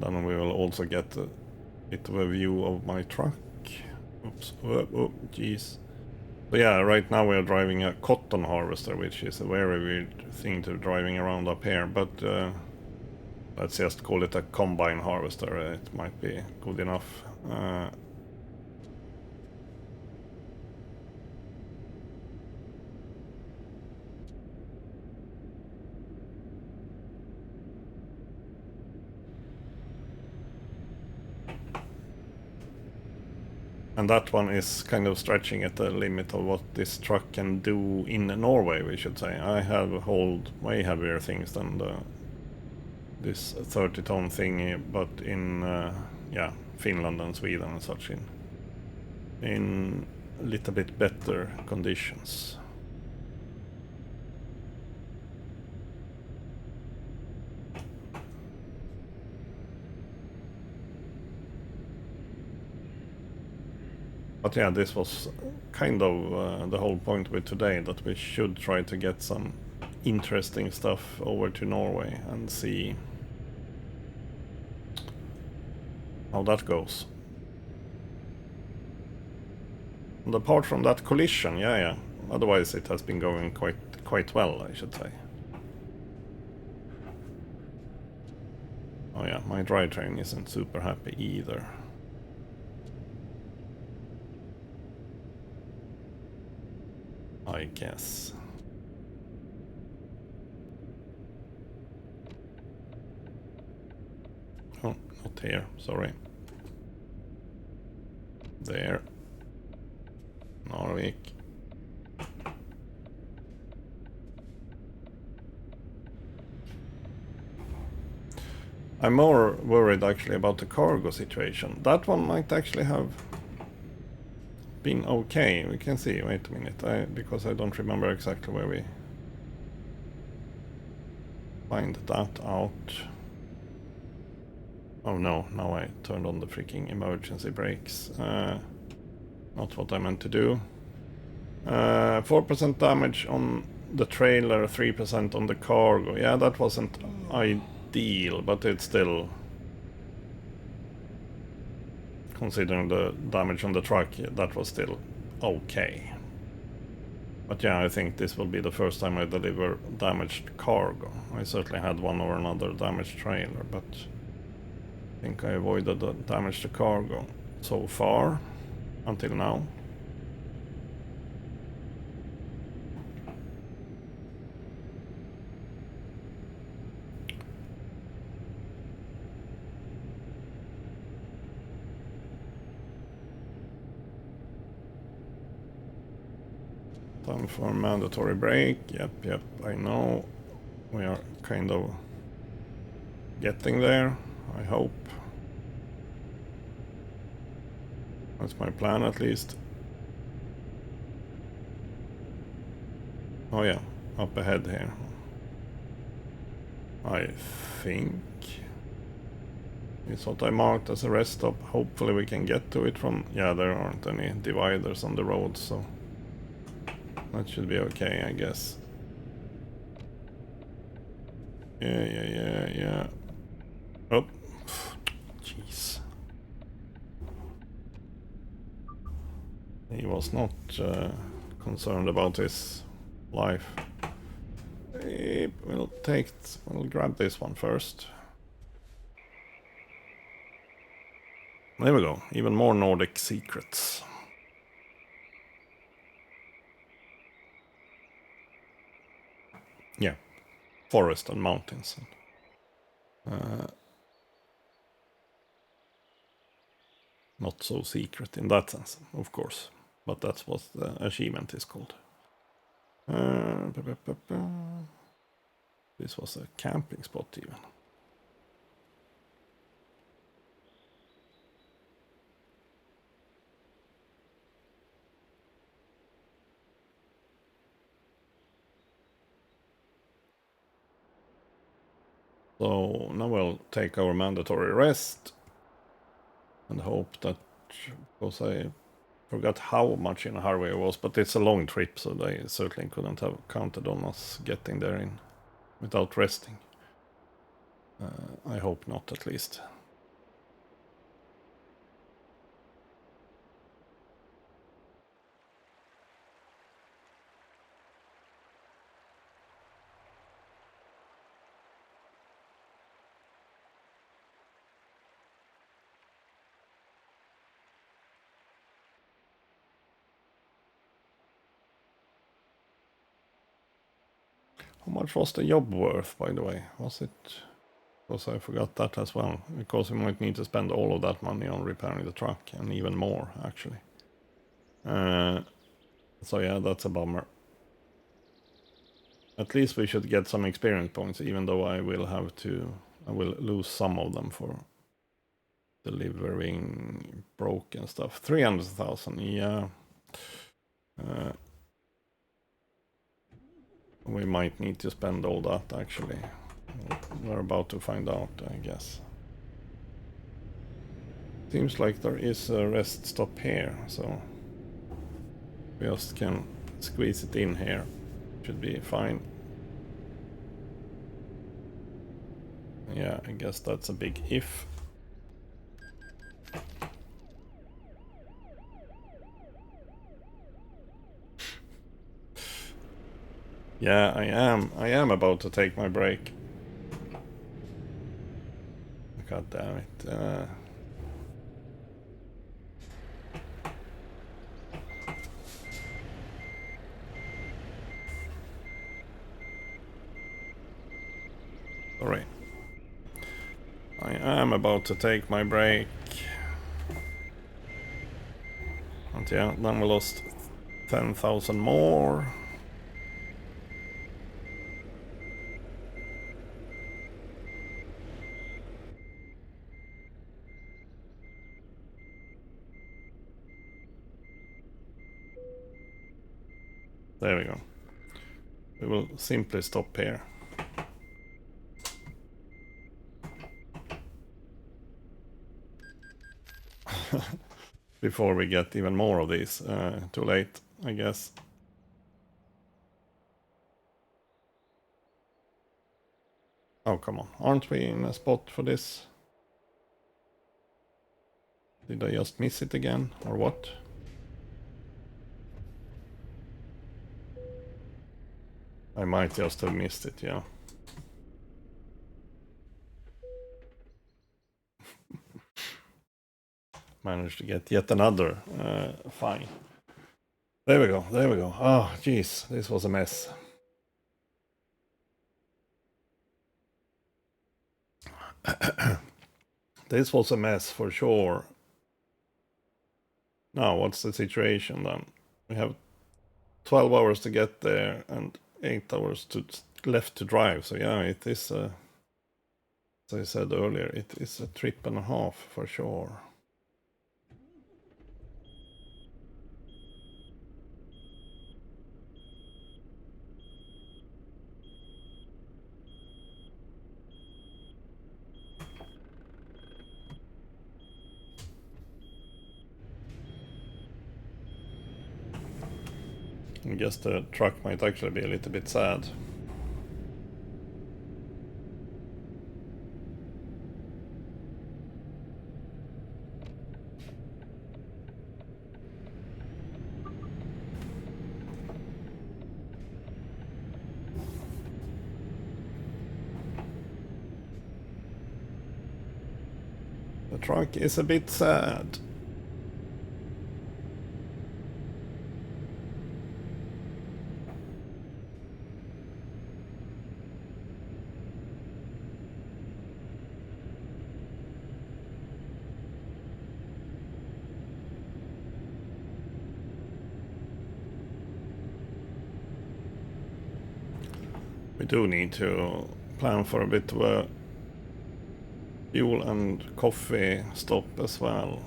Then we will also get a bit of a view of my truck. Oops, oh, jeez. So yeah, right now we are driving a cotton harvester, which is a very weird thing to driving around up here, but let's just call it a combine harvester. It might be good enough. And that one is kind of stretching at the limit of what this truck can do in Norway, we should say. I have hauled way heavier things than this 30-ton thingy, but in Finland and Sweden and such, in a little bit better conditions. But yeah, this was kind of the whole point with today, that we should try to get some interesting stuff over to Norway and see how that goes. And apart from that collision, yeah. Otherwise it has been going quite well, I should say. Oh yeah, my drivetrain isn't super happy either. I guess. Oh, not here, sorry. There. Norway. I'm more worried actually about the cargo situation. That one might actually have been okay. We can see. Wait a minute, because I don't remember exactly where we find that out. Oh no, now I turned on the freaking emergency brakes. Not what I meant to do. 4% damage on the trailer, 3% on the cargo. Yeah, that wasn't ideal, but it's still... Considering the damage on the truck, that was still okay. But yeah, I think this will be the first time I deliver damaged cargo. I certainly had one or another damaged trailer, but I think I avoided the damage to cargo so far, until now. Time for mandatory break. Yep, I know. We are kind of getting there, I hope. That's my plan, at least. Oh yeah, up ahead here. I think it's what I marked as a rest stop. Hopefully we can get to it from... Yeah, there aren't any dividers on the road, so that should be okay, I guess. Yeah. Oh, jeez. He was not concerned about his life. We'll grab this one first. There we go. Even more Nordic secrets. Yeah, forest and mountains. Not so secret in that sense, of course. But that's what the achievement is called. This was a camping spot even. So now we'll take our mandatory rest and hope that, because I forgot how much in a hurry I was, but it's a long trip, so they certainly couldn't have counted on us getting there without resting. I hope not, at least. How much was the job worth, by the way? Was it... Because I forgot that as well. Because we might need to spend all of that money on repairing the truck, and even more, actually. So yeah, that's a bummer. At least we should get some experience points, even though I will lose some of them for delivering broken stuff. 300,000, yeah. We might need to spend all that, actually. We're about to find out, I guess. Seems like there is a rest stop here, so we just can squeeze it in here. Should be fine. Yeah, I guess that's a big if. Yeah, I am about to take my break. God damn it. Sorry. I am about to take my break. And yeah, then we lost 10,000 more. There we go. We will simply stop here. Before we get even more of these. Too late, I guess. Oh, come on. Aren't we in a spot for this? Did I just miss it again, or what? I might just have missed it, yeah. Managed to get yet another fine. There we go, there we go. Oh, jeez, this was a mess. This was a mess for sure. Now, what's the situation then? We have 12 hours to get there and 8 hours left to drive. So yeah, it is, as I said earlier, it is a trip and a half for sure. I guess the truck might actually be a little bit sad. The truck is a bit sad. We do need to plan for a bit of a fuel and coffee stop as well.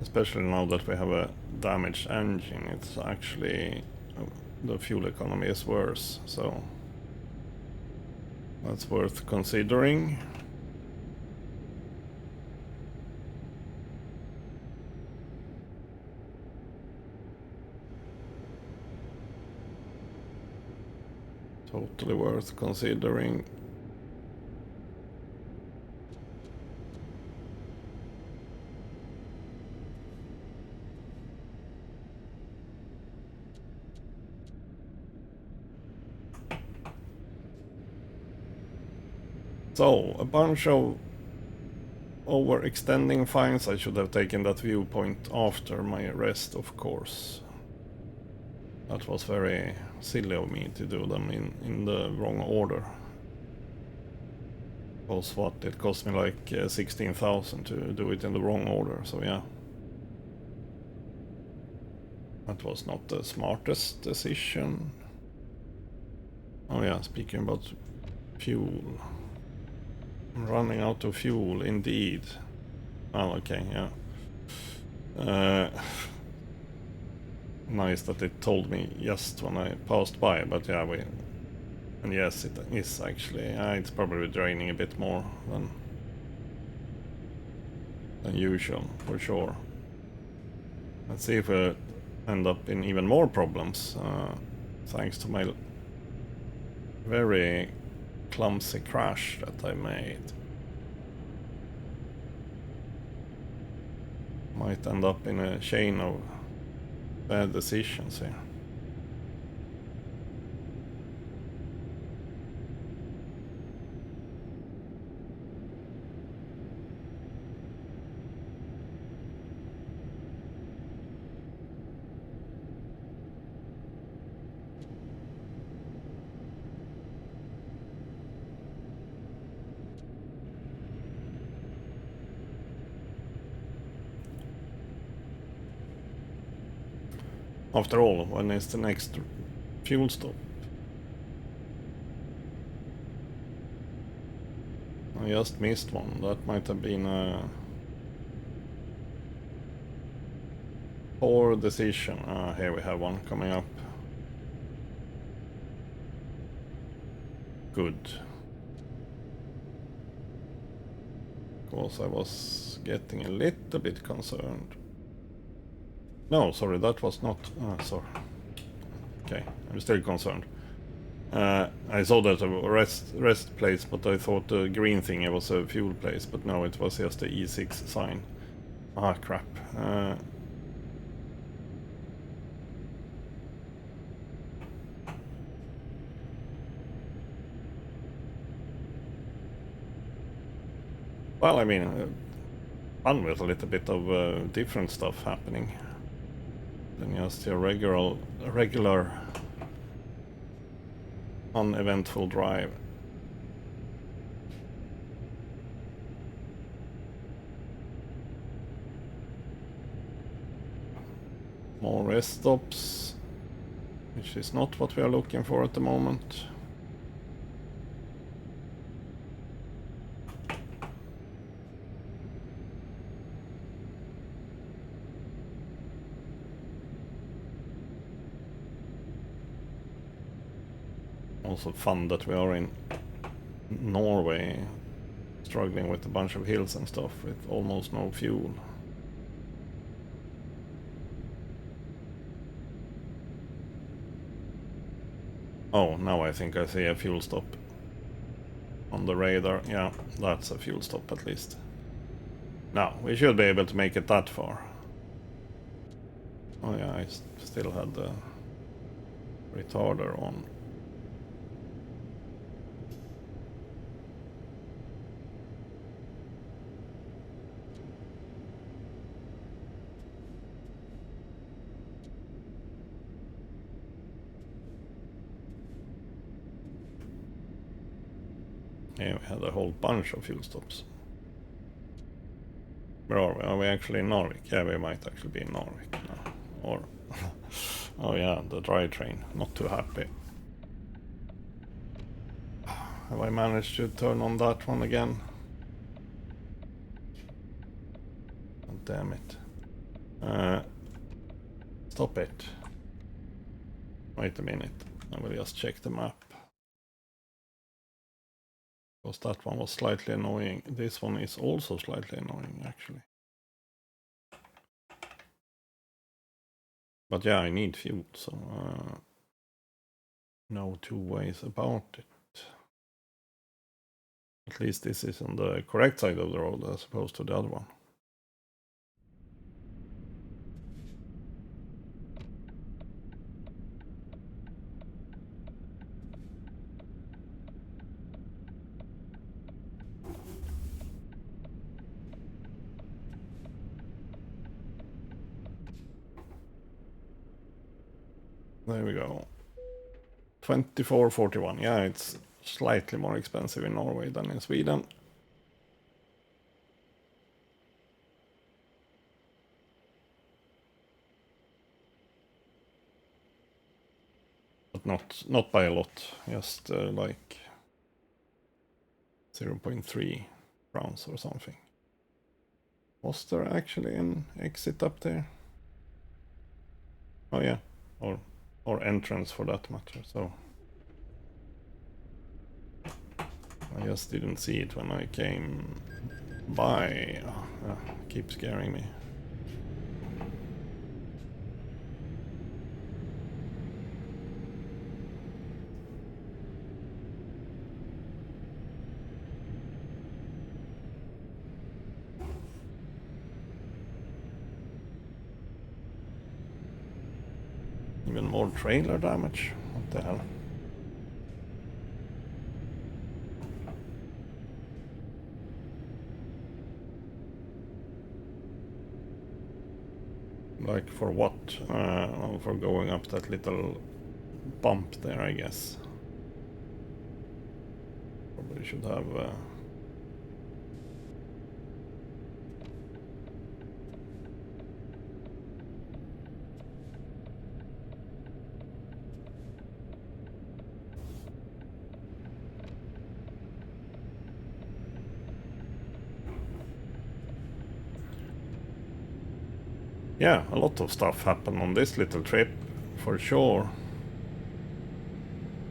Especially now that we have a damaged engine, it's actually the fuel economy is worse, so that's worth considering. Totally worth considering. So, a bunch of overextending fines. I should have taken that viewpoint after my arrest, of course. That was very silly of me to do them in the wrong order. Was what it cost me like 16,000 to do it in the wrong order, so yeah. That was not the smartest decision. Oh yeah, speaking about fuel. I'm running out of fuel, indeed. Oh, okay, yeah. Nice that it told me just when I passed by, but yeah, and yes, it is actually. It's probably draining a bit more than usual, for sure. Let's see if we end up in even more problems, thanks to my very clumsy crash that I made. Might end up in a chain of bad decisions here. After all, when is the next fuel stop? I just missed one. That might have been a poor decision. Here we have one coming up. Good. Because I was getting a little bit concerned. No, sorry, that was not... sorry. Okay, I'm still concerned. I saw that a rest place, but I thought the green thing was a fuel place, but no, it was just the E6 sign. Ah, crap. Well, I mean, fun with a little bit of different stuff happening than just a regular uneventful drive. More rest stops, which is not what we are looking for at the moment. Also fun that we are in Norway, struggling with a bunch of hills and stuff with almost no fuel. Oh, now I think I see a fuel stop on the radar. Yeah, that's a fuel stop at least. Now, we should be able to make it that far. Oh yeah, I still had the retarder on. Yeah, we had a whole bunch of fuel stops. Where are we? Are we actually in Norway? Yeah, we might actually be in Norway now. Or... oh yeah, the dry train. Not too happy. Have I managed to turn on that one again? Oh, damn it. Stop it. Wait a minute. I will just check the map. Because that one was slightly annoying. This one is also slightly annoying, actually. But yeah, I need fuel, so... no two ways about it. At least this is on the correct side of the road as opposed to the other one. There we go. 24.41. Yeah, it's slightly more expensive in Norway than in Sweden. But not by a lot, just like 0.3 crowns or something. Was there actually an exit up there? Oh yeah, or entrance for that matter, so I just didn't see it when I came by. Oh, yeah, keep scaring me. Even more trailer damage? What the hell? Like for what? Well, for going up that little bump there, I guess. Probably should have... Yeah, a lot of stuff happened on this little trip, for sure.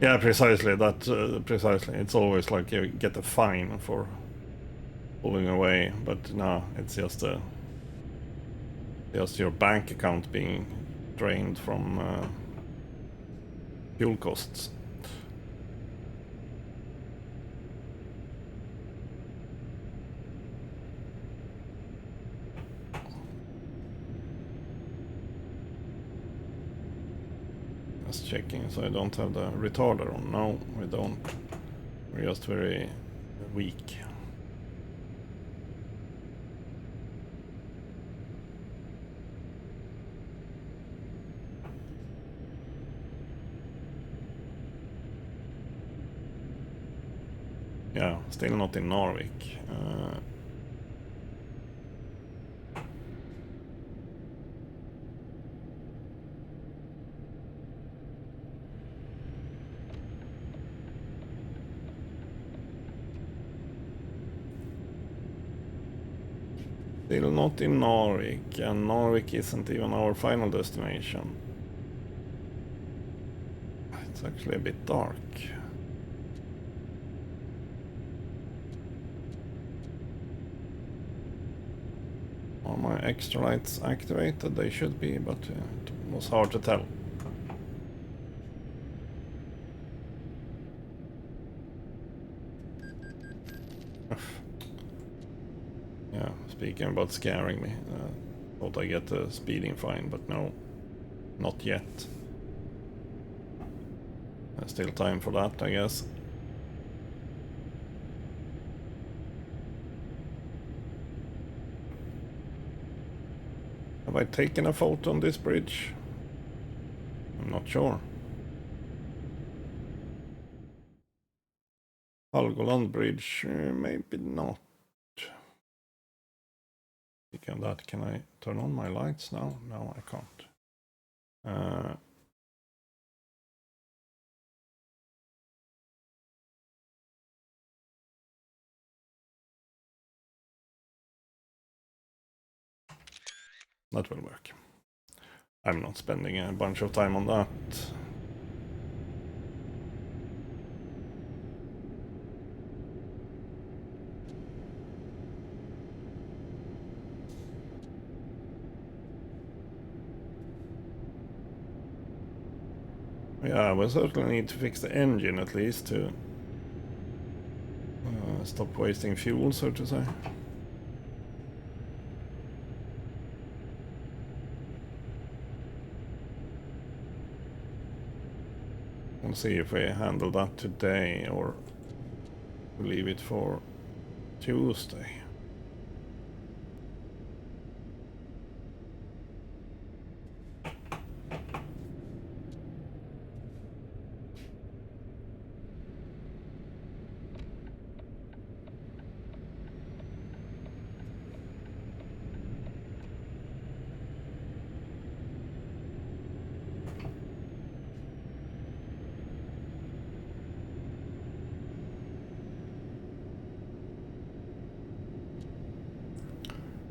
Yeah, precisely. Precisely. It's always like you get a fine for pulling away, but no, it's just your bank account being drained from fuel costs. Just checking, so I don't have the retarder on. No, we don't. We're just very weak. Yeah, still not in Norway. Still not in Norwich, and Norwich isn't even our final destination. It's actually a bit dark. Are my extra lights activated? They should be, but it was hard to tell. Yeah, speaking about scaring me, thought I get a speeding fine, but no, not yet. There's still time for that, I guess. Have I taken a photo on this bridge? I'm not sure. Helgoland Bridge, maybe not. Speaking of that, can I turn on my lights now? No, I can't. That will work. I'm not spending a bunch of time on that. Yeah, we certainly need to fix the engine at least to stop wasting fuel, so to say. We'll see if we handle that today or leave it for Tuesday.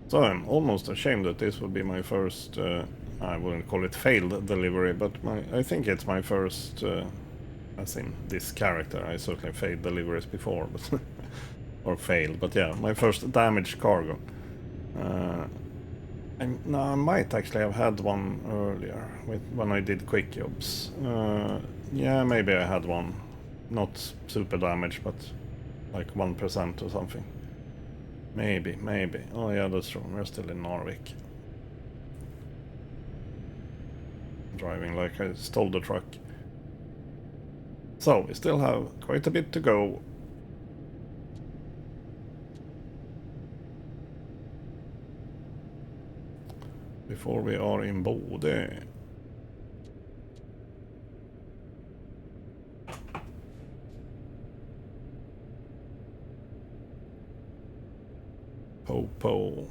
So I'm almost ashamed that this would be my first, I wouldn't call it failed delivery, but I think it's my first, as in this character. I certainly failed deliveries before, but or failed, but yeah, my first damaged cargo. I might actually have had one earlier when I did quick jobs. Yeah, maybe I had one. Not super damaged, but like 1% or something. Maybe. Oh yeah, that's true. We're still in Narvik. Driving like I stole the truck. So, we still have quite a bit to go. Before we are in Bodø. Po.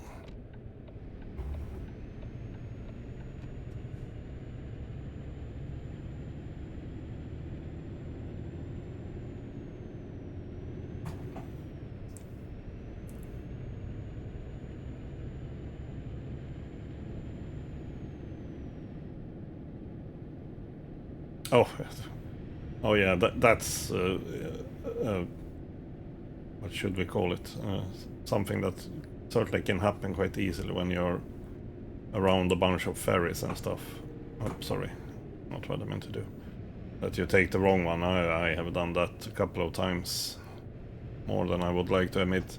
Oh yeah, that's what should we call it? Something that certainly can happen quite easily when you're around a bunch of ferries and stuff. Oh, sorry, not what I meant to do. That you take the wrong one. I have done that a couple of times, more than I would like to admit.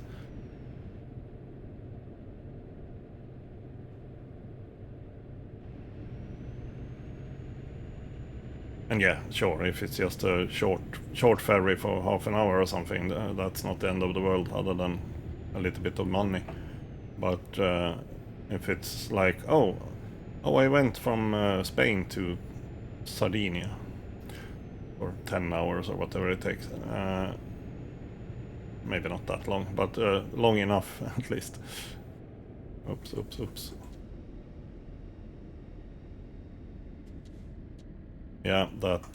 And yeah, sure, if it's just a short ferry for half an hour or something, that's not the end of the world, other than a little bit of money. But if it's like, oh, I went from Spain to Sardinia for 10 hours or whatever it takes. Maybe not that long, but long enough at least. Oops. Yeah, that's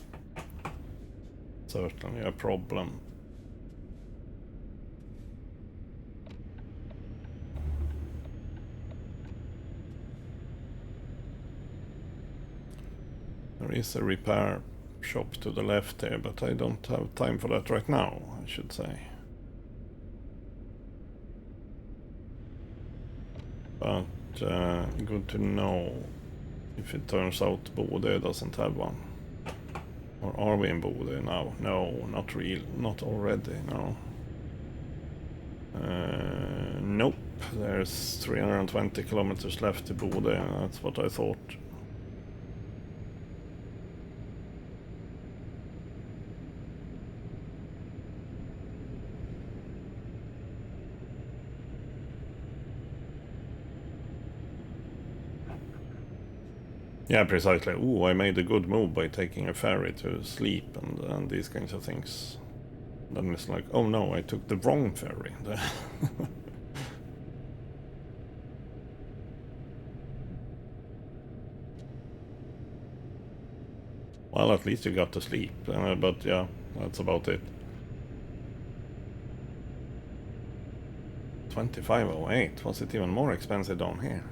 certainly a problem. There is a repair shop to the left here, but I don't have time for that right now, I should say. But good to know if it turns out Bodø doesn't have one. Or are we in Bodø now? No, not already, no. Nope, there's 320 kilometers left to Bodø, that's what I thought. Yeah, precisely. Ooh, I made a good move by taking a ferry to sleep and these kinds of things. Then it's like, oh no, I took the wrong ferry. Well, at least you got to sleep, but yeah, that's about it. 2508, was it even more expensive down here?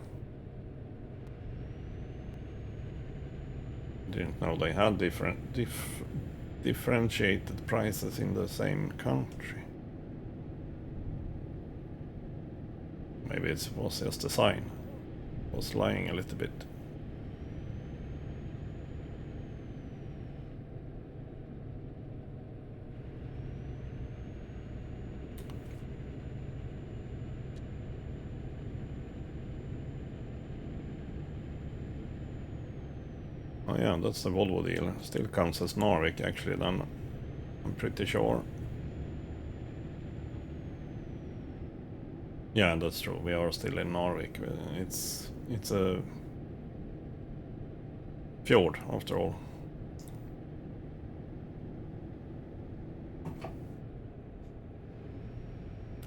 Didn't know they had differentiated prices in the same country. Maybe it was just a sign. It was lying a little bit. Oh yeah, that's the Volvo deal. Still counts as Narvik actually then, I'm pretty sure. Yeah, that's true. We are still in Narvik. It's a fjord after all.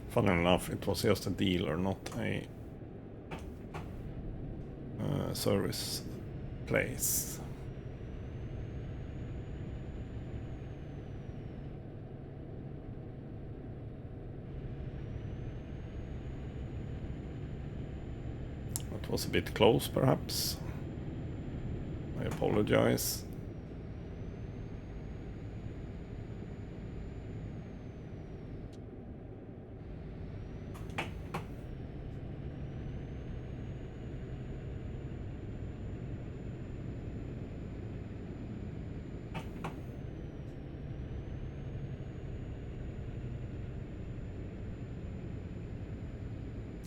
Funny enough, it was just a dealer, not a service place. was a bit close, perhaps. I apologize.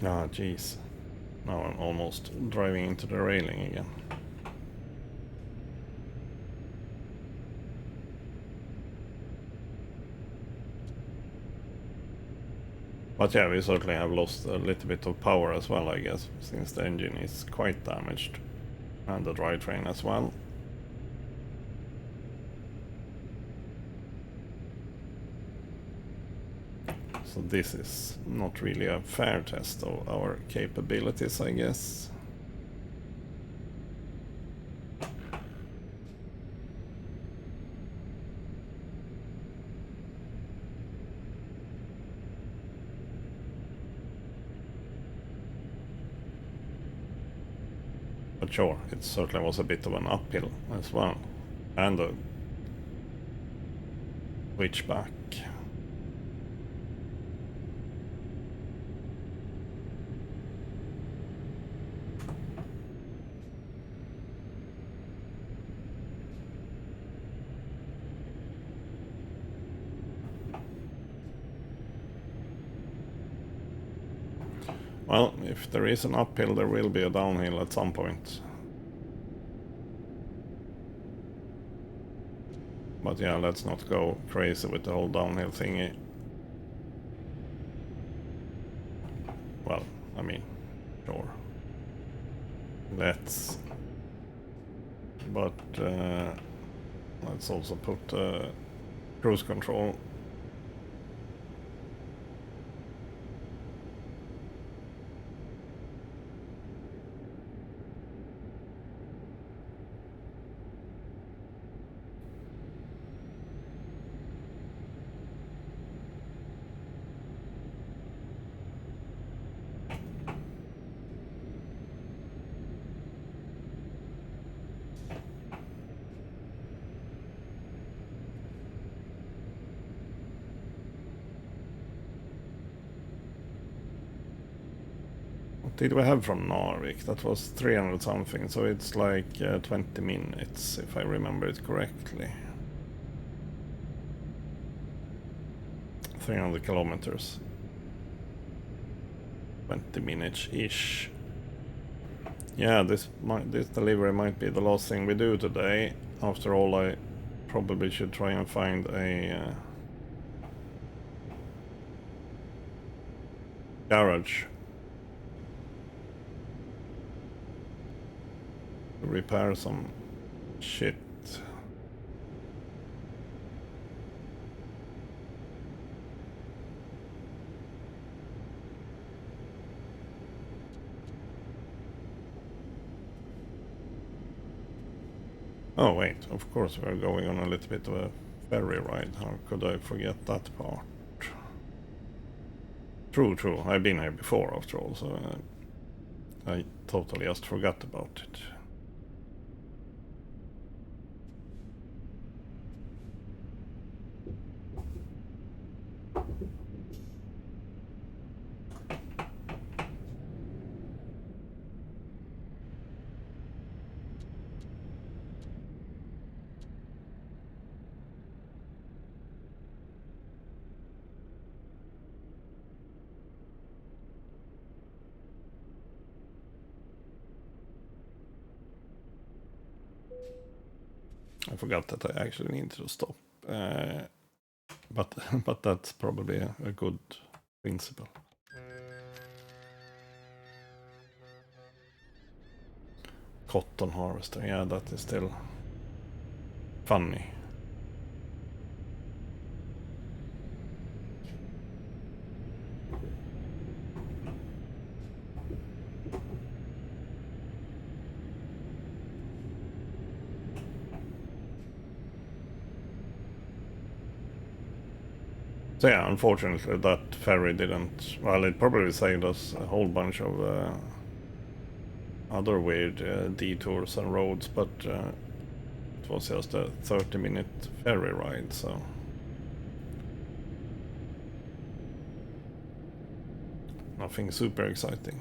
Ah, jeez. Now I'm almost driving into the railing again. But yeah, we certainly have lost a little bit of power as well, I guess, since the engine is quite damaged. And the drivetrain as well. So this is not really a fair test of our capabilities, I guess. But sure, it certainly was a bit of an uphill as well. And a switchback. Well, if there is an uphill, there will be a downhill at some point. But yeah, let's not go crazy with the whole downhill thingy. Well, I mean, sure. Let's... But let's also put cruise control. Did we have from Narvik? That was 300 something, so it's like 20 minutes, if I remember it correctly. 300 kilometers. 20 minutes-ish. Yeah, this delivery might be the last thing we do today. After all, I probably should try and find a garage repair some shit. Oh wait, of course we're going on a little bit of a ferry ride. How could I forget that part? True. I've been here before after all, so I totally just forgot about it. I forgot that I actually need to stop. But that's probably a good principle. Cotton harvester, yeah, that is still funny. So yeah, unfortunately that ferry didn't... Well, it probably saved us a whole bunch of other weird detours and roads, but it was just a 30-minute ferry ride, so nothing super exciting.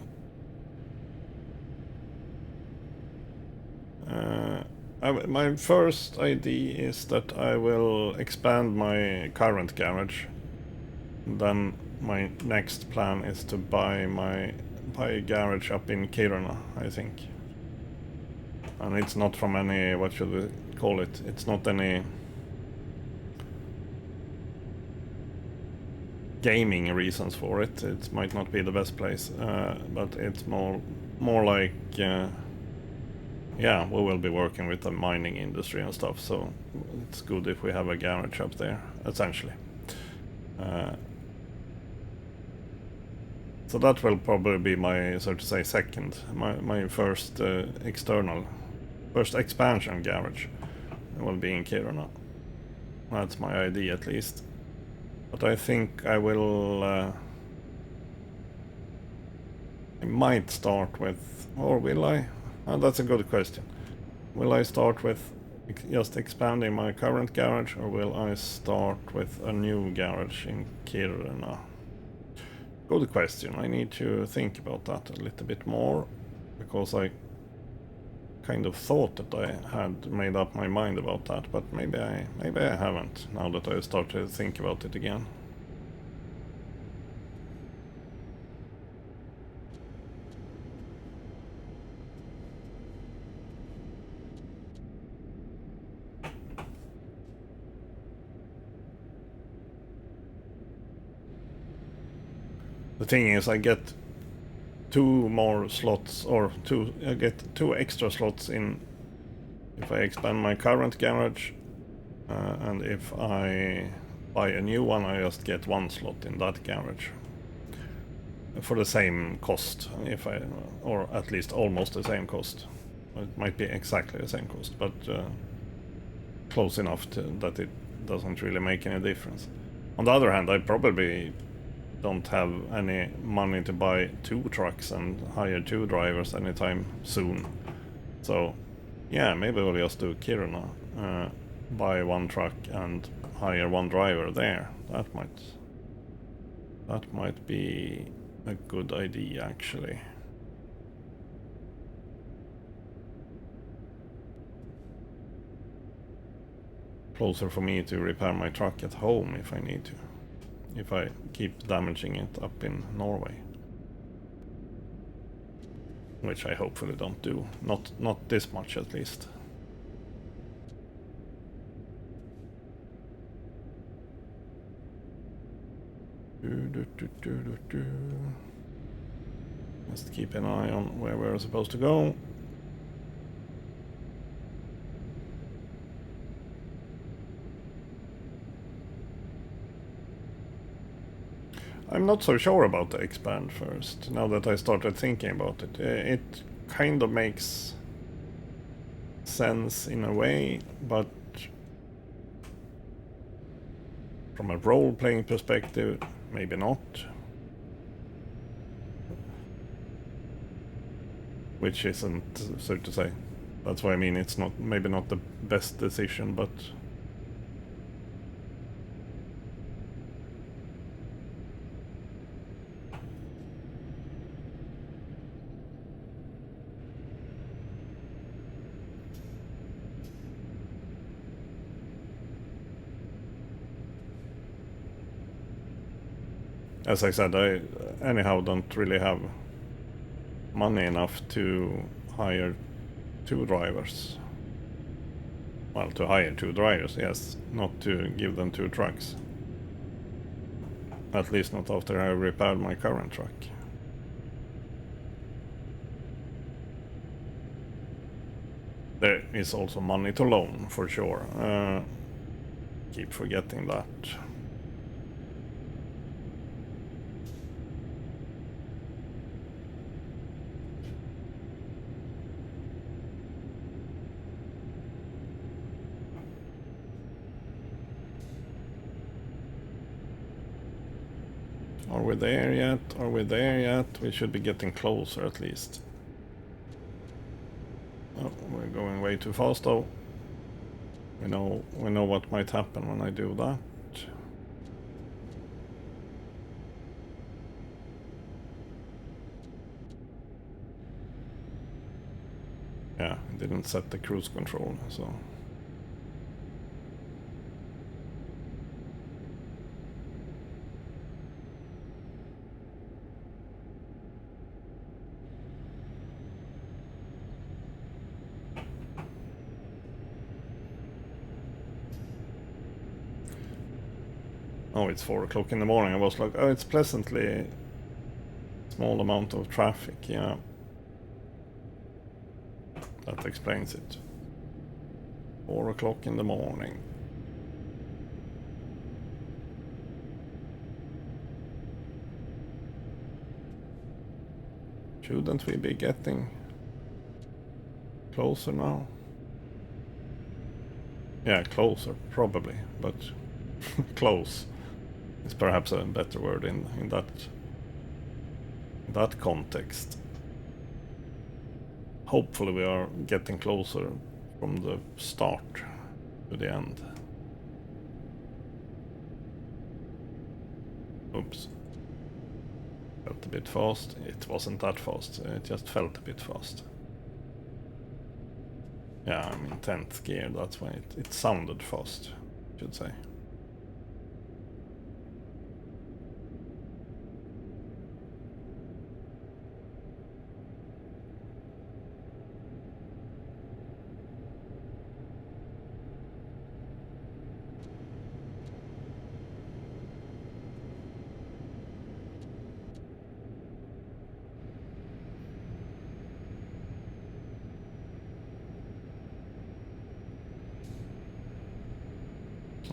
My first idea is that I will expand my current garage. Then my next plan is to buy a garage up in Kiruna, I think. And it's not from any, what should we call it? It's not any gaming reasons for it. It might not be the best place, but it's more like yeah, we will be working with the mining industry and stuff, so it's good if we have a garage up there, essentially. So that will probably be my, so to say, my first first expansion garage will be in Kiruna. That's my idea, at least. But I think I will... I might start with... Or will I? Oh, that's a good question. Will I start with just expanding my current garage, or will I start with a new garage in Kiruna? Good question. I need to think about that a little bit more, because I kind of thought that I had made up my mind about that, but maybe I haven't, now that I started to think about it again. The thing is, I get two more slots, or I get two extra slots in if I expand my current garage, and if I buy a new one, I just get one slot in that garage for the same cost, or at least almost the same cost. It might be exactly the same cost, but close enough that it doesn't really make any difference. On the other hand, I probably don't have any money to buy 2 trucks and hire 2 drivers anytime soon. So yeah, maybe we'll just do Kiruna, buy 1 truck and hire 1 driver there. That might be a good idea, actually. Closer for me to repair my truck at home if I need to. If I keep damaging it up in Norway. Which I hopefully don't do. Not this much, at least. Just keep an eye on where we're supposed to go. I'm not so sure about the expand first, now that I started thinking about it. It kind of makes sense in a way, but from a role-playing perspective, maybe not. Which isn't, so to say. That's why I mean it's not, maybe not the best decision, but... As I said, I anyhow don't really have money enough to hire 2 drivers. Well, to hire 2 drivers, yes, not to give them 2 trucks. At least not after I repaired my current truck. There is also money to loan, for sure. Keep forgetting that. Are we there yet? Are we there yet? We should be getting closer, at least. We're going way too fast though. We know what might happen when I do that. Yeah, I didn't set the cruise control, so... Oh, it's 4 o'clock in the morning. I was like, oh, it's pleasantly small amount of traffic, yeah. That explains it. 4 o'clock in the morning. Shouldn't we be getting closer now? Yeah, closer, probably, but close is perhaps a better word in that context. Hopefully we are getting closer from the start to the end. Oops. Felt a bit fast. It wasn't that fast, it just felt a bit fast. Yeah, I'm in 10th gear, that's why it sounded fast, I should say.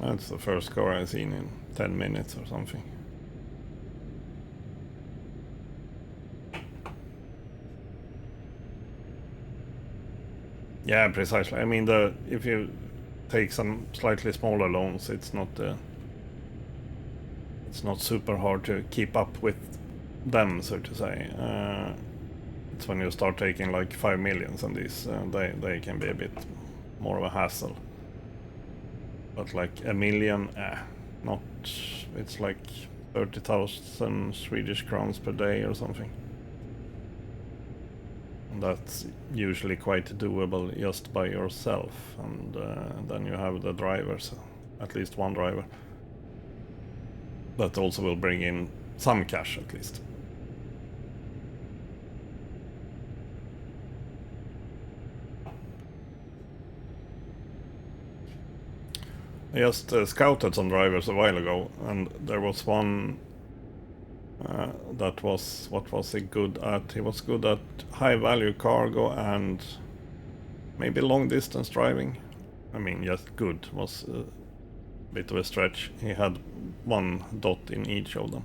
That's the first car I've seen in 10 minutes or something. Yeah, precisely. I mean, if you take some slightly smaller loans, it's not super hard to keep up with them, so to say. It's when you start taking like 5 millions and these, they can be a bit more of a hassle. But like a million, not. It's like 30,000 Swedish crowns per day or something. And that's usually quite doable just by yourself, and then you have the drivers, at least one driver. That also will bring in some cash at least. I just scouted some drivers a while ago, and there was one that was, what was he good at? He was good at high value cargo and maybe long distance driving. I mean, just good was a bit of a stretch. He had 1 dot in each of them.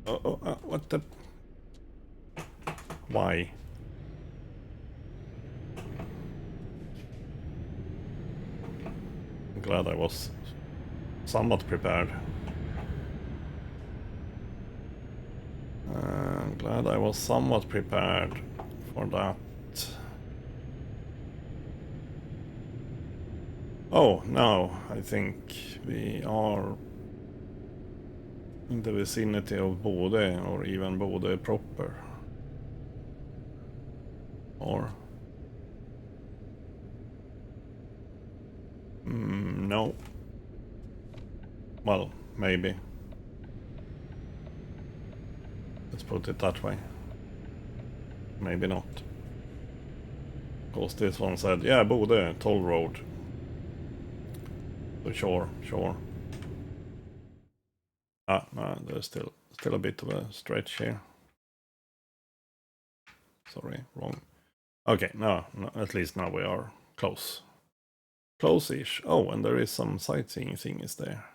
What the... Why? I'm glad I was somewhat prepared. I'm glad I was somewhat prepared for that. Oh, now I think we are in the vicinity of Bode, or even Bode proper. Or... no. Well, maybe. Let's put it that way. Maybe not. Because this one said, yeah, Bode, toll road. So sure. No, there's still a bit of a stretch here. Sorry, wrong. Okay, no, at least now we are close. Close-ish. Oh, and there is some sightseeing thing is there.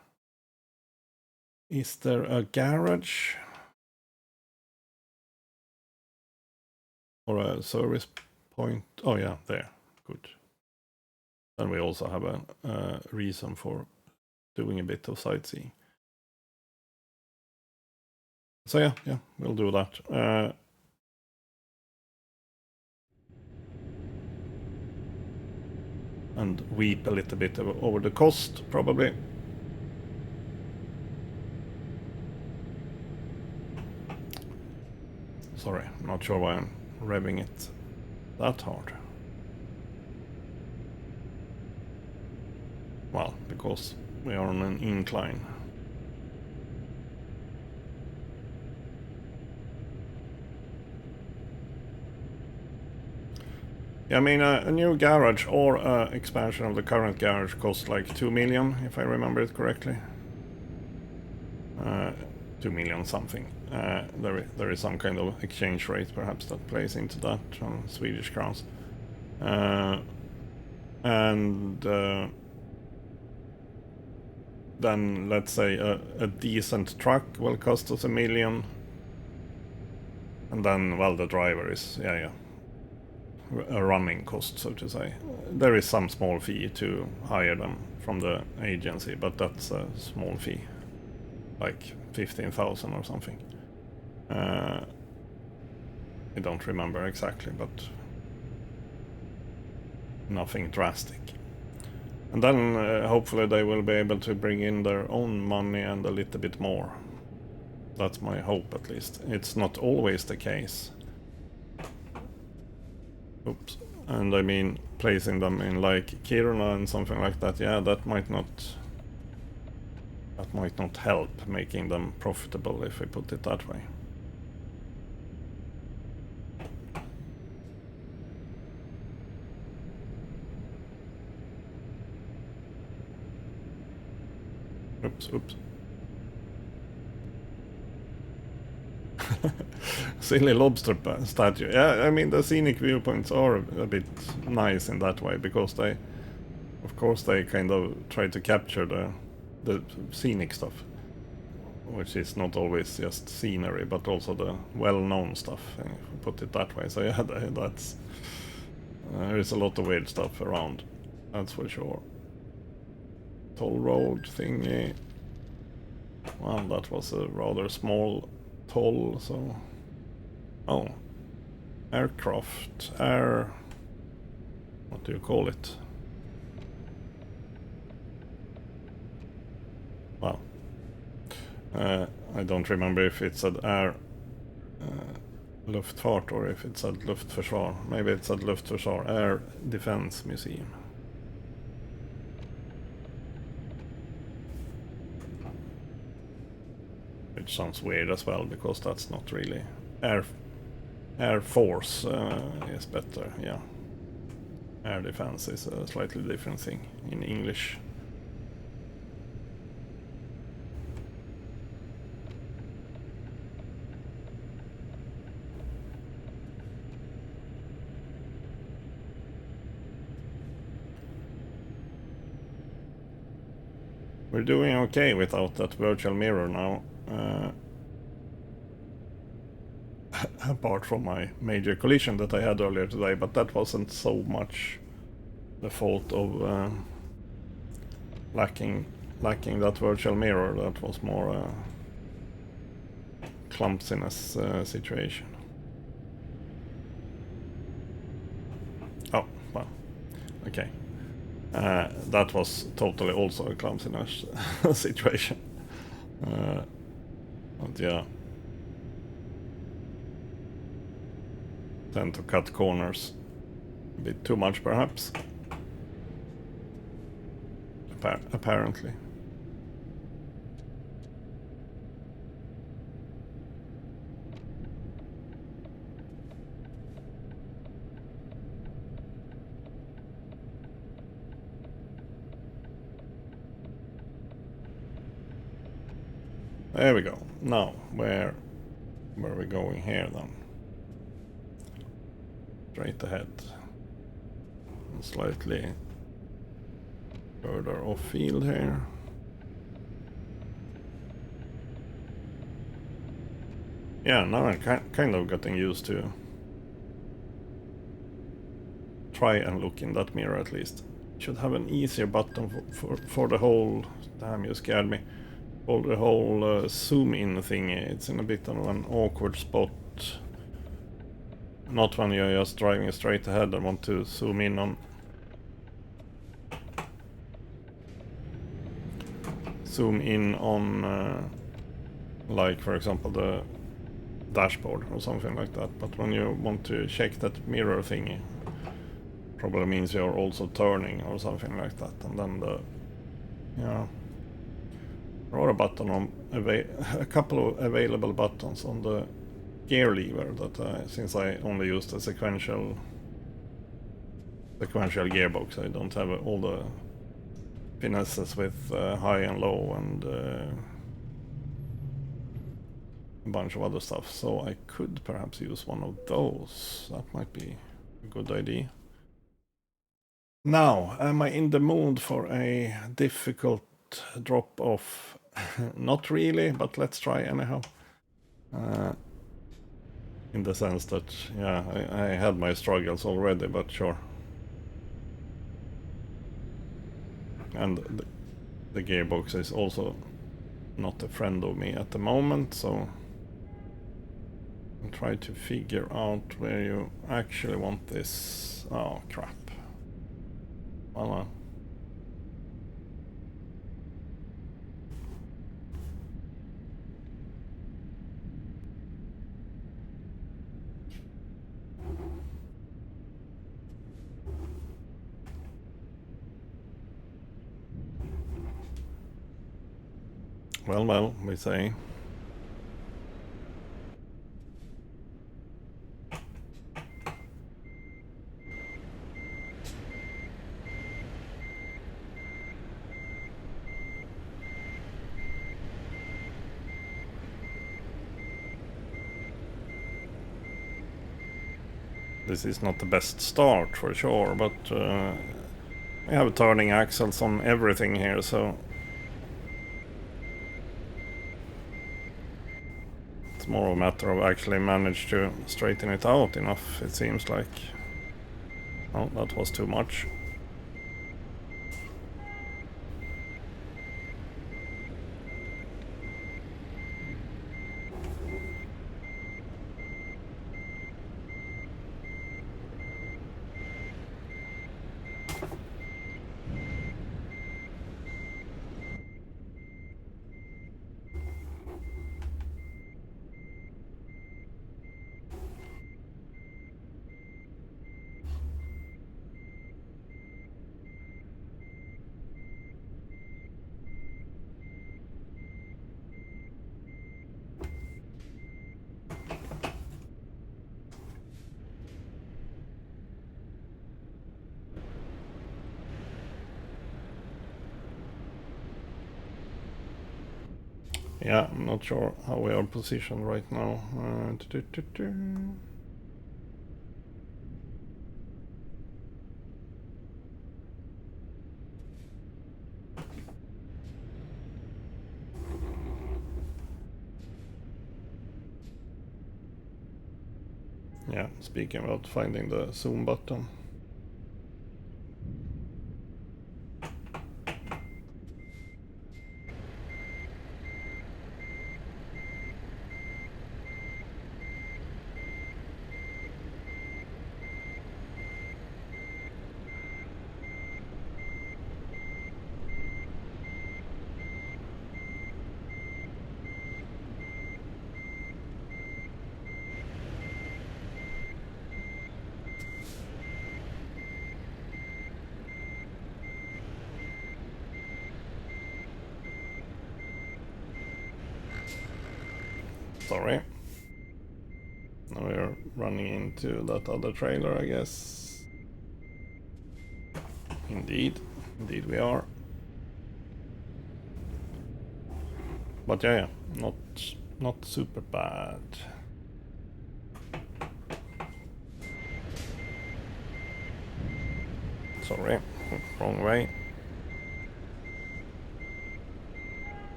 Is there a garage? Or a service point? Oh yeah, there. Good. Then we also have a reason for doing a bit of sightseeing. So yeah, we'll do that. and weep a little bit over the cost, probably. Sorry, not sure why I'm revving it that hard. Well, because we are on an incline. Yeah, I mean, a new garage or expansion of the current garage costs like 2 million, if I remember it correctly. 2 million something. There is some kind of exchange rate perhaps that plays into that on Swedish crowns. And then let's say a decent truck will cost us 1 million. And then, well, the driver is, yeah, a running cost, so to say. There is some small fee to hire them from the agency, but that's a small fee, like 15,000 or something. I don't remember exactly, but nothing drastic. And then hopefully they will be able to bring in their own money and a little bit more. That's my hope, at least. It's not always the case. Oops. And I mean, placing them in like Kiruna and something like that, yeah, that might not help making them profitable, if we put it that way. Oops. Silly lobster statue. Yeah, I mean, the scenic viewpoints are a bit nice in that way, because they, of course, they kind of try to capture the scenic stuff, which is not always just scenery, but also the well-known stuff, if we put it that way. So yeah, that's there is a lot of weird stuff around, that's for sure. Toll road thingy. Well, that was a rather small toll, so... Oh. Aircraft. What do you call it? Well... I don't remember if it said air... Luftfart or if it said Luftförsvar. Maybe it said Luftförsvar. Air Defense Museum. Which sounds weird as well, because that's not really... Air Force is better, yeah. Air Defense is a slightly different thing in English. We're doing okay without that virtual mirror now. Apart from my major collision that I had earlier today, but that wasn't so much the fault of lacking that virtual mirror. That was more a clumsiness situation. Oh, well, okay. That was totally also a clumsiness situation. But yeah. Tend to cut corners a bit too much, perhaps. Apparently. There we go. Now, where are we going here then? Straight ahead. And slightly further off field here. Yeah, now I'm kind of getting used to try and look in that mirror at least. Should have an easier button for the whole... Damn, you scared me. For the whole zoom in thingy. It's in a bit of an awkward spot. Not when you're just driving straight ahead and want to zoom in on zoom in on, like for example the dashboard or something like that. But when you want to check that mirror thingy, probably means you're also turning or something like that. And then the, yeah, there are a couple of available buttons on the gear lever that since I only use the sequential gearbox, I don't have all the finesses with high and low and a bunch of other stuff. So I could perhaps use one of those. That might be a good idea. Now, am I in the mood for a difficult drop off? Not really, but let's try anyhow. In the sense that, yeah, I had my struggles already, but sure. And the gearbox is also not a friend of me at the moment, so I'll try to figure out where you actually want this. Oh, crap. Well, we say. This is not the best start for sure, but we have turning axles on everything here, so it's more a matter of actually manage to straighten it out enough, it seems like. Oh, that was too much. Yeah, I'm not sure how we are positioned right now. Yeah, speaking about finding the zoom button. Sorry. Now we're running into that other trailer, I guess. Indeed we are. But yeah, not super bad. Sorry, wrong way.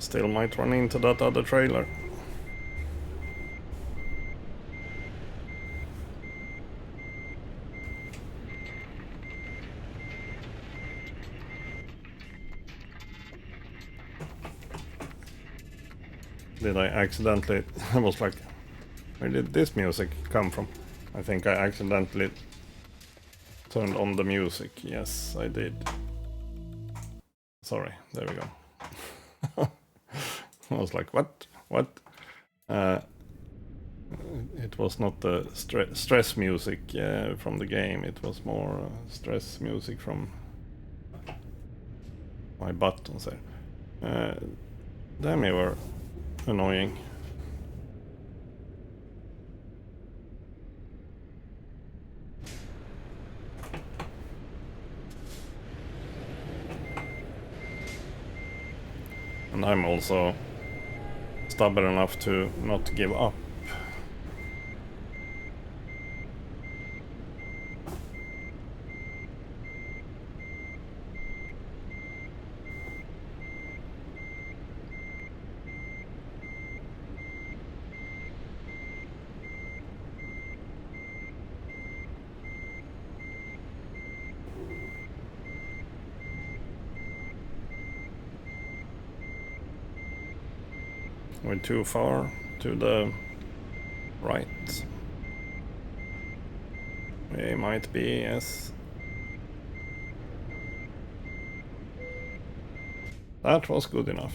Still might run into that other trailer. Did I accidentally... I was like, where did this music come from? I think I accidentally turned on the music. Yes, I did. Sorry, there we go. I was like, what? What? It was not the stress music from the game. It was more stress music from my buttons there. Damn, they were annoying. And I'm also stubborn enough to not give up. We're too far to the right. We might be, yes. That was good enough.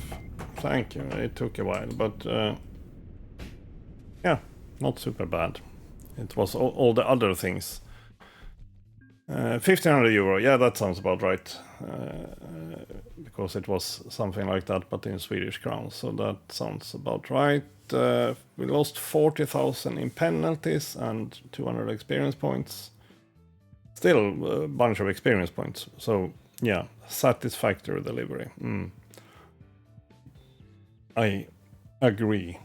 Thank you. It took a while, but yeah, not super bad. It was all the other things. 1,500 euro, yeah, that sounds about right. Because it was something like that, but in Swedish crowns, so that sounds about right. We lost 40,000 in penalties and 200 experience points. Still a bunch of experience points, so yeah, satisfactory delivery. I agree.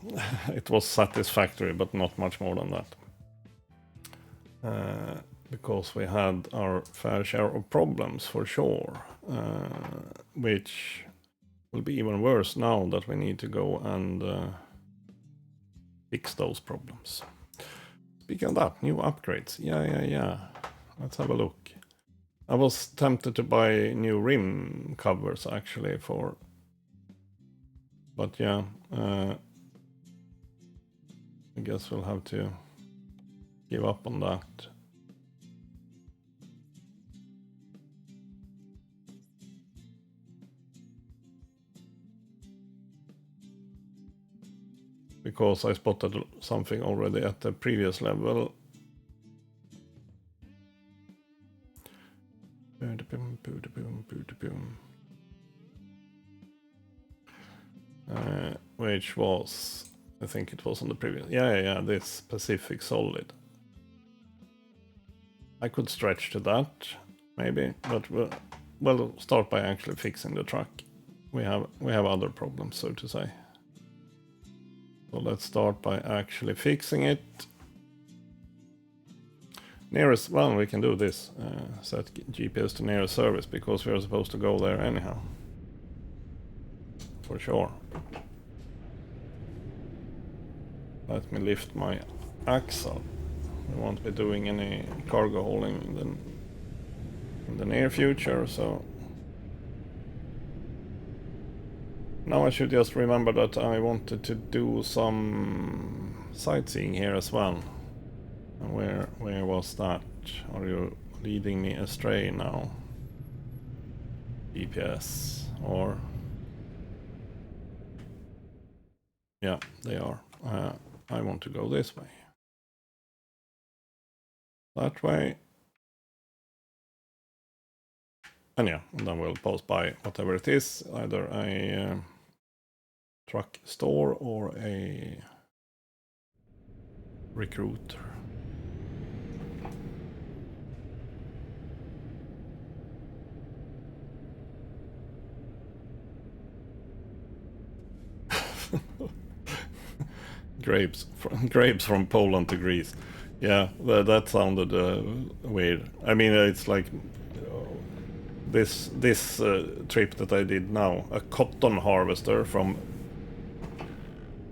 It was satisfactory, but not much more than that. Because we had our fair share of problems for sure, which will be even worse now that we need to go and fix those problems. Speaking of that, new upgrades. Yeah. Let's have a look. I was tempted to buy new rim covers actually for... But yeah, I guess we'll have to give up on that. Because I spotted something already at the previous level. Which was, I think it was on the previous, yeah, this Pacific Solid. I could stretch to that, maybe, but we'll start by actually fixing the truck. We have other problems, so to say. So let's start by actually fixing it. Nearest, well, we can do this. Set GPS to nearest service, because we are supposed to go there anyhow. For sure. Let me lift my axle. We won't be doing any cargo hauling in the near future, so... Now I should just remember that I wanted to do some sightseeing here as well. Where was that? Are you leading me astray now? GPS, or... Yeah, they are. I want to go this way. That way. And yeah, and then we'll pass by whatever it is, either a truck store or a recruiter. Grapes from Poland to Greece. Yeah, that sounded weird. I mean, it's like this trip that I did now, a cotton harvester from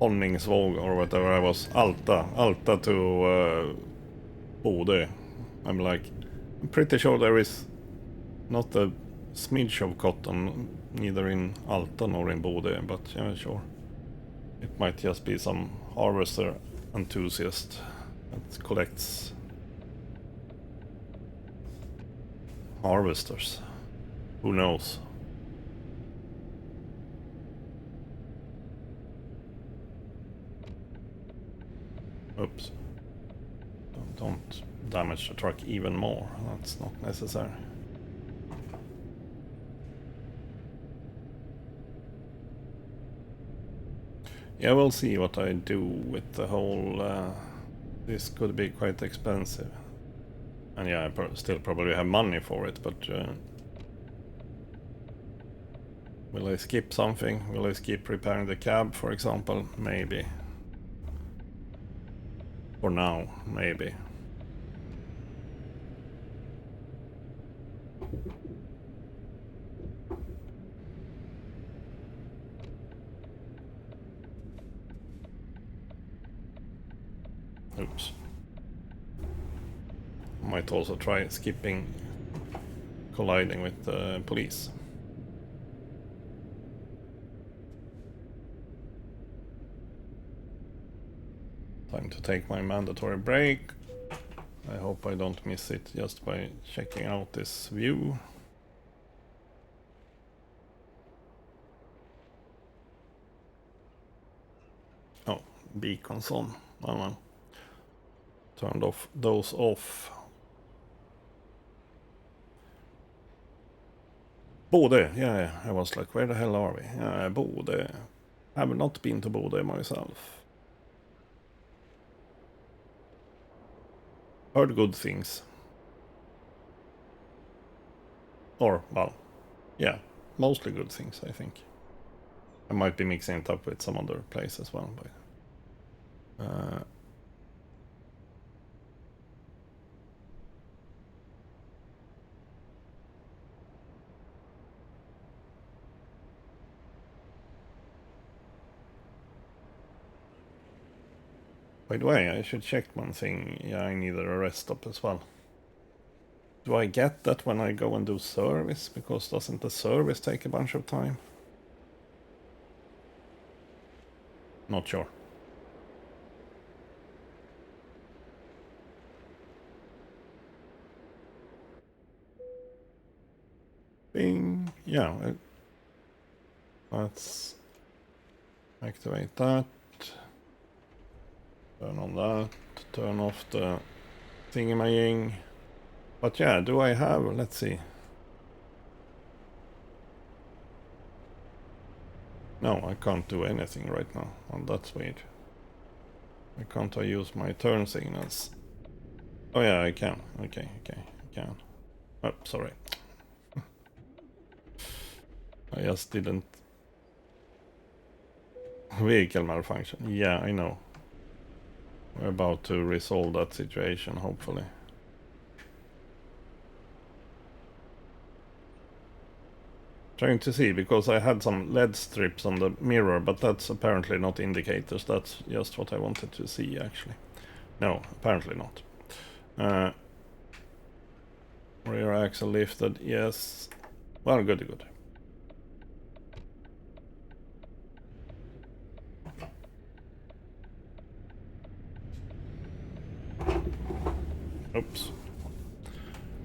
Honningsvåg or whatever I was, Alta to Bodø. I'm pretty sure there is not a smidge of cotton, neither in Alta nor in Bodø, but yeah, sure. It might just be some harvester enthusiast that collects Harvesters. Who knows? Oops. Don't damage the truck even more. That's not necessary. Yeah, we'll see what I do with the whole... this could be quite expensive. And yeah, I still probably have money for it, but... will I skip something? Will I skip repairing the cab, for example? Maybe. For now, maybe. Oops. Might also try skipping colliding with the police. Time to take my mandatory break. I hope I don't miss it just by checking out this view. Oh, beacons on. Oh well. Turned off those off. Bode, yeah, I was like, where the hell are we? Bode. I have not been to Bode myself. Heard good things. Or, well, yeah, mostly good things, I think. I might be mixing it up with some other place as well, but... by the way, I should check one thing. Yeah, I need a rest stop as well. Do I get that when I go and do service? Because doesn't the service take a bunch of time? Not sure. Bing. Yeah. Let's activate that. Turn on that. Turn off the thingamajig. But yeah, do I have... Let's see. No, I can't do anything right now. Well, that's weird. Why can't I use my turn signals? Oh yeah, I can. Okay, I can. Oh, sorry. I just didn't... Vehicle malfunction. Yeah, I know. We're about to resolve that situation, hopefully. Trying to see, because I had some LED strips on the mirror, but that's apparently not indicators. That's just what I wanted to see, actually. No, apparently not. Rear axle lifted, yes. Well, good. Oops.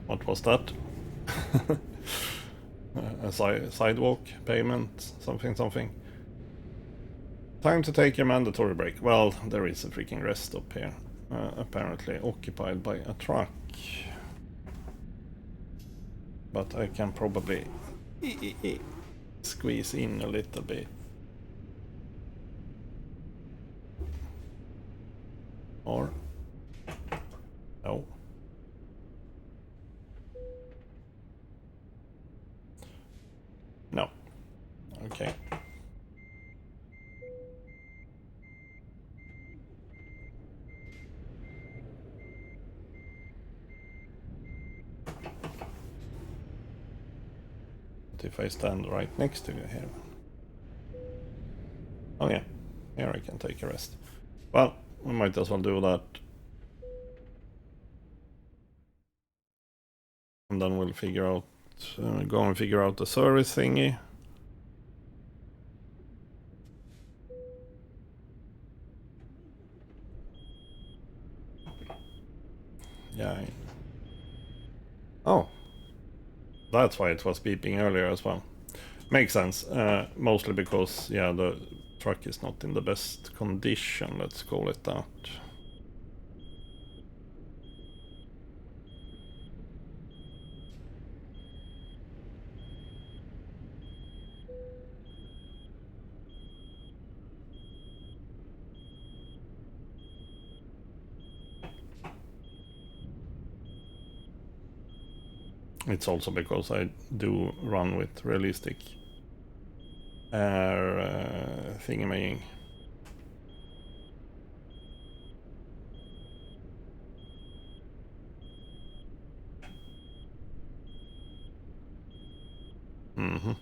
What was that? A sidewalk payment, something. Time to take your mandatory break. Well, there is a freaking rest stop here. Apparently occupied by a truck. But I can probably squeeze in a little bit. Or... no. No. Okay. But if I stand right next to you here... oh yeah, here I can take a rest. Well, we might as well do that. And then we'll figure out... go and figure out the service thingy. Yeah. Oh. That's why it was beeping earlier as well. Makes sense. Mostly because, yeah, the truck is not in the best condition, let's call it that. It's also because I do run with realistic air thingamajig. Mm-hmm.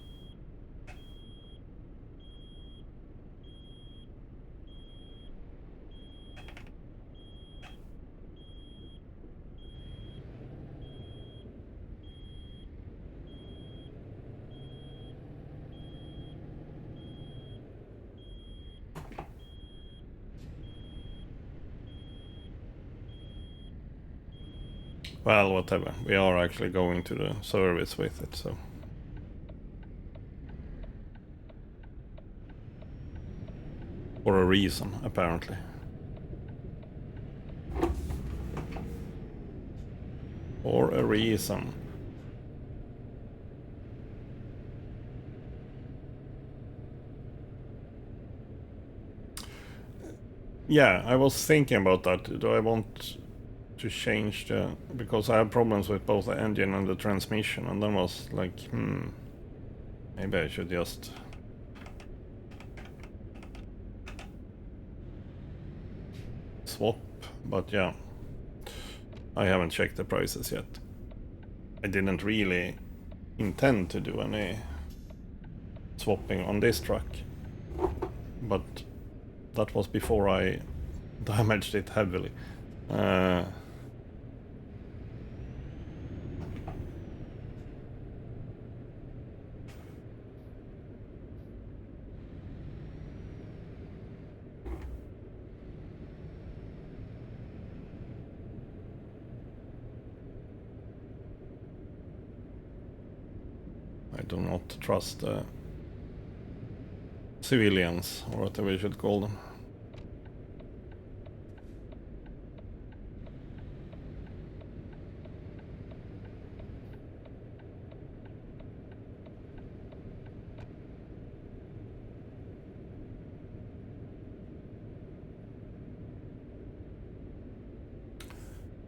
Well, whatever. We are actually going to the service with it, so. For a reason, apparently. For a reason. Yeah, I was thinking about that. Do I want to change the... Because I have problems with both the engine and the transmission, and then was like, maybe I should just... swap, but yeah. I haven't checked the prices yet. I didn't really intend to do any swapping on this truck, but that was before I damaged it heavily. I do not trust civilians, or whatever you should call them.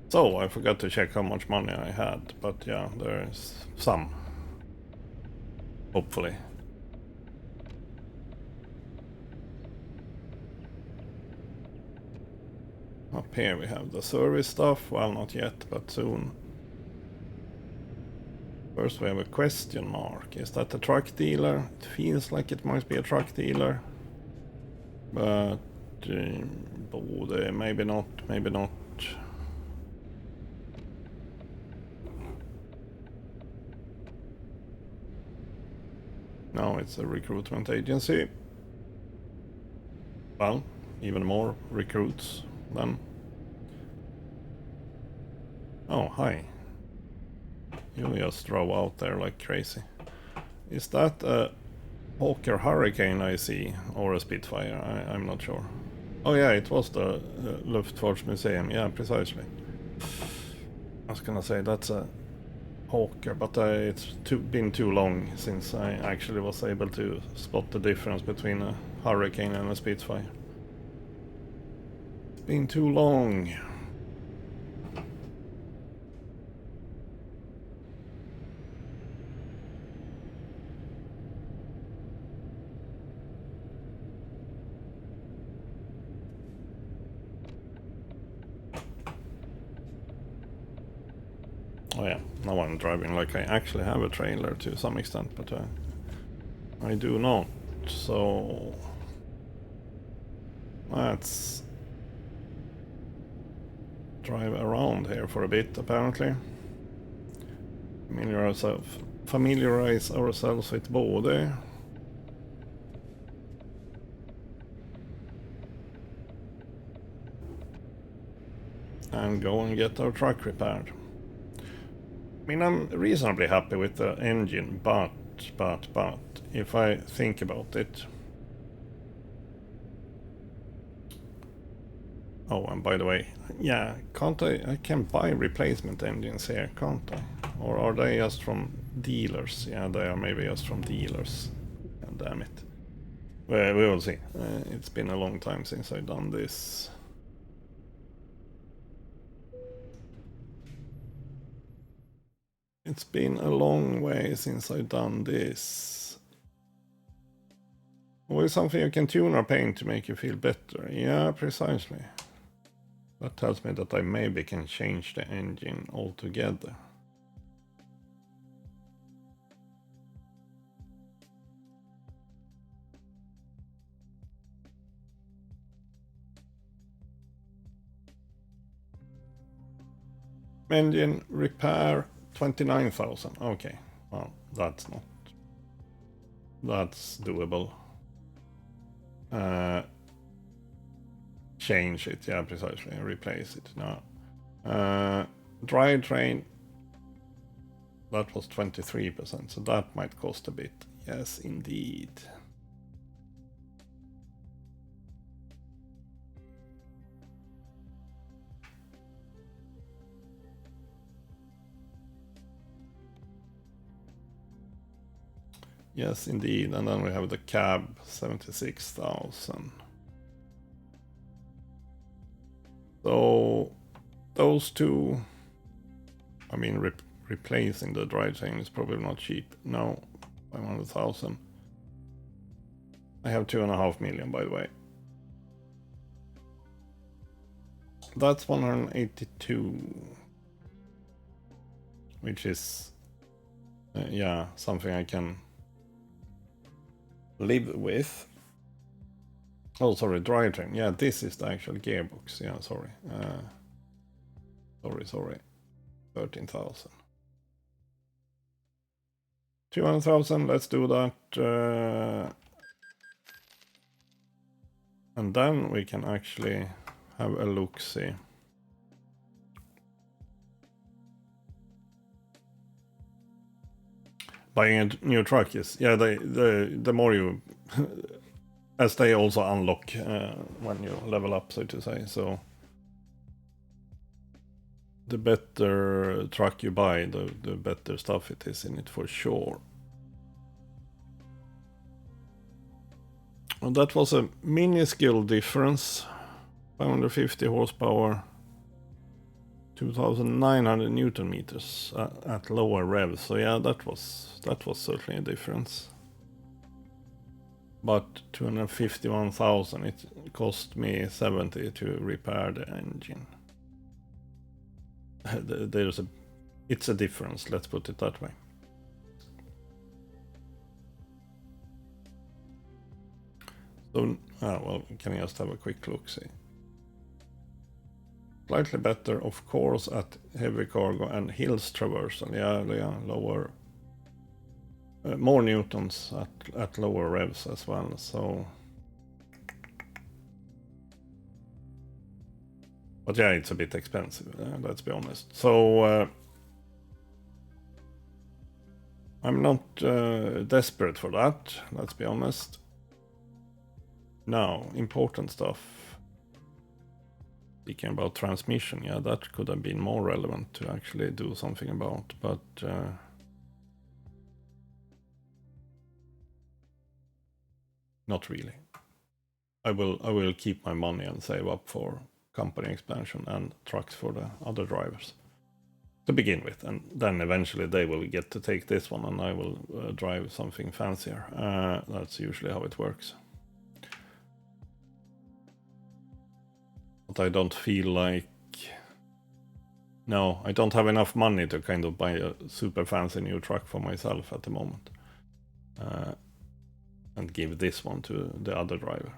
So, I forgot to check how much money I had, but yeah, there's some. Hopefully. Up here we have the service stuff. Well, not yet, but soon. First we have a question mark. Is that a truck dealer? It feels like it might be a truck dealer. But maybe not, maybe not. No, it's a recruitment agency. Well, even more recruits then. Oh, hi. You just drove out there like crazy. Is that a Hawker Hurricane I see, or a Spitfire? I'm not sure. Oh yeah, it was the Luftfartsmuseum. Yeah, precisely. I was gonna say that's a Hawker, but it's been too long since I actually was able to spot the difference between a Hurricane and a Spitfire. It's been too long. Oh yeah, now I'm driving like I actually have a trailer to some extent, but I do not. So let's drive around here for a bit, apparently. Familiarize ourselves with både. And go and get our truck repaired. mean, I'm reasonably happy with the engine, but, if I think about it... Oh, and by the way, yeah, can't I can buy replacement engines here, can't I? Or are they just from dealers? Yeah, they are maybe just from dealers. God damn it. Well, we will see. It's been a long time since I've done this. It's been a long way since I've done this. Always something you can tune or paint to make you feel better. Yeah, precisely. That tells me that I maybe can change the engine altogether. Engine repair 29,000. Okay, well, that's not... That's doable. Change it, yeah, precisely. Replace it. No. Drivetrain. That was 23%, so that might cost a bit. Yes, indeed. Yes, indeed. And then we have the cab, 76,000. So those two, I mean, replacing the drivetrain is probably not cheap. No, 500,000. I have 2.5 million, by the way. That's 182, which is, yeah, something I can live with. Oh, sorry, drivetrain. Yeah, this is the actual gearbox. Yeah, sorry. Sorry. 13,000. 200,000, let's do that. And then we can actually have a look-see. Buying a new truck is, yeah, the more you, as they also unlock when you level up, so to say. So the better truck you buy, the better stuff it is in it for sure. And that was a minuscule difference. 550 horsepower, 2,900 Newton meters at lower revs. So yeah, that was certainly a difference. But 251,000, it cost me 70 to repair the engine. It's a difference, let's put it that way. So, well, can I just have a quick look, see? Slightly better, of course, at heavy cargo and hills traversal. Yeah, lower, more newtons at lower revs as well. So, but yeah, it's a bit expensive. Let's be honest. So I'm not desperate for that. Let's be honest. Now, important stuff. Speaking about transmission, yeah, that could have been more relevant to actually do something about, but not really. I will keep my money and save up for company expansion and trucks for the other drivers to begin with, and then eventually they will get to take this one and I will drive something fancier. That's usually how it works. But I don't feel like... No, I don't have enough money to kind of buy a super fancy new truck for myself at the moment. And give this one to the other driver.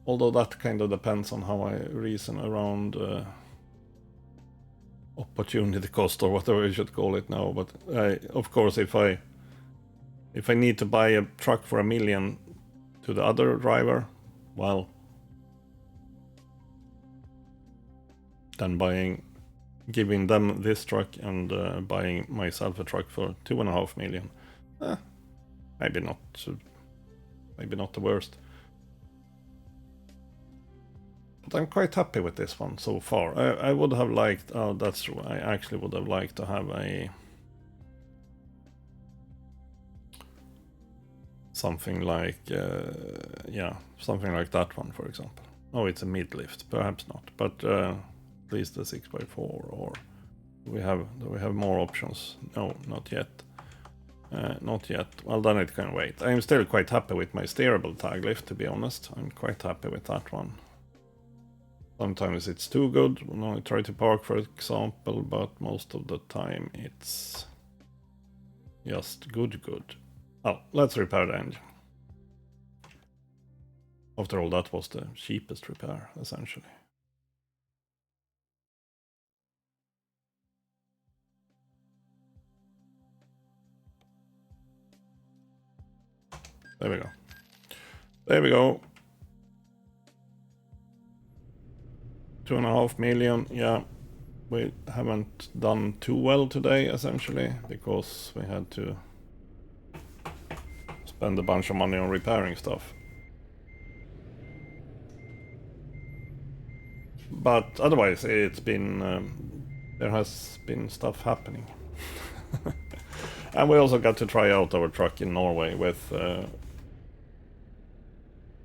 Although that kind of depends on how I reason around opportunity cost or whatever you should call it now. But of course, if I need to buy a truck for $1 million to the other driver, well, then buying giving them this truck and buying myself a truck for 2.5 million. Maybe not the worst. But I'm quite happy with this one so far. I would have liked, oh that's true, I actually would have liked to have something like, something like that one, for example. Oh, it's a mid-lift, perhaps not, but at least a 6x4, or do we have more options? No, not yet. Not yet. Well, then it can wait. I'm still quite happy with my steerable tag lift, to be honest. I'm quite happy with that one. Sometimes it's too good when I try to park, for example, but most of the time it's just good. Oh, let's repair the engine. After all, that was the cheapest repair, essentially. There we go. There we go. 2.5 million, yeah. We haven't done too well today, essentially, because we had to spend a bunch of money on repairing stuff. But otherwise, it's been... there has been stuff happening. And we also got to try out our truck in Norway with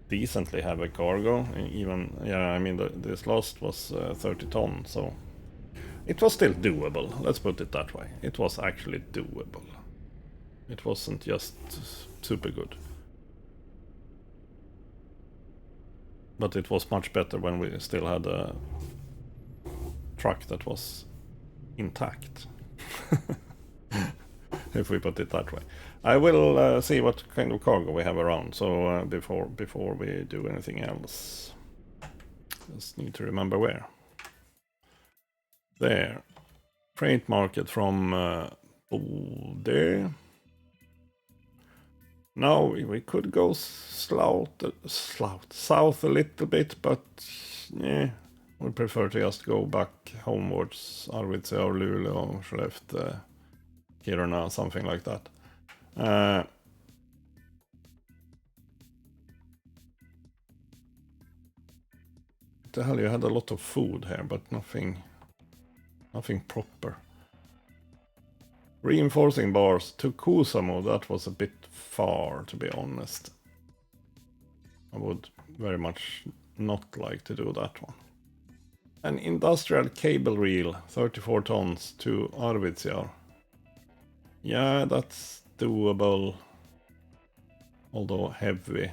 decently heavy cargo. Even, yeah, I mean, this last was 30 tons, so it was still doable. Let's put it that way. It was actually doable. It wasn't just super good. But it was much better when we still had a truck that was intact. If we put it that way. I will see what kind of cargo we have around, so before we do anything else. Just need to remember where. There. Freight market from there. Now we could go south a little bit, but yeah, we prefer to just go back homewards, Arvidsjaur, Luleå, Skellefteå, Kiruna, something like that. The hell, you had a lot of food here, but nothing proper. Reinforcing bars to Kuusamo, that was a bit far, to be honest. I would very much not like to do that one. An industrial cable reel, 34 tons to Arvidsjaur. Yeah, that's doable, although heavy.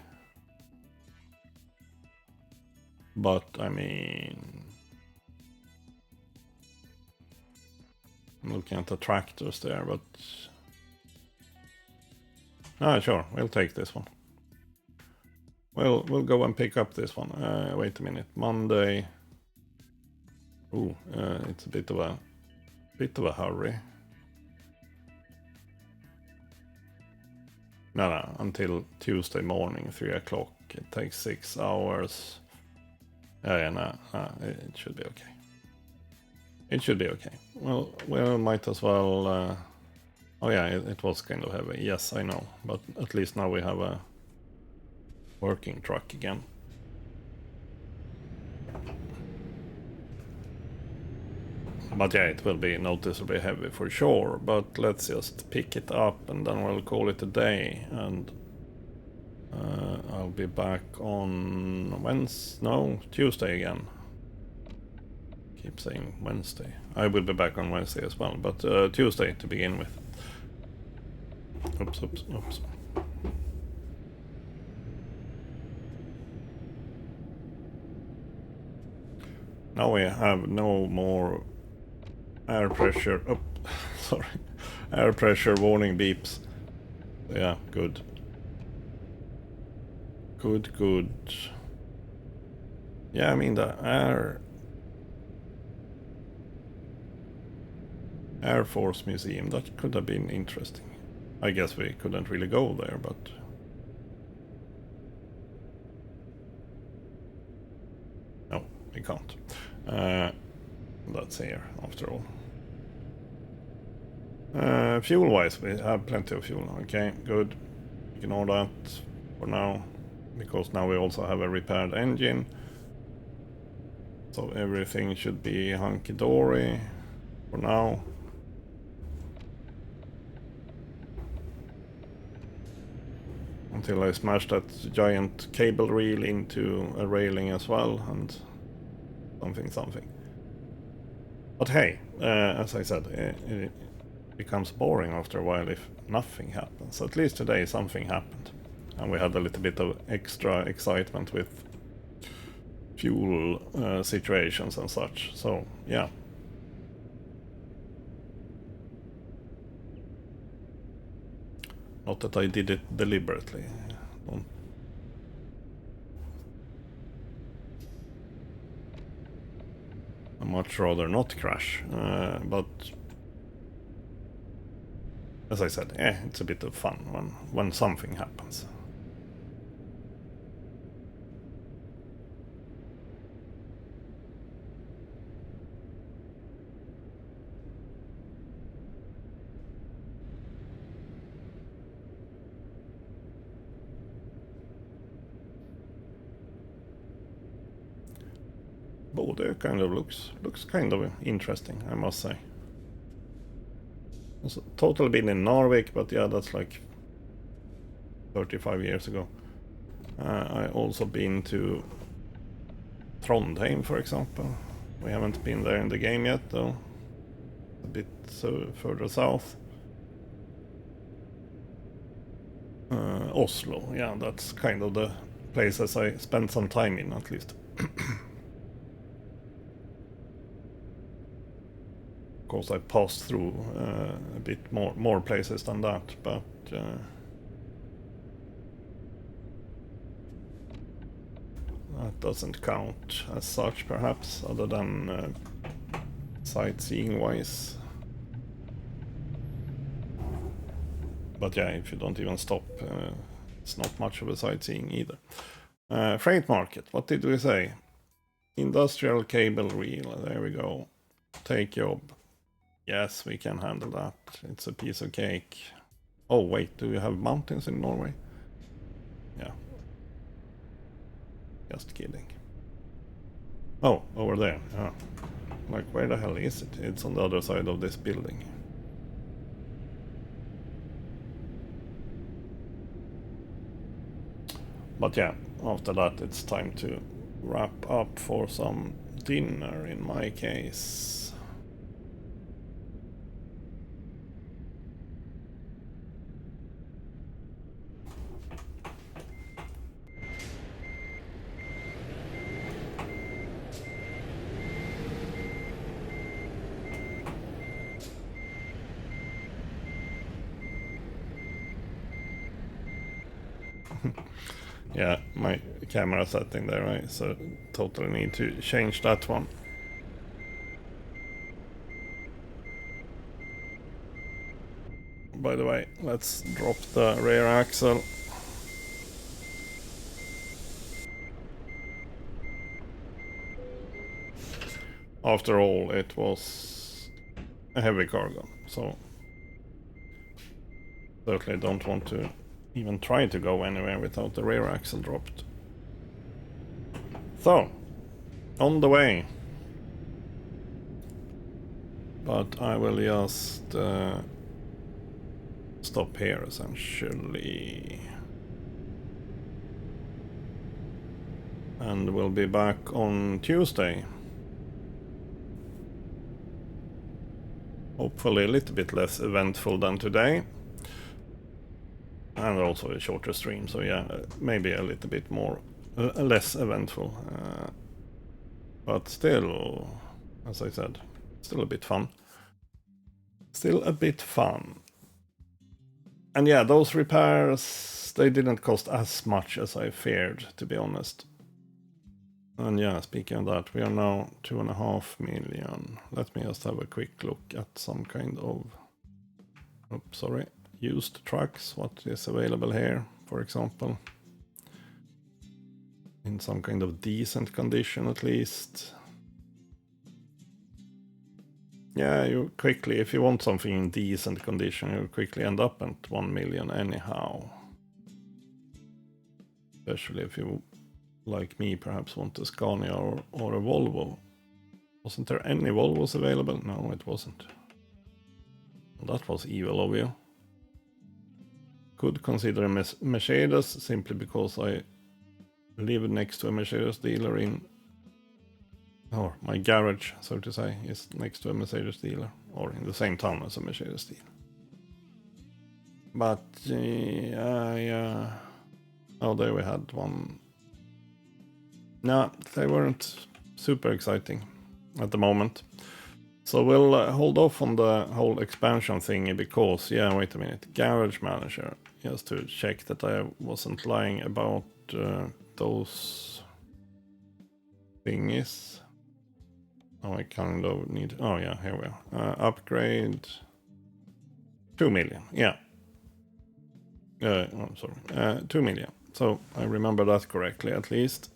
But I mean, I'm looking at the tractors there, but sure, we'll take this one. We'll go and pick up this one. Wait a minute, Monday. Ooh, it's a bit of a hurry. No, until Tuesday morning, 3 o'clock. It takes 6 hours. No, it should be okay. It should be okay. Well, we might as well... oh yeah, it was kind of heavy. Yes, I know. But at least now we have a working truck again. But yeah, it will be noticeably heavy for sure. But let's just pick it up and then we'll call it a day. And I'll be back on Tuesday again. Keep saying Wednesday. I will be back on Wednesday as well, but Tuesday to begin with. Oops. Now we have no more air pressure. Oh, sorry. Air pressure warning beeps. Yeah, good. Good. Yeah, I mean the Air Force Museum, that could have been interesting. I guess we couldn't really go there, but... No, we can't. That's that's here after all. Fuel-wise, we have plenty of fuel. Okay, good. Ignore that for now, because now we also have a repaired engine. So everything should be hunky-dory for now. Until I smash that giant cable reel into a railing as well, and something. But hey, as I said, it becomes boring after a while if nothing happens. At least today something happened. And we had a little bit of extra excitement with fuel situations and such. So, yeah. Not that I did it deliberately. I'd much rather not crash. But as I said, it's a bit of fun when something happens. Bode kind of looks kind of interesting, I must say. It's totally been in Norway, but yeah, that's like 35 years ago. I also been to Trondheim, for example. We haven't been there in the game yet, though. A bit further south. Oslo, yeah, that's kind of the places I spent some time in, at least. Of course, I passed through a bit more places than that, but that doesn't count as such, perhaps, other than sightseeing-wise. But yeah, if you don't even stop, it's not much of a sightseeing either. Freight market, what did we say? Industrial cable reel, there we go. Take job. Yes, we can handle that. It's a piece of cake. Oh wait, do you have mountains in Norway? Yeah. Just kidding. Oh, over there. Yeah. Like, where the hell is it? It's on the other side of this building. But yeah, after that it's time to wrap up for some dinner in my case. Yeah, my camera setting there, right? So totally need to change that one. By the way, let's drop the rear axle. After all, it was a heavy cargo, so certainly don't want to even try to go anywhere without the rear axle dropped. So, on the way. But I will just stop here, essentially. And we'll be back on Tuesday. Hopefully a little bit less eventful than today. And also a shorter stream, so yeah, maybe a little bit more, less eventful. But still, as I said, still a bit fun. Still a bit fun. And yeah, those repairs, they didn't cost as much as I feared, to be honest. And yeah, speaking of that, we are now 2.5 million. Let me just have a quick look at some kind of... Oops, sorry. Used trucks, what is available here, for example. In some kind of decent condition, at least. Yeah, you quickly, if you want something in decent condition, you quickly end up at 1 million anyhow. Especially if you, like me, perhaps want a Scania or a Volvo. Wasn't there any Volvos available? No, it wasn't. Well, that was evil of you. Could consider a Mercedes simply because I live next to a Mercedes dealer in... or my garage, so to say, is next to a Mercedes dealer, or in the same town as a Mercedes dealer. But yeah. Oh, there we had one. No, they weren't super exciting at the moment. So we'll hold off on the whole expansion thingy because, yeah, wait a minute. Garage manager, just to check that I wasn't lying about those thingies. Oh, I kind of need... oh, yeah, here we are. Upgrade... 2 million, yeah. Oh, sorry. 2 million. So I remember that correctly, at least.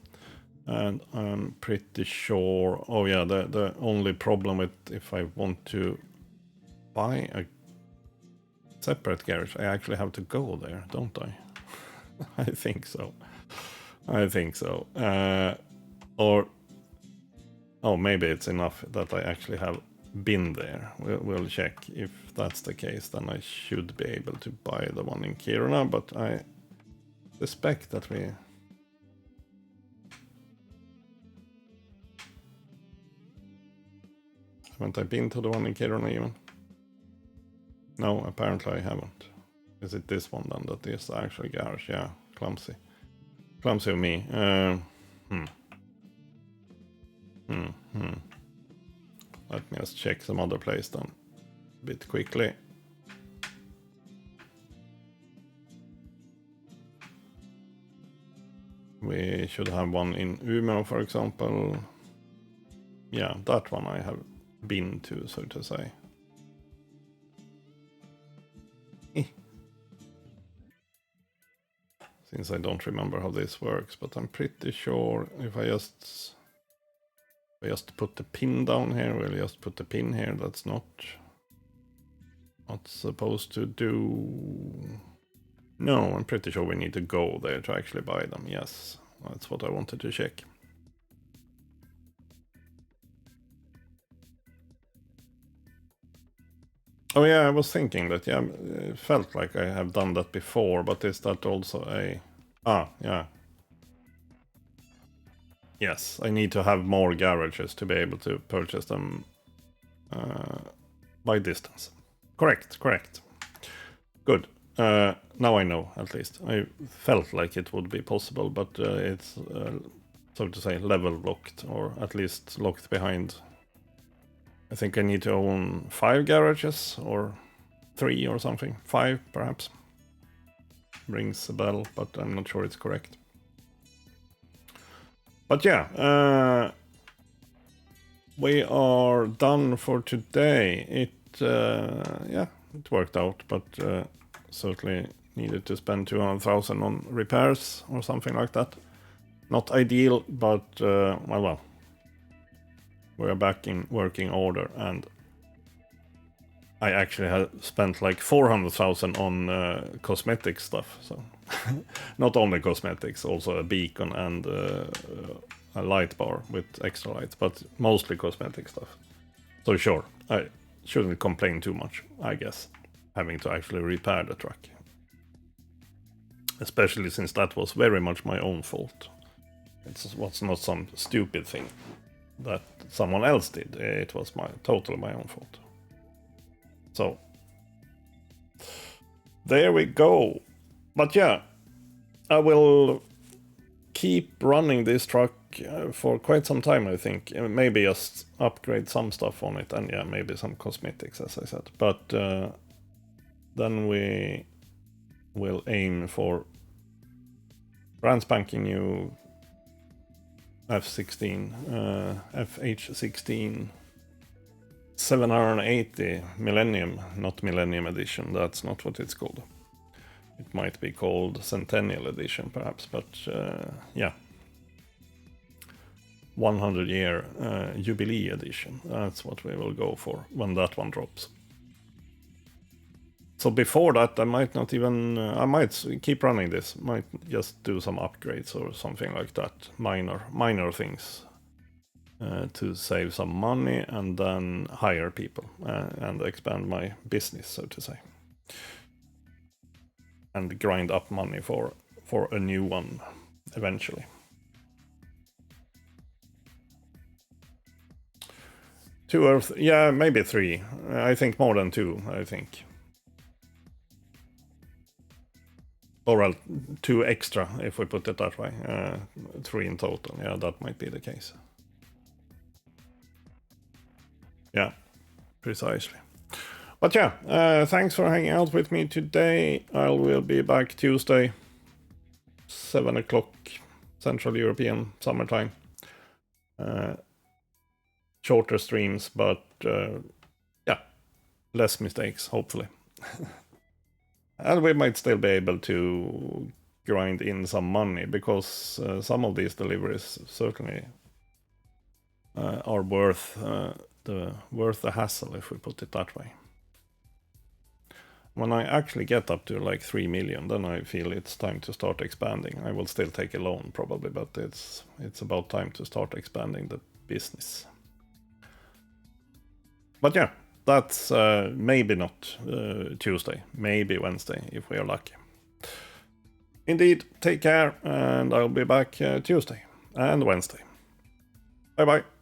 And I'm pretty sure... oh, yeah, the only problem with if I want to buy a separate garage, I actually have to go there, don't I? I think so. I think so. Or... oh, maybe it's enough that I actually have been there. We'll check. If that's the case, then I should be able to buy the one in Kiruna, but I suspect that we... haven't I been to the one in Kiruna even? No, apparently I haven't. Is it this one then that is the actual garage? Yeah, clumsy. Clumsy of me. Let me just check some other place then. A bit quickly. We should have one in Umeå, for example. Yeah, that one I have been to, so to say. Since I don't remember how this works, but I'm pretty sure if I just put the pin down here, we'll just put the pin here. That's not supposed to do... no, I'm pretty sure we need to go there to actually buy them. Yes, that's what I wanted to check. Oh yeah, I was thinking that, yeah, it felt like I have done that before, but is that also a... ah, yeah. Yes, I need to have more garages to be able to purchase them by distance. Correct. Good. Now I know, at least. I felt like it would be possible, but it's, so to say, level locked, or at least locked behind... I think I need to own 5 garages, or 3 or something. 5, perhaps. Rings a bell, but I'm not sure it's correct. But yeah, we are done for today. Yeah, it worked out, but certainly needed to spend 200,000 on repairs or something like that. Not ideal, but well. We're back in working order, and I actually had spent like 400,000 on cosmetic stuff. So not only cosmetics, also a beacon and a light bar with extra lights, but mostly cosmetic stuff. So sure, I shouldn't complain too much, I guess, having to actually repair the truck. Especially since that was very much my own fault. It was not some stupid thing that someone else did. It was totally my own fault. So there we go. But yeah, I will keep running this truck for quite some time, I think. Maybe just upgrade some stuff on it, and yeah, maybe some cosmetics, as I said. But then we will aim for brand spanking new F16, FH16 780 Millennium, not Millennium Edition, that's not what it's called. It might be called Centennial Edition, perhaps, but yeah. 100-year Jubilee edition. That's what we will go for when that one drops. So before that, I might not even... I might keep running this. Might just do some upgrades or something like that. Minor things. To save some money and then hire people. And expand my business, so to say. And grind up money for a new one eventually. 2 or yeah, maybe 3. I think more than 2, I think. Or well, 2 extra, if we put it that way. 3 in total, yeah, that might be the case. Yeah, precisely. But yeah, thanks for hanging out with me today. I will be back Tuesday, 7 o'clock Central European summertime. Shorter streams, but yeah, less mistakes, hopefully. And we might still be able to grind in some money, because some of these deliveries certainly are worth the hassle, if we put it that way. When I actually get up to like 3 million, then I feel it's time to start expanding. I will still take a loan probably, but it's about time to start expanding the business. But yeah, that's maybe not Tuesday, maybe Wednesday, if we are lucky. Indeed, take care, and I'll be back Tuesday and Wednesday. Bye bye.